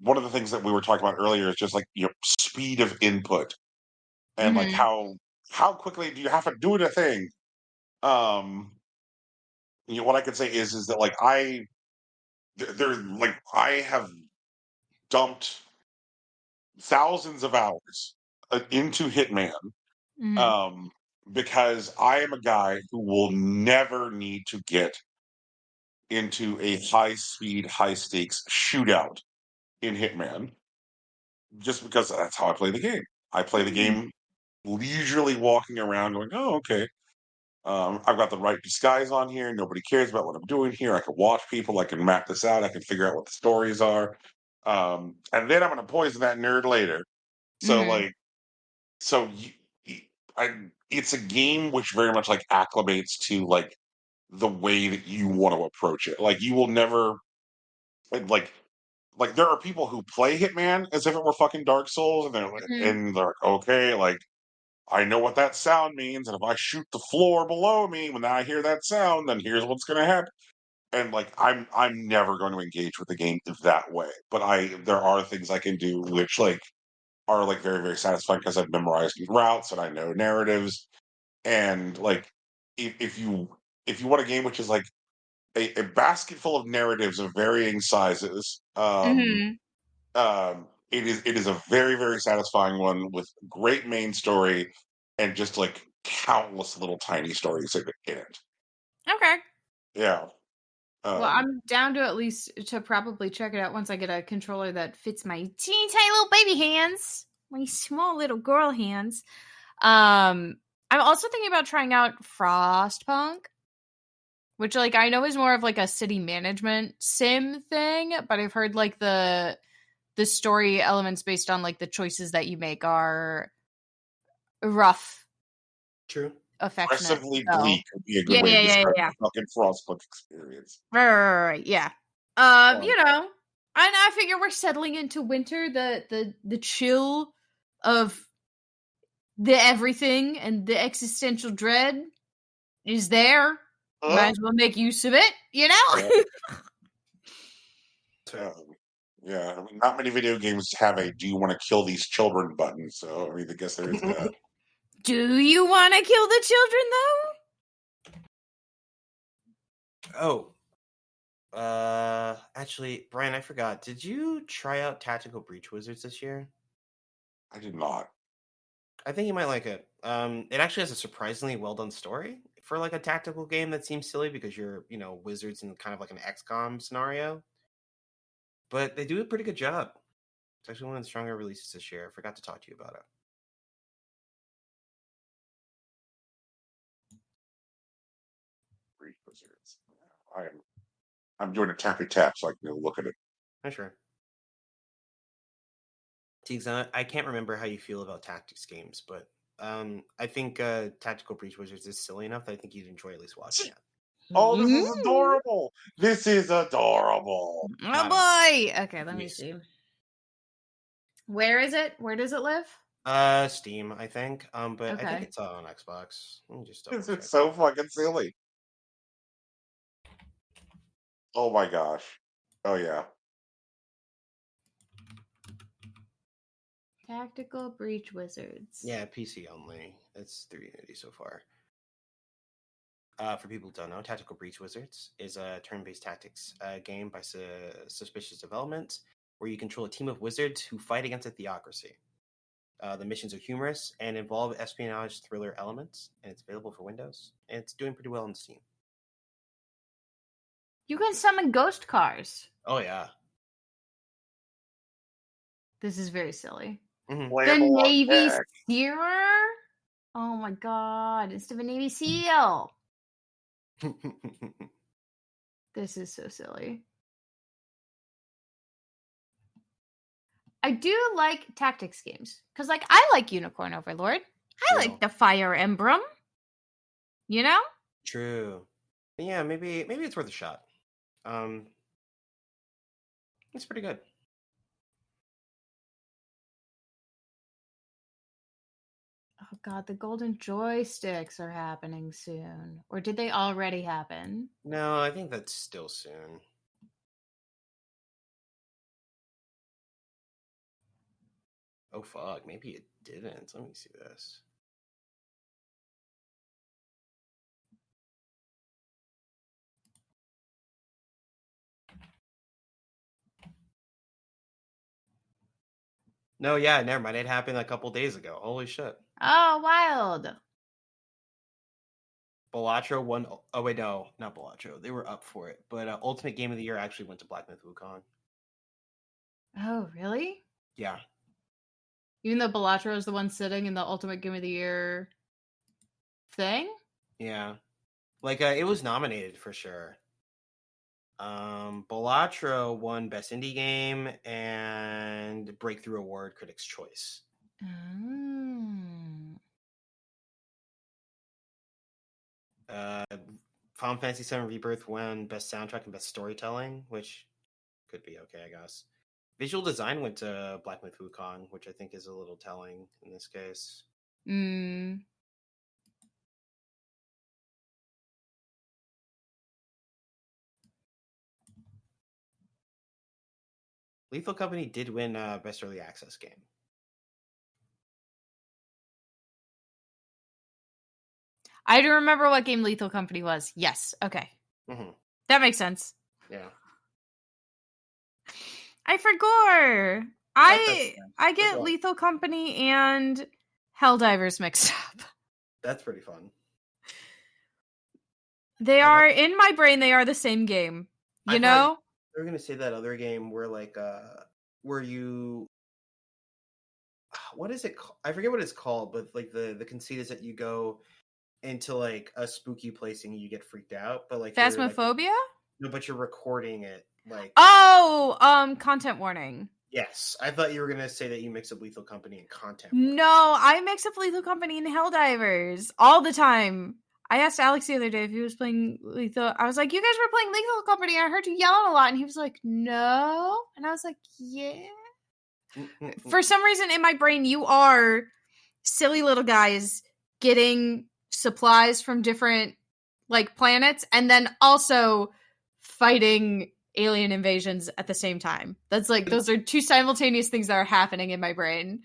one of the things that we were talking about earlier is just like speed of input, and like Mhm. how quickly do you have to do a thing. um what I could say is that like there like I have dumped thousands of hours into Hitman, Mhm. um, because I am a guy who will never need to get into a high speed, high stakes shootout in Hitman, just because that's how I play the game. I play the Mhm. game leisurely walking around going, oh, okay. I've got the right disguise on here. Nobody cares about what I'm doing here. I can watch people. I can map this out. I can figure out what the stories are. And then I'm going to poison that nerd later. So, Mhm. like, so I, it's a game which very much like acclimates to like the way that you want to approach it. Like you will never like like there are people who play Hitman as if it were fucking Dark Souls, Mhm. and they're like, okay, like I know what that sound means, and if I shoot the floor below me when I hear that sound, then here's what's going to happen. And like I'm never going to engage with the game that way. But there are things I can do which like are like very very satisfying because I've memorized these routes and I know narratives. And like if you want a game which is like a basket full of narratives of varying sizes, Mhm. it is a very very satisfying one with great main story and just like countless little tiny stories in it. Okay. Yeah. Well, Um, I'm down to at least to probably check it out once I get a controller that fits my teeny tiny little baby hands, my small little girl hands. I'm also thinking about trying out Frostpunk, which like I know is more of like a city management sim thing, but I've heard like the story elements based on like the choices that you make are rough, True. affectionate. Aggressively So bleak would be a good yeah, way to yeah, yeah, describe yeah. the fucking Frostpunk experience. Right, yeah. Um, You know, and I figure we're settling into winter. The chill of the everything and the existential dread is there. Might uh, as well make use of it, you yeah, know? That's fair. Yeah, I mean, not many video games have a "Do you want to kill these children?" button. So I mean, I guess there is that. Do you want to kill the children, though? Actually, Brian, I forgot. Did you try out Tactical Breach Wizards this year? I did not. I think you might like it. It actually has a surprisingly well done story for like a tactical game that seems silly because you're, wizards in kind of like an XCOM scenario. But they do a pretty good job. It's actually one of the stronger releases this year. I forgot to talk to you about it. Breach Wizards. I'm doing a tappy tap so I can look at it. Oh, sure. I can't remember how you feel about tactics games, but I think Tactical Breach Wizards is silly enough that I think you'd enjoy at least watching it. Oh, this is adorable! This is adorable. Oh boy! Okay, let me see. Where is it? Where does it live? Steam, I think. But okay. I think it's on Xbox. Let me just double check. It's so fucking silly. Oh my gosh. Oh yeah. Tactical Breach Wizards. Yeah, PC only. It's 380 so far. For people who don't know, Tactical Breach Wizards is a turn-based tactics game by Suspicious Development, where you control a team of wizards who fight against a theocracy. The missions are humorous and involve espionage thriller elements, and it's available for Windows, and it's doing pretty well on Steam. You can summon ghost cars. Oh, yeah. This is very silly. Mm-hmm. The Navy Sealer? Oh my god, instead of a Navy SEAL. This is so silly. I do like tactics games. Because, I like Unicorn Overlord. I like the Fire Emblem. You know? True. Yeah, maybe it's worth a shot. It's pretty good. Oh god, the golden joysticks are happening soon. Or did they already happen? No, I think that's still soon. Oh fuck, maybe it didn't. Let me see this. No, yeah, never mind. It happened a couple days ago. Holy shit. Oh, wild. Balatro won. Oh, wait, no, not Balatro. They were up for it. But Ultimate Game of the Year actually went to Black Myth Wukong. Oh, really? Yeah. Even though Balatro is the one sitting in the Ultimate Game of the Year thing? Yeah. It was nominated for sure. Balatro won Best Indie Game and Breakthrough Award Critics' Choice. Final Fantasy VII Rebirth won Best Soundtrack and Best Storytelling, which could be okay, I guess. Visual design went to Black Myth Wukong, which I think is a little telling in this case. Lethal Company did win Best Early Access Game. I do remember what game Lethal Company was. Yes. Okay. Mm-hmm. That makes sense. Yeah. I forgot. I get Lethal Company and Helldivers mixed up. That's pretty fun. They are in my brain. They are the same game. You know? They were gonna say that other game where where you. What is it? I forget what it's called, but the conceit is that you go into a spooky place and you get freaked out, but Phasmophobia? No, but you're recording it content warning. Yes, I thought you were gonna say that you mix up Lethal Company and content warning. No, I mix up Lethal Company and Helldivers all the time. I asked Alex the other day if he was playing Lethal. I was like, you guys were playing Lethal Company. I heard you yelling a lot. And he was like, no. And I was like, yeah. For some reason in my brain, you are silly little guys getting supplies from different planets and then also fighting alien invasions at the same time. That's like, those are two simultaneous things that are happening in my brain.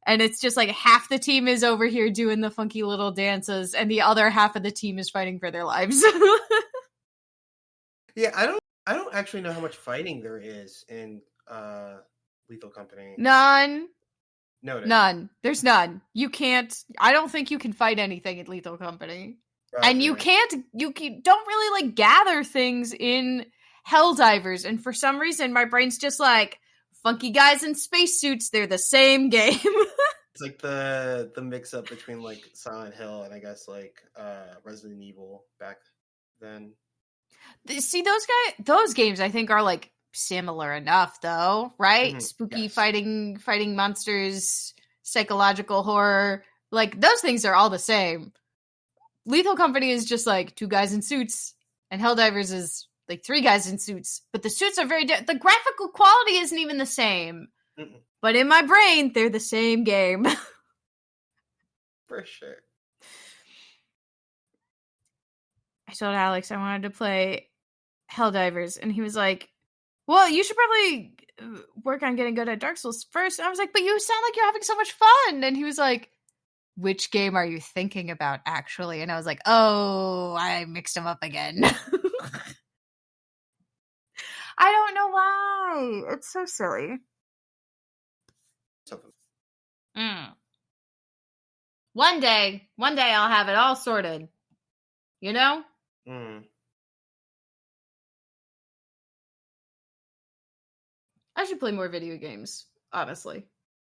And it's just like half the team is over here doing the funky little dances, and the other half of the team is fighting for their lives. Yeah, I don't actually know how much fighting there is in Lethal Company. None. Noted. None. There's none. You can't. I don't think you can fight anything in Lethal Company. Okay. And you don't really like gather things in Helldivers. And for some reason, my brain's just like, funky guys in spacesuits, they're the same game. It's like the mix up between like Silent Hill and I guess like Resident Evil back then. See, those games I think are like similar enough though, right? Mhm, Spooky yes. fighting monsters, psychological horror, like those things are all the same. Lethal Company is just like two guys in suits, and Helldivers is like three guys in suits, but the suits are very the graphical quality isn't even the same. Mm-mm. But in my brain, they're the same game. For sure. I told Alex I wanted to play Helldivers, and he was like, well, you should probably work on getting good at Dark Souls first. And I was like, but you sound like you're having so much fun. And he was like, which game are you thinking about, actually? And I was like, oh, I mixed them up again. I don't know why. It's so silly. Something. One day I'll have it all sorted. You know? Mm. I should play more video games, honestly.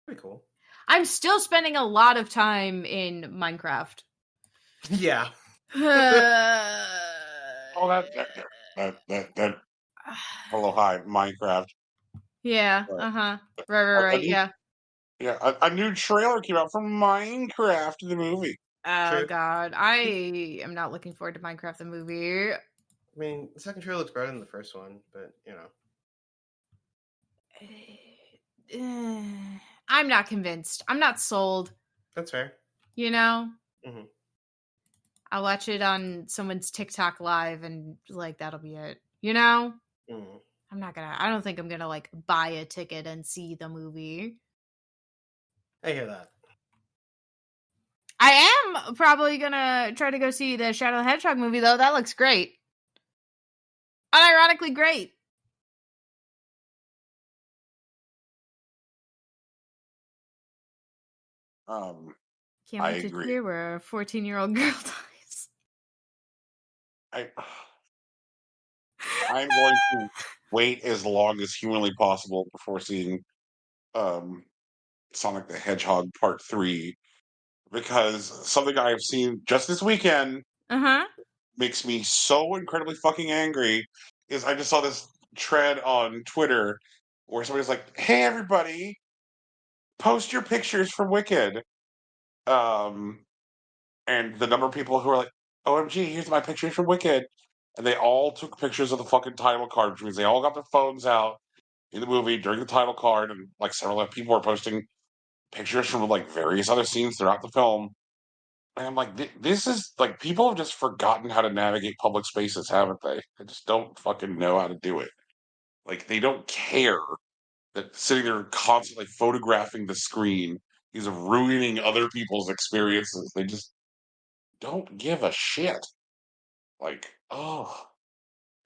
Pretty cool. I'm still spending a lot of time in Minecraft. Yeah. Oh, that. Hello, hi, Minecraft. Yeah. Right. Yeah. Yeah, a new trailer came out for Minecraft, the movie. Oh, Sure. God. I am not looking forward to Minecraft the movie. I mean, the second trailer looks better than the first one, but you know. I'm not convinced. I'm not sold. That's fair. You know? Mm-hmm. I'll watch it on someone's TikTok live and like that'll be it. You know? Mm. I don't think I'm gonna like buy a ticket and see the movie. I hear that. I am probably gonna try to go see the Shadow the Hedgehog movie though. That looks great. Unironically great. Can't I wait to agree. hear where a 14-year-old girl dies. I'm going to wait as long as humanly possible before seeing Sonic the Hedgehog Part 3, because something I have seen just this weekend makes me so incredibly fucking angry. Is I just saw this thread on Twitter where somebody's like, "Hey everybody, post your pictures from Wicked," and the number of people who are like, "OMG, here's my pictures from Wicked," and they all took pictures of the fucking title card, which means they all got their phones out in the movie during the title card, and like several other people were posting pictures from like various other scenes throughout the film. And I'm like, this is like people have just forgotten how to navigate public spaces, haven't they? They just don't fucking know how to do it. Like they don't care that sitting there constantly photographing the screen is ruining other people's experiences. They just don't give a shit. Like, oh.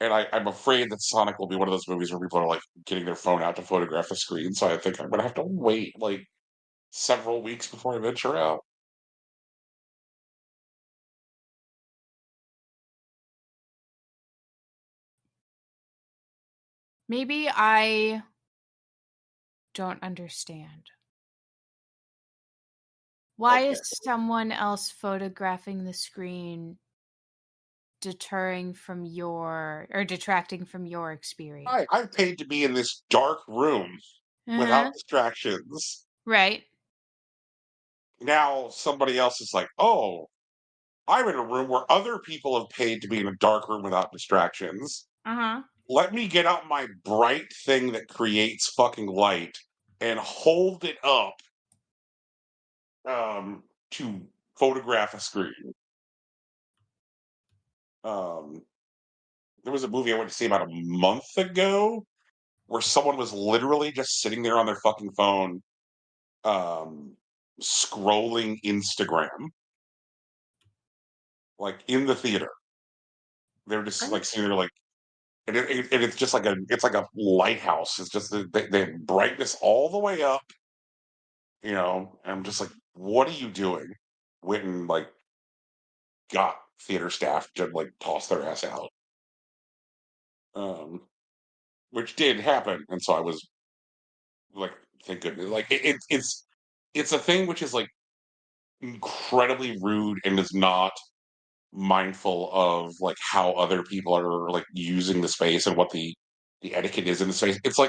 And I'm afraid that Sonic will be one of those movies where people are like getting their phone out to photograph the screen. So I think I'm gonna have to wait like several weeks before I venture out. Maybe I don't understand. Why is someone else photographing the screen detracting from your experience? I've paid to be in this dark room without distractions. Right. Now somebody else is like, oh, I'm in a room where other people have paid to be in a dark room without distractions. Let me get out my bright thing that creates fucking light and hold it up to photograph a screen. there was a movie I went to see about a month ago where someone was literally just sitting there on their fucking phone, um, scrolling Instagram, like in the theater. They're just like sitting there, like, and it's just like a lighthouse. It's just they have brightness all the way up, and I'm just like, what are you doing? Went and like got theater staff to like toss their ass out, um, which did happen, and so I was like, thank goodness. Like it's a thing which is like incredibly rude and is not mindful of like how other people are like using the space and what the etiquette is in the space. It's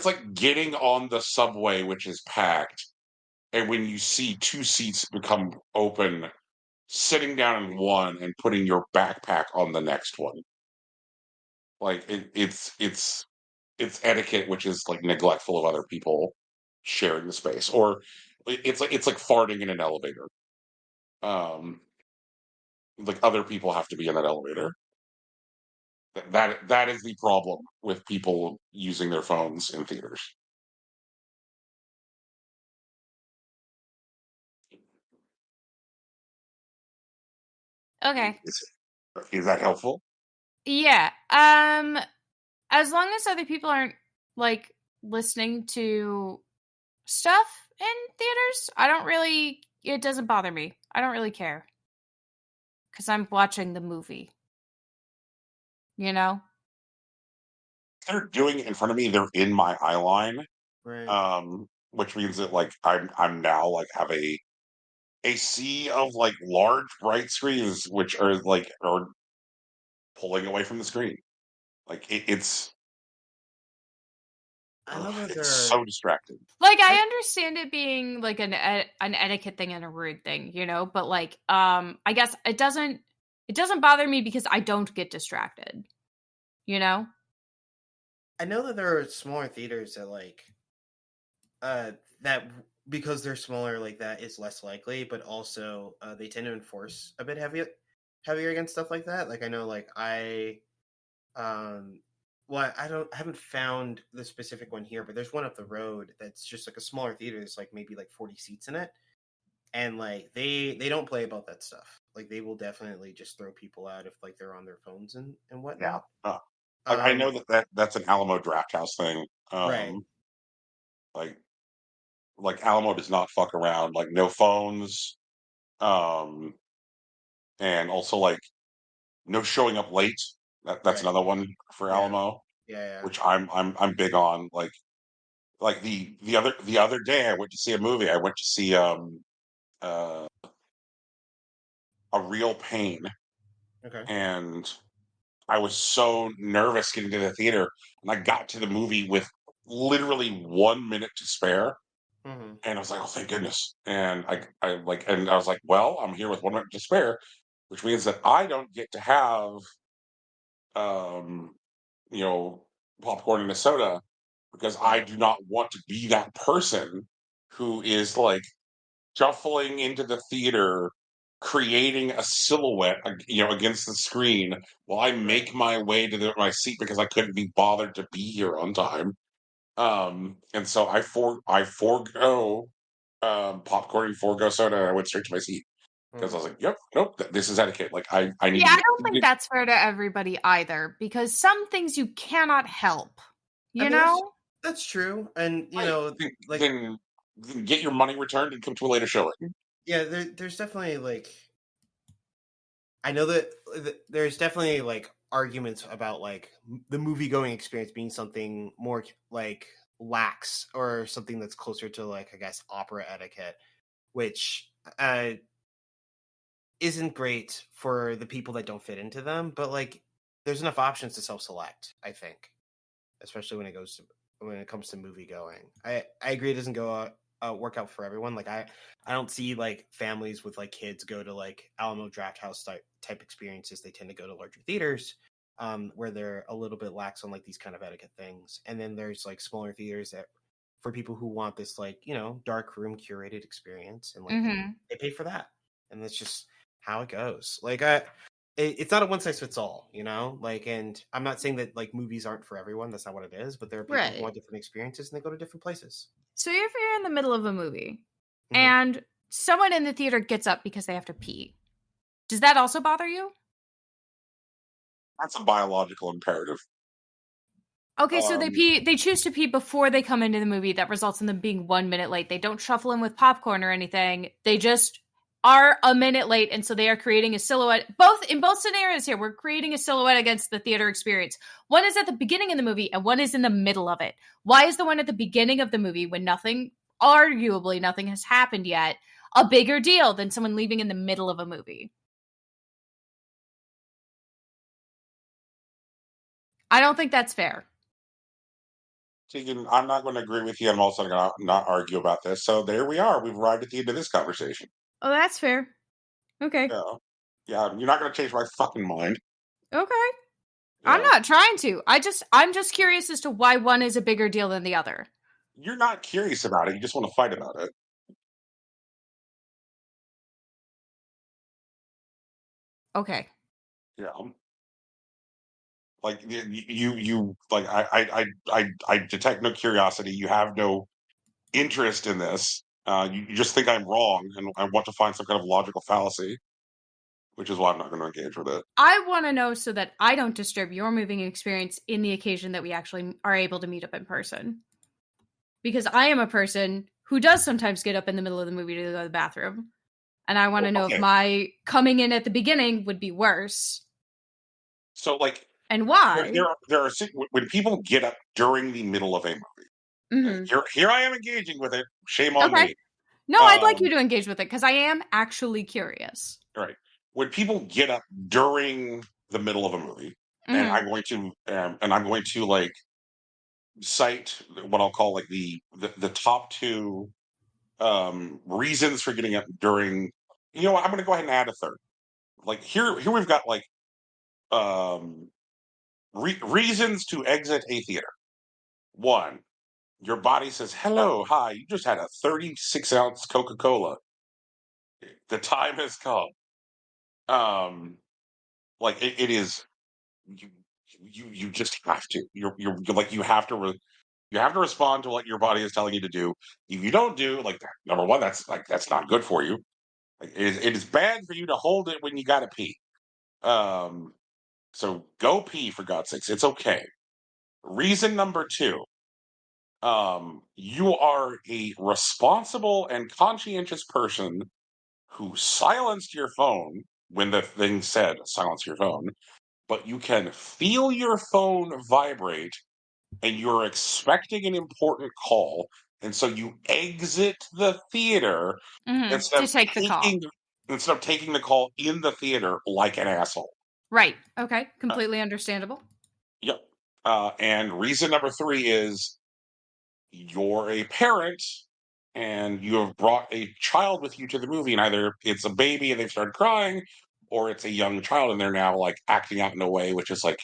like getting on the subway which is packed, and when you see two seats become open, sitting down in one and putting your backpack on the next one. Like it's etiquette which is like neglectful of other people sharing the space, or it's like farting in an elevator. Um, like other people have to be in that elevator. That is the problem with people using their phones in theaters. Okay. Is that helpful? Yeah. As long as other people aren't like listening to stuff in theaters, it doesn't bother me. I don't really care. Because I'm watching the movie. You know? They're doing it in front of me. They're in my eye line, Right. which means that like I'm now like have a sea of like large bright screens which are pulling away from the screen. Like I know that it's there so distracting. Like, I understand it being like an etiquette thing and a rude thing, but like, I guess it doesn't bother me because I don't get distracted, you know? I know that there are smaller theaters that like that because they're smaller, like that is less likely, but also they tend to enforce a bit heavier against stuff like that. Like I know like um well, I haven't found the specific one here, but there's one up the road that's just like a smaller theater. It's like maybe like 40 seats in it, and like they don't play about that stuff. Like they will definitely just throw people out if like they're on their phones and Yeah. whatnot. I know Um, that's an Alamo Drafthouse thing. right, Like Alamo does not fuck around. Like no phones, um, and also like no showing up late. That's right, another one for yeah, Alamo, yeah, which I'm big on. Like the other day I went to see a movie. I went to see uh A Real Pain, yeah. Okay. and I was so nervous getting to the theater, and I got to the movie with literally 1 minute to spare. Hmm. And I was like, "Oh, thank goodness!" And and I was like, "Well, I'm here with 1 minute to spare, which means that I don't get to have, um, you know, popcorn and a soda because I Right, do not want to be that person who is like shuffling into the theater, creating a silhouette, against the screen while I right. make my way to my seat because I couldn't be bothered to be here on time." And so I forego popcorn and forego soda, and I went straight to my seat because I Mhm. was like, "Yep, nope, this is etiquette. Like I need Yeah, to I get." don't think that's fair to everybody either, because some things you cannot help, I you mean, know? that's true, and Right. like Then get your money returned and come to a later showing. yeah, there's definitely like I know that there's definitely like arguments about like the movie going experience being something more like lax or something that's closer to like I guess opera etiquette, which uh isn't great for the people that don't fit into them, but like there's enough options to self-select, I think, especially when it comes to movie going. I agree it doesn't go work out for everyone. Like I don't see like families with like kids go to like Alamo Drafthouse type experiences. They tend to go to larger theaters where they're a little bit lax on like these kind of etiquette things. And then there's like smaller theaters that for people who want this like dark room curated experience and like Mm-hmm. they pay for that, and that's just how it goes. Like I it's not a one size fits all, you know. Like, and I'm not saying that like movies aren't for everyone. That's not what it is. But there are people who want different experiences, and they go to different places. So if you're in the middle of a movie and someone in the theater gets up because they have to pee, does that also bother you? That's a biological imperative. Okay, so they choose to pee before they come into the movie. That results in them being 1 minute late. They don't shuffle in with popcorn or anything. They just are a minute late, and so they are creating a silhouette. In both scenarios here, we're creating a silhouette against the theater experience. One is at the beginning of the movie, and one is in the middle of it. Why is the one at the beginning of the movie, when arguably nothing has happened yet, a bigger deal than someone leaving in the middle of a movie? I don't think that's fair. Tegan, I'm not going to agree with you. I'm also going to not argue about this. So there we are. We've arrived at the end of this conversation. Oh, that's fair. Okay. Yeah, you're not going to change my fucking mind. Okay. Yeah. I'm not trying to. I'm just curious as to why one is a bigger deal than the other. You're not curious about it. You just want to fight about it. Okay. Yeah. Like you like I detect no curiosity. You have no interest in this. You just think I'm wrong, and I want to find some kind of logical fallacy, which is why I'm not going to engage with it. I want to know so that I don't disturb your moving experience in the occasion that we actually are able to meet up in person. Because I am a person who does sometimes get up in the middle of the movie to go to the bathroom. And I want to know if my coming in at the beginning would be worse. So, like... And why? There are when people get up during the middle of a movie. Here I am engaging with it. Shame on me. No, I'd like you to engage with it because I am actually curious. Right. When people get up during the middle of a movie, and I'm going to like cite what I'll call like the top two reasons for getting up during. You know what? I'm going to go ahead and add a third. Like here we've got like reasons to exit a theater. One, your body says, hello, hi, you just had a 36-ounce Coca-Cola. The time has come. Like it is, you just have to. You're like you have to respond to what your body is telling you to do. If you don't do like that, number one, that's not good for you. Like, it is bad for you to hold it when you gotta pee. So go pee, for God's sakes. It's okay. Reason number two, you are a responsible and conscientious person who silenced your phone when the thing said silence your phone, but you can feel your phone vibrate and you're expecting an important call. And so you exit the theater instead of taking the call in the theater like an asshole. Right. Okay. Completely understandable. Yep. And reason number three is you're a parent and you have brought a child with you to the movie, and either it's a baby and they've started crying, or it's a young child and they're now like acting out in a way which is like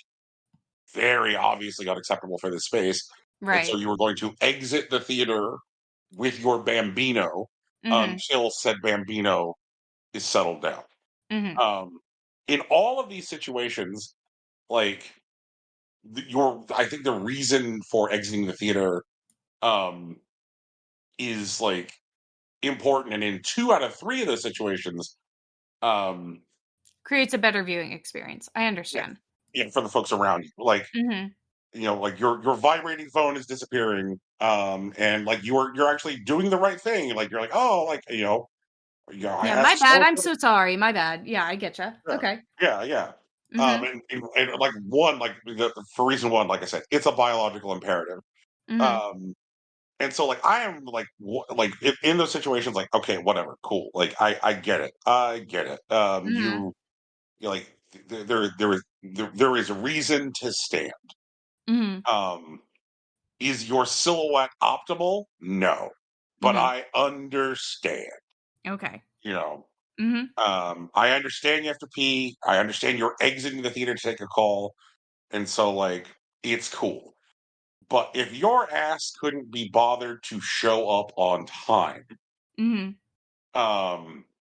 very obviously unacceptable for this space. Right. And so you were going to exit the theater with your bambino until said bambino is settled down. In all of these situations, like I think the reason for exiting the theater is like important, and in 2 out of 3 of those situations creates a better viewing experience. I understand. Yeah, for the folks around you. Like you know, like your vibrating phone is disappearing, and like you're actually doing the right thing. Like you're like, oh, like you know, yeah, my bad. I'm so sorry. My bad. Yeah, I get you. Yeah. Okay. Yeah. And like for reason one, like I said, it's a biological imperative. And so like I am like in those situations, like okay, whatever, cool. Like I get it. You like there is a reason to stand. Is your silhouette optimal? No, but I understand. Okay. You know, I understand you have to pee. I understand you're exiting the theater to take a call, and so like it's cool. But if your ass couldn't be bothered to show up on time,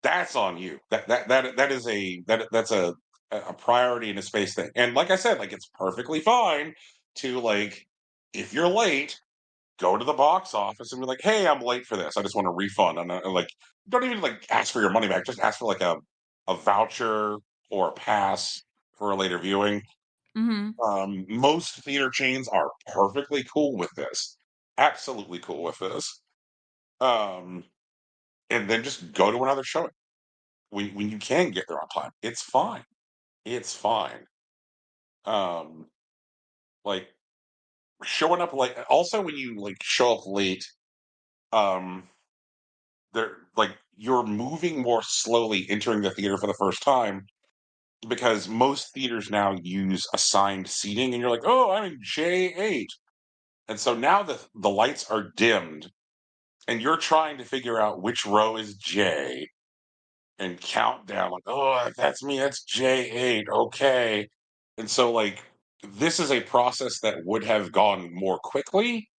that's on you. That's a a priority and a space thing. And like I said, like it's perfectly fine to like if you're late, go to the box office and be like, "Hey, I'm late for this. I just want a refund." And like, don't even like ask for your money back. Just ask for like a voucher or a pass for a later viewing. Most theater chains are perfectly cool with this. Absolutely cool with this. And then just go to another showing when you can get there on time. It's fine. It's fine. Um, like showing up late. Also, when you like show up late, um, they're like you're moving more slowly entering the theater for the first time because most theaters now use assigned seating, and you're like, oh, I'm in J8, and so now the lights are dimmed, and you're trying to figure out which row is J and count down like, oh, that's me, that's J8, okay, and so like this is a process that would have gone more quickly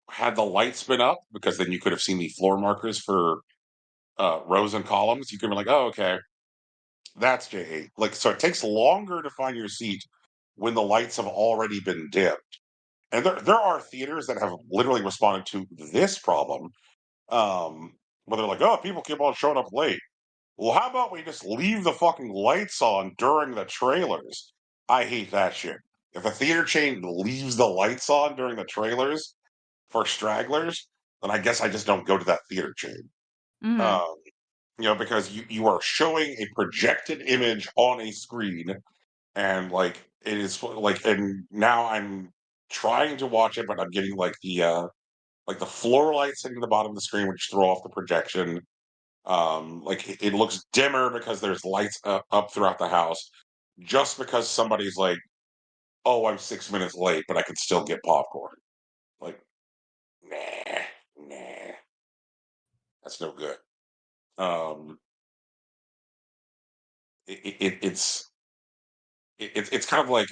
had the lights been up because then you could have seen the floor markers for rows and columns. You could be like, oh, okay, that's J8. Like, so it takes longer to find your seat when the lights have already been dimmed. And there are theaters that have literally responded to this problem, where they're like, oh, people keep on showing up late. Well, how about we just leave the fucking lights on during the trailers? I hate that shit. If a theater chain leaves the lights on during the trailers for stragglers, then I guess I just don't go to that theater chain. Um, because you are showing a projected image on a screen, and like it is like, and now I'm trying to watch it, but I'm getting like the floor lights hitting the bottom of the screen, which throw off the projection. Like it looks dimmer because there's lights up throughout the house, just because somebody's like, "Oh, I'm 6 minutes late, but I can still get popcorn." Like, nah, that's no good. Um, it, it, it's it's kind of like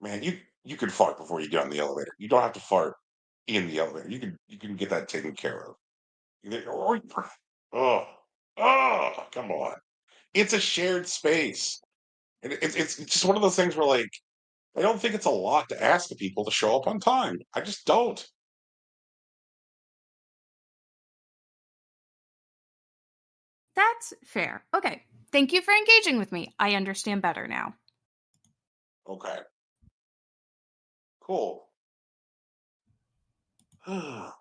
man, you can fart before you get on the elevator. You don't have to fart in the elevator. You can get that taken care of. Oh, oh, come on. It's a shared space. And it's just one of those things where like I don't think it's a lot to ask of people to show up on time. I just don't. That's fair. Okay. Thank you for engaging with me. I understand better now. Okay. Cool. The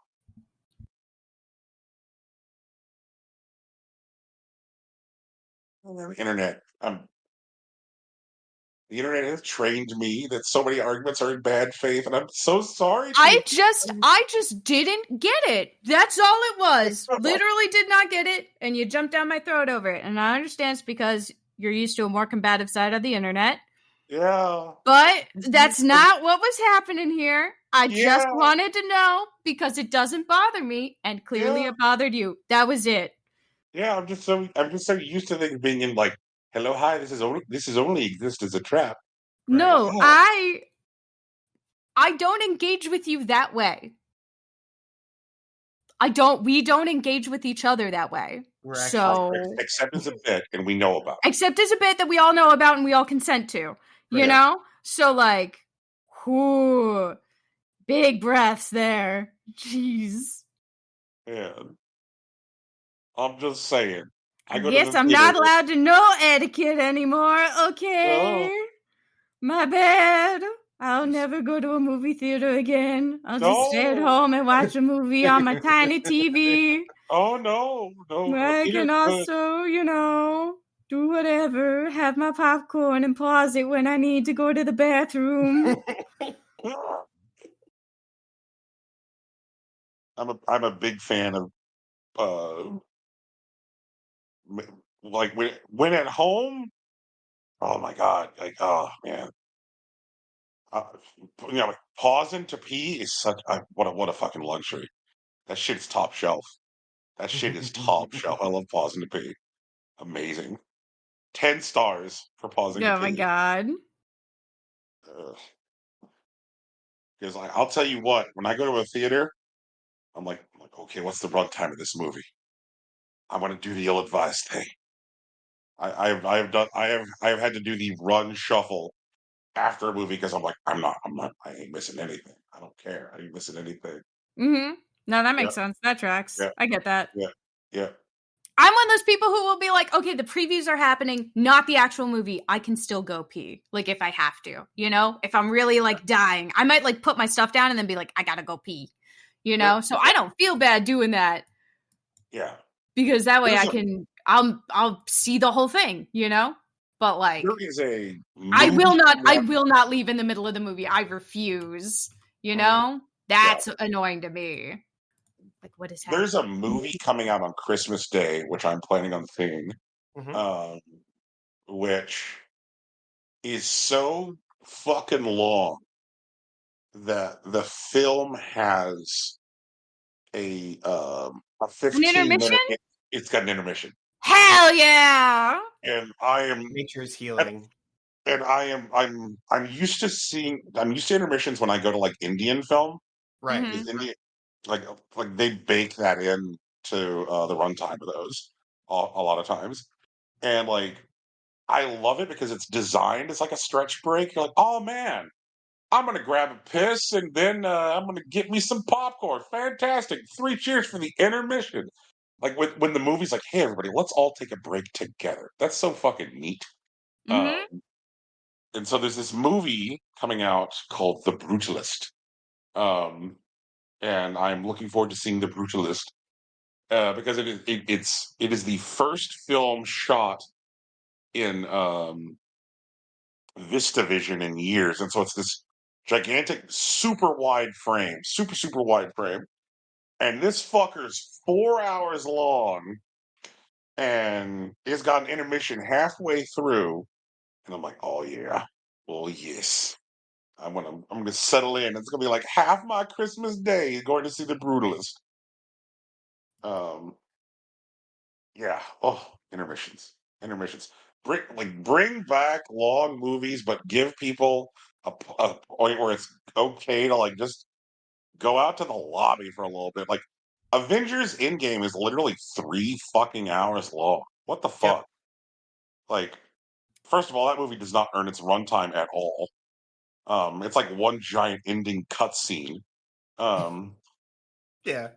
internet. The internet has trained me that so many arguments are in bad faith, and I'm so sorry. I just didn't get it. That's all it was. Literally did not get it, and you jumped down my throat over it. And I understand it's because you're used to a more combative side of the internet. Yeah. But that's not what was happening here. I just wanted to know because it doesn't bother me, and clearly it bothered you. That was it. Yeah, I'm just so used to things being in like, hello, hi, this is only exist as a trap. No, Like, I don't engage with you that way. We don't engage with each other that way. Except as a bit, and we know about. Except as a bit that we all know about and we all consent to. You know? So like, whoo, big breaths there. Jeez. Yeah. I'm just saying. I guess I'm not allowed to know etiquette anymore. Okay. Oh. My bad. I'll never go to a movie theater again. I'll just stay at home and watch a movie on my tiny TV. Oh, no. I can also, do whatever. Have my popcorn and pause it when I need to go to the bathroom. I'm a big fan of like when at home. Oh my god! Like, oh man. Like pausing to pee is such what a fucking luxury. That shit's top shelf. That shit is top shelf. I love pausing to pee. Amazing. 10 stars for pausing to pee. Oh my god. Because I'll tell you what, when I go to a theater, I'm like, okay, what's the run time of this movie? I want to do the ill-advised thing. I have had to do the run shuffle after a movie because I'm like, I ain't missing anything. I don't care. I ain't missing anything. Mm-hmm. No, that Yeah, makes sense. That tracks. yeah, I get that. yeah, yeah. I'm one of those people who will be like, okay, the previews are happening, not the actual movie. I can still go pee, like if I have to, you know, if I'm really like dying, I might like put my stuff down and then be like, I gotta go pee, you know. So I don't feel bad doing that. Yeah, because that way there's a I'll see the whole thing, you know. But like, there is a I will movie not coming out. leave in the middle of the movie. I refuse. You Mm, know, yeah, that's annoying to me. Like, what is happening? there's a movie coming out on Christmas Day, which I'm planning on seeing, Mhm. which is so fucking long that the film has a An 15 intermission? minute. It's got an intermission, Hell yeah! and I am Nature's and healing. I'm used to intermissions when I go to like Indian film. Right. Mhm. Because like they bake that in to the runtime of those a lot of times, and like I love it because it's designed as like a stretch break. You're like, oh man, I'm gonna grab a piss and then I'm gonna get me some popcorn. Fantastic! 3 cheers for the intermission. Like when the movie's like, hey everybody, let's all take a break together. That's so fucking neat. Um, Mhm. and so there's this movie coming out called The Brutalist. Um, and I'm looking forward to seeing The Brutalist because it is the first film shot in VistaVision in years, and so it's this gigantic, super wide frame, and this fucker's 4 hours long, and it's got an intermission halfway through, and I'm like, oh yeah, oh yes. I'm gonna settle in. It's gonna be like half my Christmas day going to see The Brutalist. Um, Yeah. Oh, intermissions. Intermissions. Bring back long movies, but give people a point where it's okay to like just go out to the lobby for a little bit. Like Avengers Endgame is literally 3 fucking hours long. What the Yep. fuck? Like, first of all, that movie does not earn its runtime at all. It's like one giant ending cutscene. Um, Yeah.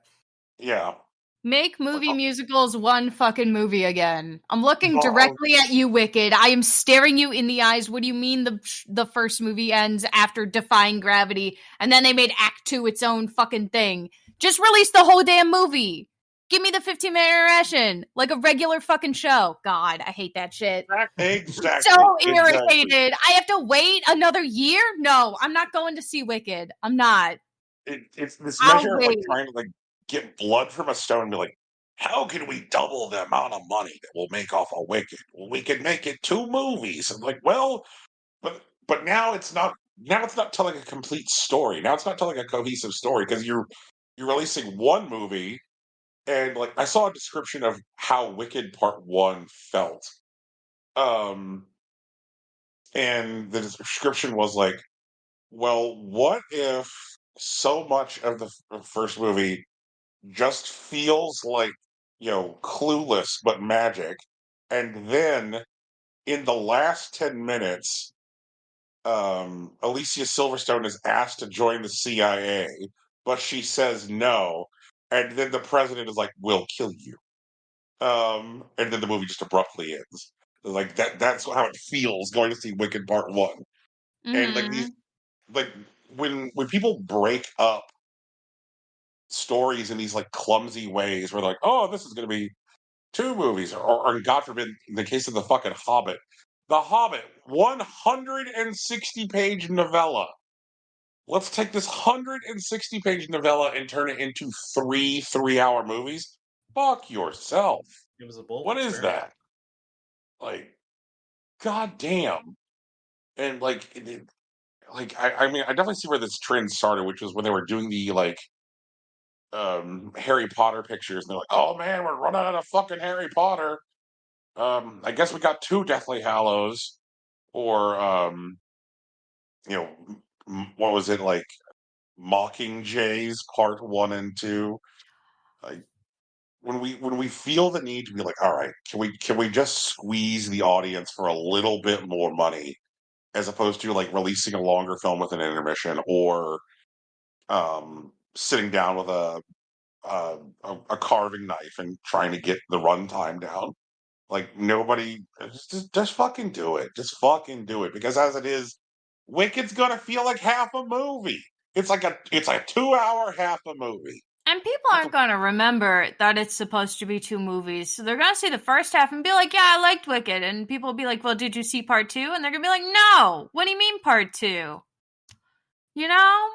yeah. Make movie musicals one fucking movie again. I'm looking Oh, directly at you, Wicked. I am staring you in the eyes. What do you mean the first movie ends after Defying Gravity, and then they made Act 2 its own fucking thing? Just release the whole damn movie. Give me the 15-minute intermission, like a regular fucking show. God, I hate that shit. exactly. So Exactly. irritated. I have to wait another year? No, I'm not going to see Wicked. I'm not. It's this I'll measure of like wait. trying to like get blood from a stone and be like, how can we double the amount of money that we'll make off a Wicked? Well, we can make it 2 movies. I'm like, well, but now it's not telling a complete story. Now it's not telling a cohesive story because you're releasing one movie and like I saw a description of how Wicked Part One felt. Um and the description was like, well, what if so much of the first movie just feels like, clueless but magic. And then in the last 10 minutes, Alicia Silverstone is asked to join the CIA, but she says no. And then the president is like, we'll kill you. And then the movie just abruptly ends. Like that's how it feels going to see Wicked Part One. And like Mm-hmm. like when people break up stories in these like clumsy ways where they're like, oh, this is going to be 2 movies, or God forbid, in the case of the fucking Hobbit, The Hobbit, 160-page novella. Let's take this 160-page novella and turn it into 3 3-hour movies. Fuck yourself. It was a bold What is experiment. that? Like, god damn. And like I mean, I definitely see where this trend started, which was when they were doing the like Harry Potter pictures, and they're like, "Oh man, we're running out of fucking Harry Potter." I guess we got 2 Deathly Hallows, or you know, what was it like, Mockingjays Part 1 and 2? Like, when we feel the need to be like, all right, can we just squeeze the audience for a little bit more money, as opposed to like releasing a longer film with an intermission, or sitting down with a carving knife and trying to get the runtime down. Like nobody, just fucking do it. Just fucking do it, because as it is, Wicked's gonna feel like half a movie. It's like a 2 hour half a movie. And people aren't going to remember that it's supposed to be 2 movies. So they're going to see the first half and be like, yeah, I liked Wicked. And people will be like, well, did you see part 2? And they're going to be like, no, what do you mean part 2? You know?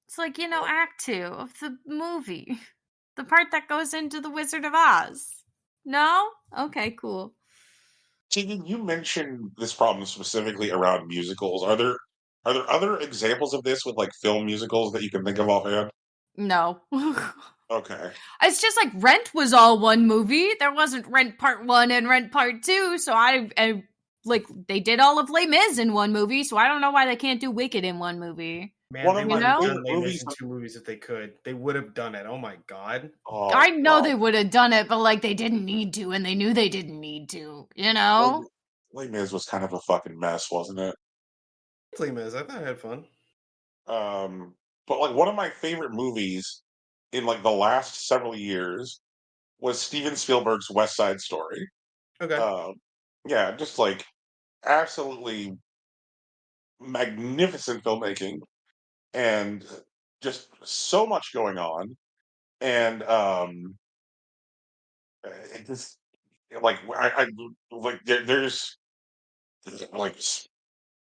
It's like, act 2 of the movie. The part that goes into The Wizard of Oz. No? Okay, cool. Tegan, you mentioned this problem specifically around musicals. Are there other examples of this with like film musicals that you can think of offhand? No. Okay. It's just like Rent was all one movie. There wasn't Rent Part 1 and Rent Part 2. So I like they did all of Les Mis in one movie. So I don't know why they can't do Wicked in one movie. Man, One they of would my have favorite done Les Mis movies. in 2 movies if they could. They would have done it. Oh my god. Oh, I know God. they would have done it, but like they didn't need to, and they knew they didn't need to, you know? Les Mis was kind of a fucking mess, wasn't it? Les Mis, I thought I had fun. But like one of my favorite movies in like the last several years was Steven Spielberg's West Side Story. Okay. Yeah, just like absolutely magnificent filmmaking, and just so much going on, and it just like I like there's like,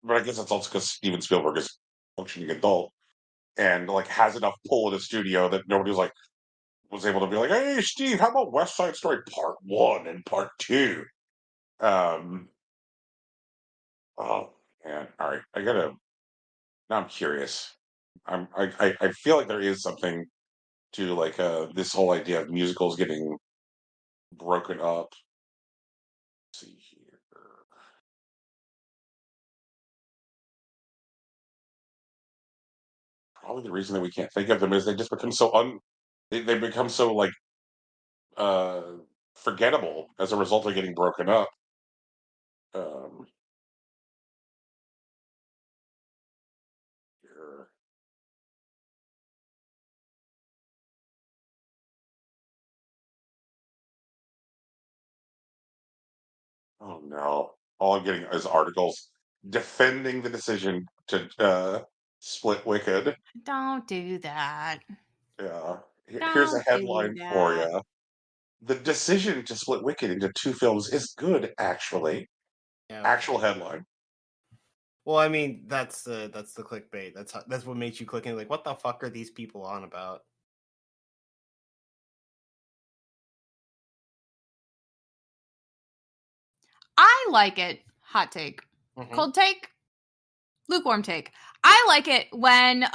but I guess that's also because Steven Spielberg is a functioning adult and like has enough pull in the studio that nobody was able to be like, hey Steve, how about West Side Story Part 1 and Part 2? Um, oh man, all right, now I'm curious. I feel like there is something to like this whole idea of musicals getting broken up. Let's see here. Probably the reason that we can't think of them is they just become they become so like uh forgettable as a result of getting broken up. Um, here. Oh no! All I'm getting is articles defending the decision to split Wicked. Don't do that. Yeah. Here's a Don't do headline for that. you. The decision to split Wicked into 2 films is good, actually. Yeah. Actual headline. Well, I mean, that's the clickbait. That's what makes you click and like, what the fuck are these people on about? I like it. Hot take. Mhm. Cold take. Lukewarm take. I like it when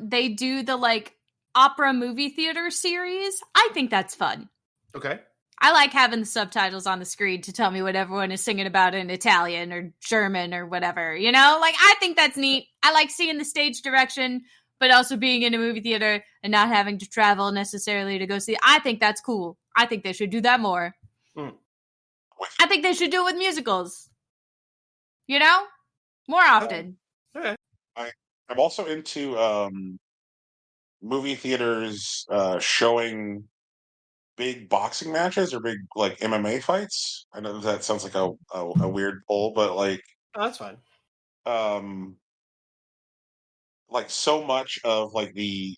they do the like opera movie theater series. I think that's fun. Okay. I like having the subtitles on the screen to tell me what everyone is singing about in Italian or German or whatever, you know? Like, I think that's neat. I like seeing the stage direction, but also being in a movie theater and not having to travel necessarily to go see it. I think that's cool. I think they should do that more. I think they should do it with musicals. You know? More often. Okay. I'm also into movie theaters showing big boxing matches or big like MMA fights. I know that sounds like a weird pull, but like Oh, that's fine. like so much of like the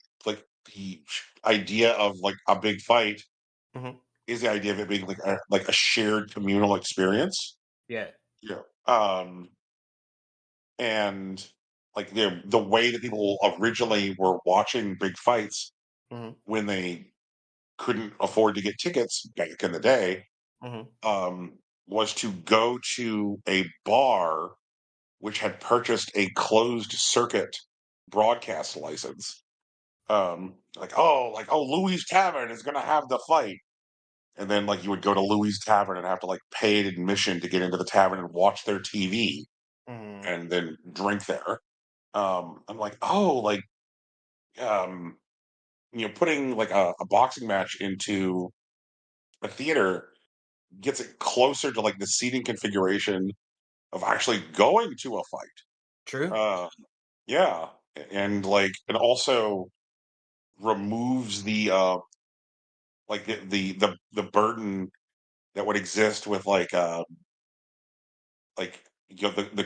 idea of like a big fight Mhm. is the idea of it being like a shared communal experience. Yeah. Yeah. And like the way that people originally were watching big fights Mhm. when they couldn't afford to get tickets back in the day, Mhm. was to go to a bar which had purchased a closed circuit broadcast license. Like Louis Tavern is gonna have the fight. And then like you would go to Louis Tavern and have to like pay an admission to get into the tavern and watch their TV Mhm. and then drink there. I'm like, oh, like putting like a boxing match into a theater gets it closer to like the seating configuration of actually going to a fight. True. Yeah, and like it also removes the like the burden that would exist with like the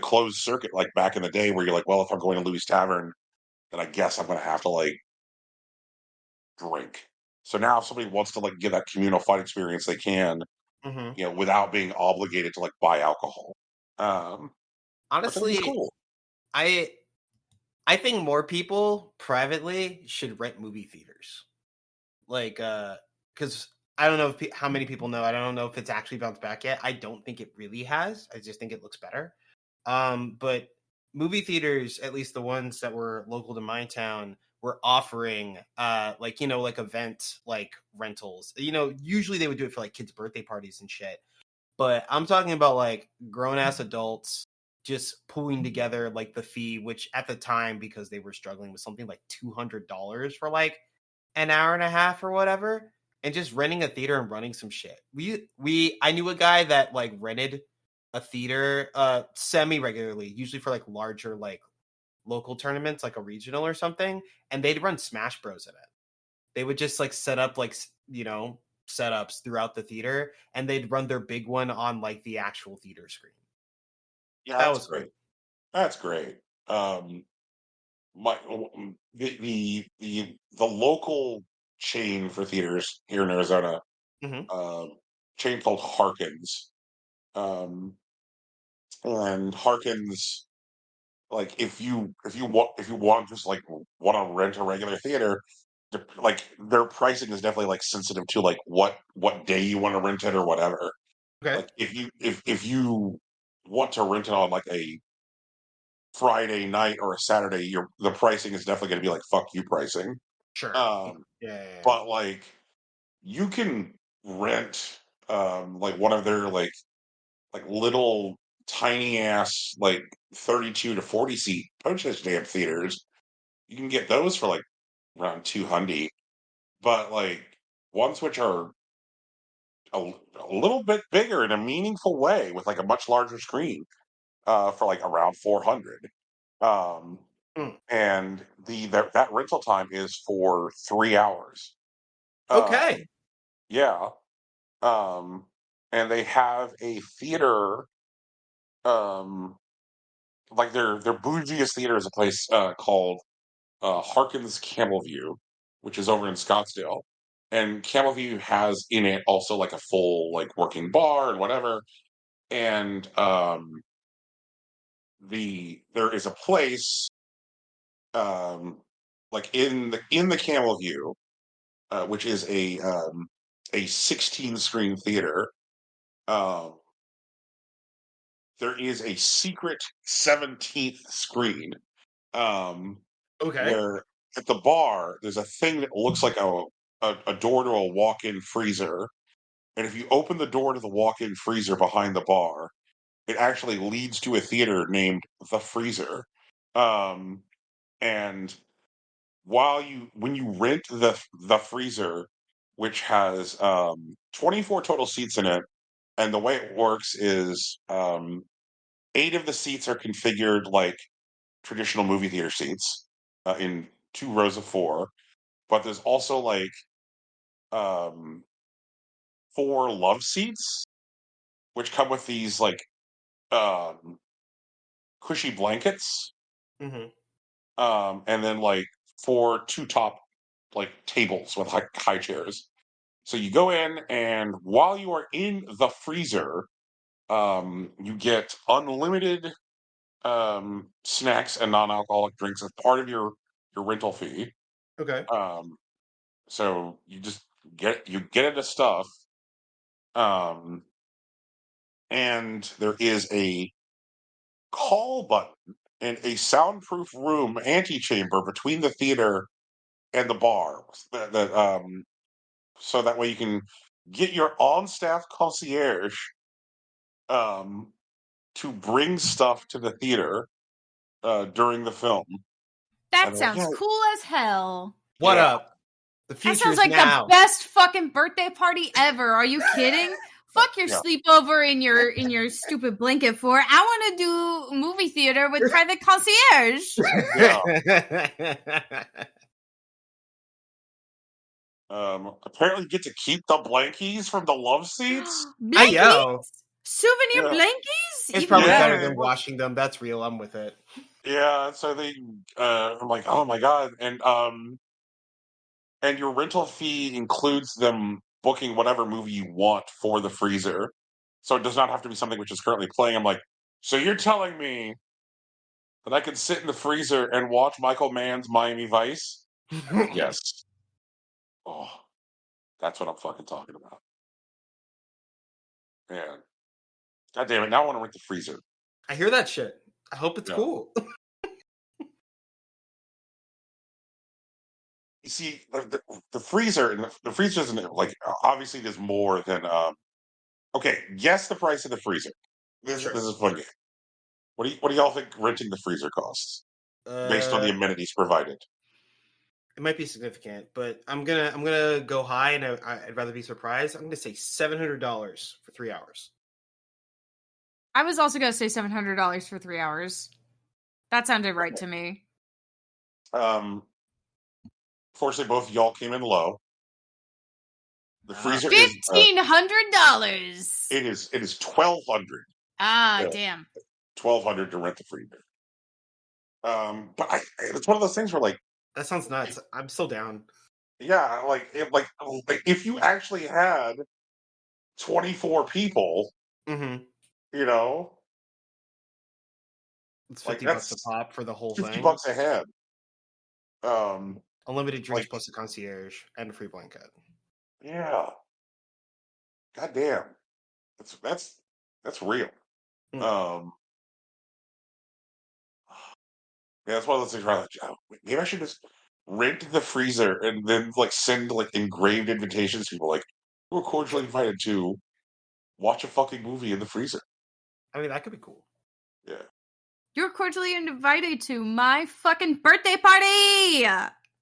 closed circuit like back in the day where you're like, well, if I'm going to Louis Tavern, then I guess I'm going to have to like drink. So now if somebody wants to like get that communal fight experience, they can, without being obligated to like buy alcohol. Which I think is Honestly, cool. I think more people privately should rent movie theaters. Like, because I don't know how many people know. I don't know if it's actually bounced back yet. I don't think it really has. I just think it looks better. But movie theaters, at least the ones that were local to my town, were offering like event like rentals. Usually they would do it for like kids' birthday parties and shit. But I'm talking about like grown ass adults just pulling together like the fee, which at the time, because they were struggling with something like $200 for like an hour and a half or whatever, and just renting a theater and running some shit. I knew a guy that like rented a theater semi regularly, usually for like larger like local tournaments, like a regional or something, and they'd run Smash Bros in it. They would just like set up like setups throughout the theater, and they'd run their big one on like the actual theater screen. Yeah, That that's was great. cool. That's great. My the local chain for theaters here in Arizona, chain called Harkins, and Harkins, like if you want just like want to rent a regular theater, like their pricing is definitely like sensitive to like what day you want to rent it or whatever. Okay. Like if you want to rent it on like a Friday night or a Saturday, the pricing is definitely going to be like fuck you pricing. Sure. Um, Yeah. but like you can rent like one of their like little tiny ass like 32 to 40 seat postage stamp theaters. You can get those for like around 200, but like ones which are a little bit bigger in a meaningful way with like a much larger screen for like around 400. Um, and that rental time is for 3 hours. Okay. Yeah. Um, and they have a theater, um, like their bougiest theater is a place called Harkins Camelview, which is over in Scottsdale. And Camelview has in it also like a full like working bar and whatever. And there is a place like in the Camelview, which is a 16 screen theater. Um, there is a secret 17th screen, Okay. where at the bar there's a thing that looks like a door to a walk-in freezer, and if you open the door to the walk-in freezer behind the bar, it actually leads to a theater named the Freezer. Um, and when you rent the freezer, which has 24 total seats in it, and the way it works is 8 of the seats are configured like traditional movie theater seats, in 2 rows of 4, but there's also like um, 4 love seats, which come with these like um, cushy blankets, and then like 2 top like tables with high chairs. So you go in, and while you are in the freezer, you get unlimited snacks and non-alcoholic drinks as part of your rental fee. Okay. So you just get into stuff, um, and there is a call button and a soundproof room antechamber between the theater and the bar. So that way you can get your on-staff concierge um, to bring stuff to the theater during the film. That And they're like, sounds yeah, cool as hell. What yeah. up? The That future sounds is like now. the best fucking birthday party ever. Are you kidding? Fuck your sleepover in your stupid blanket fort. I want to do movie theater with private concierge. Apparently get to keep the blankies from the love seats. Blankies? Souvenir blankies? It's Even probably better. better than washing them. That's real. I'm with it. Yeah, so I'm like, oh my god, and your rental fee includes them booking whatever movie you want for the freezer, so it does not have to be something which is currently playing. I'm like, so you're telling me that I can sit in the freezer and watch Michael Mann's Miami Vice? Yes. Oh, that's what I'm fucking talking about. Man, god damn it! Now I want to rent the freezer. I hear that shit. I hope it's cool. You see, the freezer, and the freezer isn't like, obviously there's more than okay. Guess the price of the freezer. This is funny. What do y'all think renting the freezer costs based on the amenities provided? It might be significant, but I'm gonna go high, and I'd rather be surprised. I'm gonna say $700 for 3 hours. I was also gonna say $700 for 3 hours. That sounded right to me. Fortunately, both of y'all came in low. The freezer $1,500. It is $1,200. Damn. $1,200 to rent the freezer. But it's one of those things where like, that sounds nuts. I'm still down. Yeah, like if you actually had 24 people, you know, it's $50 a pop for the whole $50 thing. $50 a head. Unlimited drinks plus a concierge and a free blanket. Yeah. God damn. That's real. Yeah, it's one of those things where I'm like, maybe I should just rent the freezer and then like send like engraved invitations to people like, who are cordially invited to watch a fucking movie in the freezer. I mean, that could be cool. Yeah. You're cordially invited to my fucking birthday party.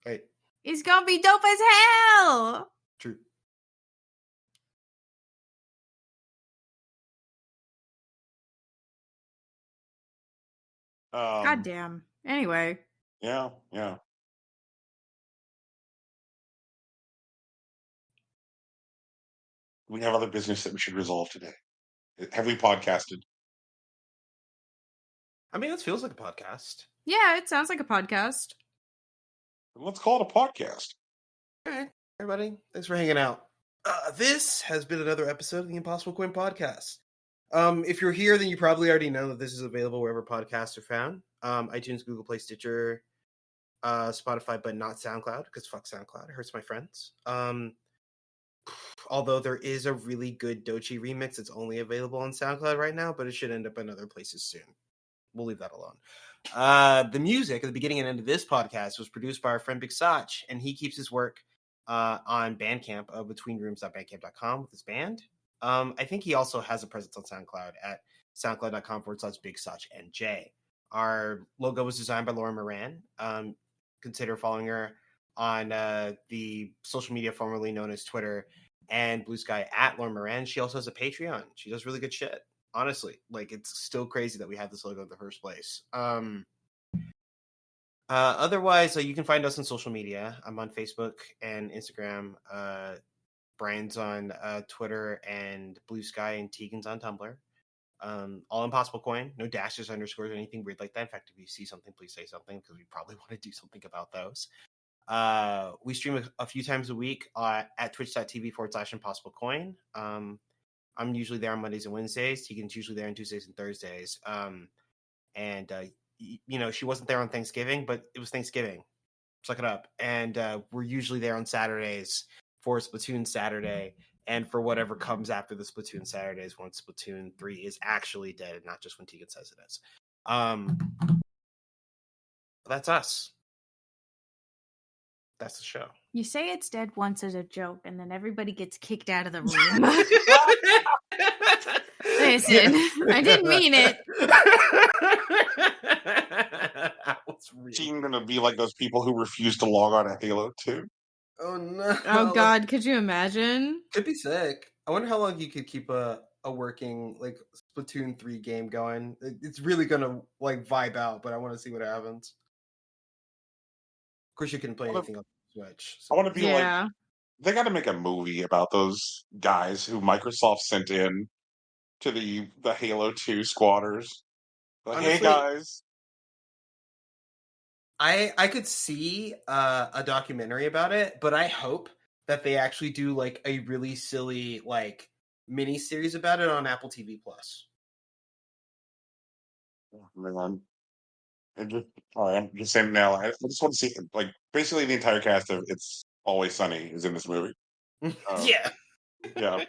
Right. It's gonna be dope as hell. True. God damn. Anyway. Yeah. We have other business that we should resolve today. Have we podcasted? I mean, this feels like a podcast. Yeah, it sounds like a podcast. Let's call it a podcast. All right, everybody. Thanks for hanging out. This has been another episode of the Impossible Coin Podcast. If you're here, then you probably already know that this is available wherever podcasts are found. iTunes, Google Play, Stitcher, Spotify, but not SoundCloud, because fuck SoundCloud. It hurts my friends. Although there is a really good Doechii remix, it's only available on SoundCloud right now, but it should end up in other places soon. We'll leave that alone. The music at the beginning and end of this podcast was produced by our friend Big Sach, and he keeps his work on Bandcamp, betweenrooms.bandcamp.com with his band. I think he also has a presence on SoundCloud at soundcloud.com/BigSachNJ. Our logo was designed by Laura Moran. Consider following her on the social media formerly known as Twitter and Blue Sky at Laura Moran. She also has a Patreon. She does really good shit. Honestly, like, it's still crazy that we have this logo in the first place. Otherwise, you can find us on social media. I'm on Facebook and Instagram. Brian's on Twitter and Blue Sky, and Tegan's on Tumblr. All Impossible Coin, no dashes, underscores, or anything weird like that. In fact, if you see something, please say something, because we probably want to do something about those. We stream a few times a week at twitch.tv/Impossible Coin. I'm usually there on Mondays and Wednesdays. Tegan's usually there on Tuesdays and Thursdays. She wasn't there on Thanksgiving, but it was Thanksgiving. Suck it up. And we're usually there on Saturdays for Splatoon Saturday, and for whatever comes after the Splatoon Saturdays when Splatoon 3 is actually dead, and not just when Tegan says it is. That's us. That's the show. You say it's dead once as a joke, and then everybody gets kicked out of the room. Listen, I didn't mean it. She's gonna be like those people who refuse to log on to Halo 2. Oh no! Oh God, could you imagine? Could be sick. I wonder how long you could keep a working like Splatoon 3 game going. It's really gonna like vibe out, but I want to see what happens. Of course, you can play anything on Switch. I want to be like, Yeah. they got to make a movie about those guys who Microsoft sent in to the Halo 2 squatters. Like, hey Honestly, guys, I could see a documentary about it, but I hope that they actually do like a really silly like mini series about it on Apple TV Plus. man, I'm just saying now. I just want to see like basically the entire cast of It's Always Sunny is in this movie. Yeah. Yeah,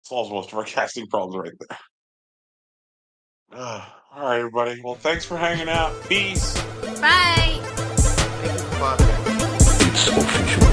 solves most of our casting problems right there. All right, everybody. Well, thanks for hanging out. Peace. Bye. Thank you for watching. It's official.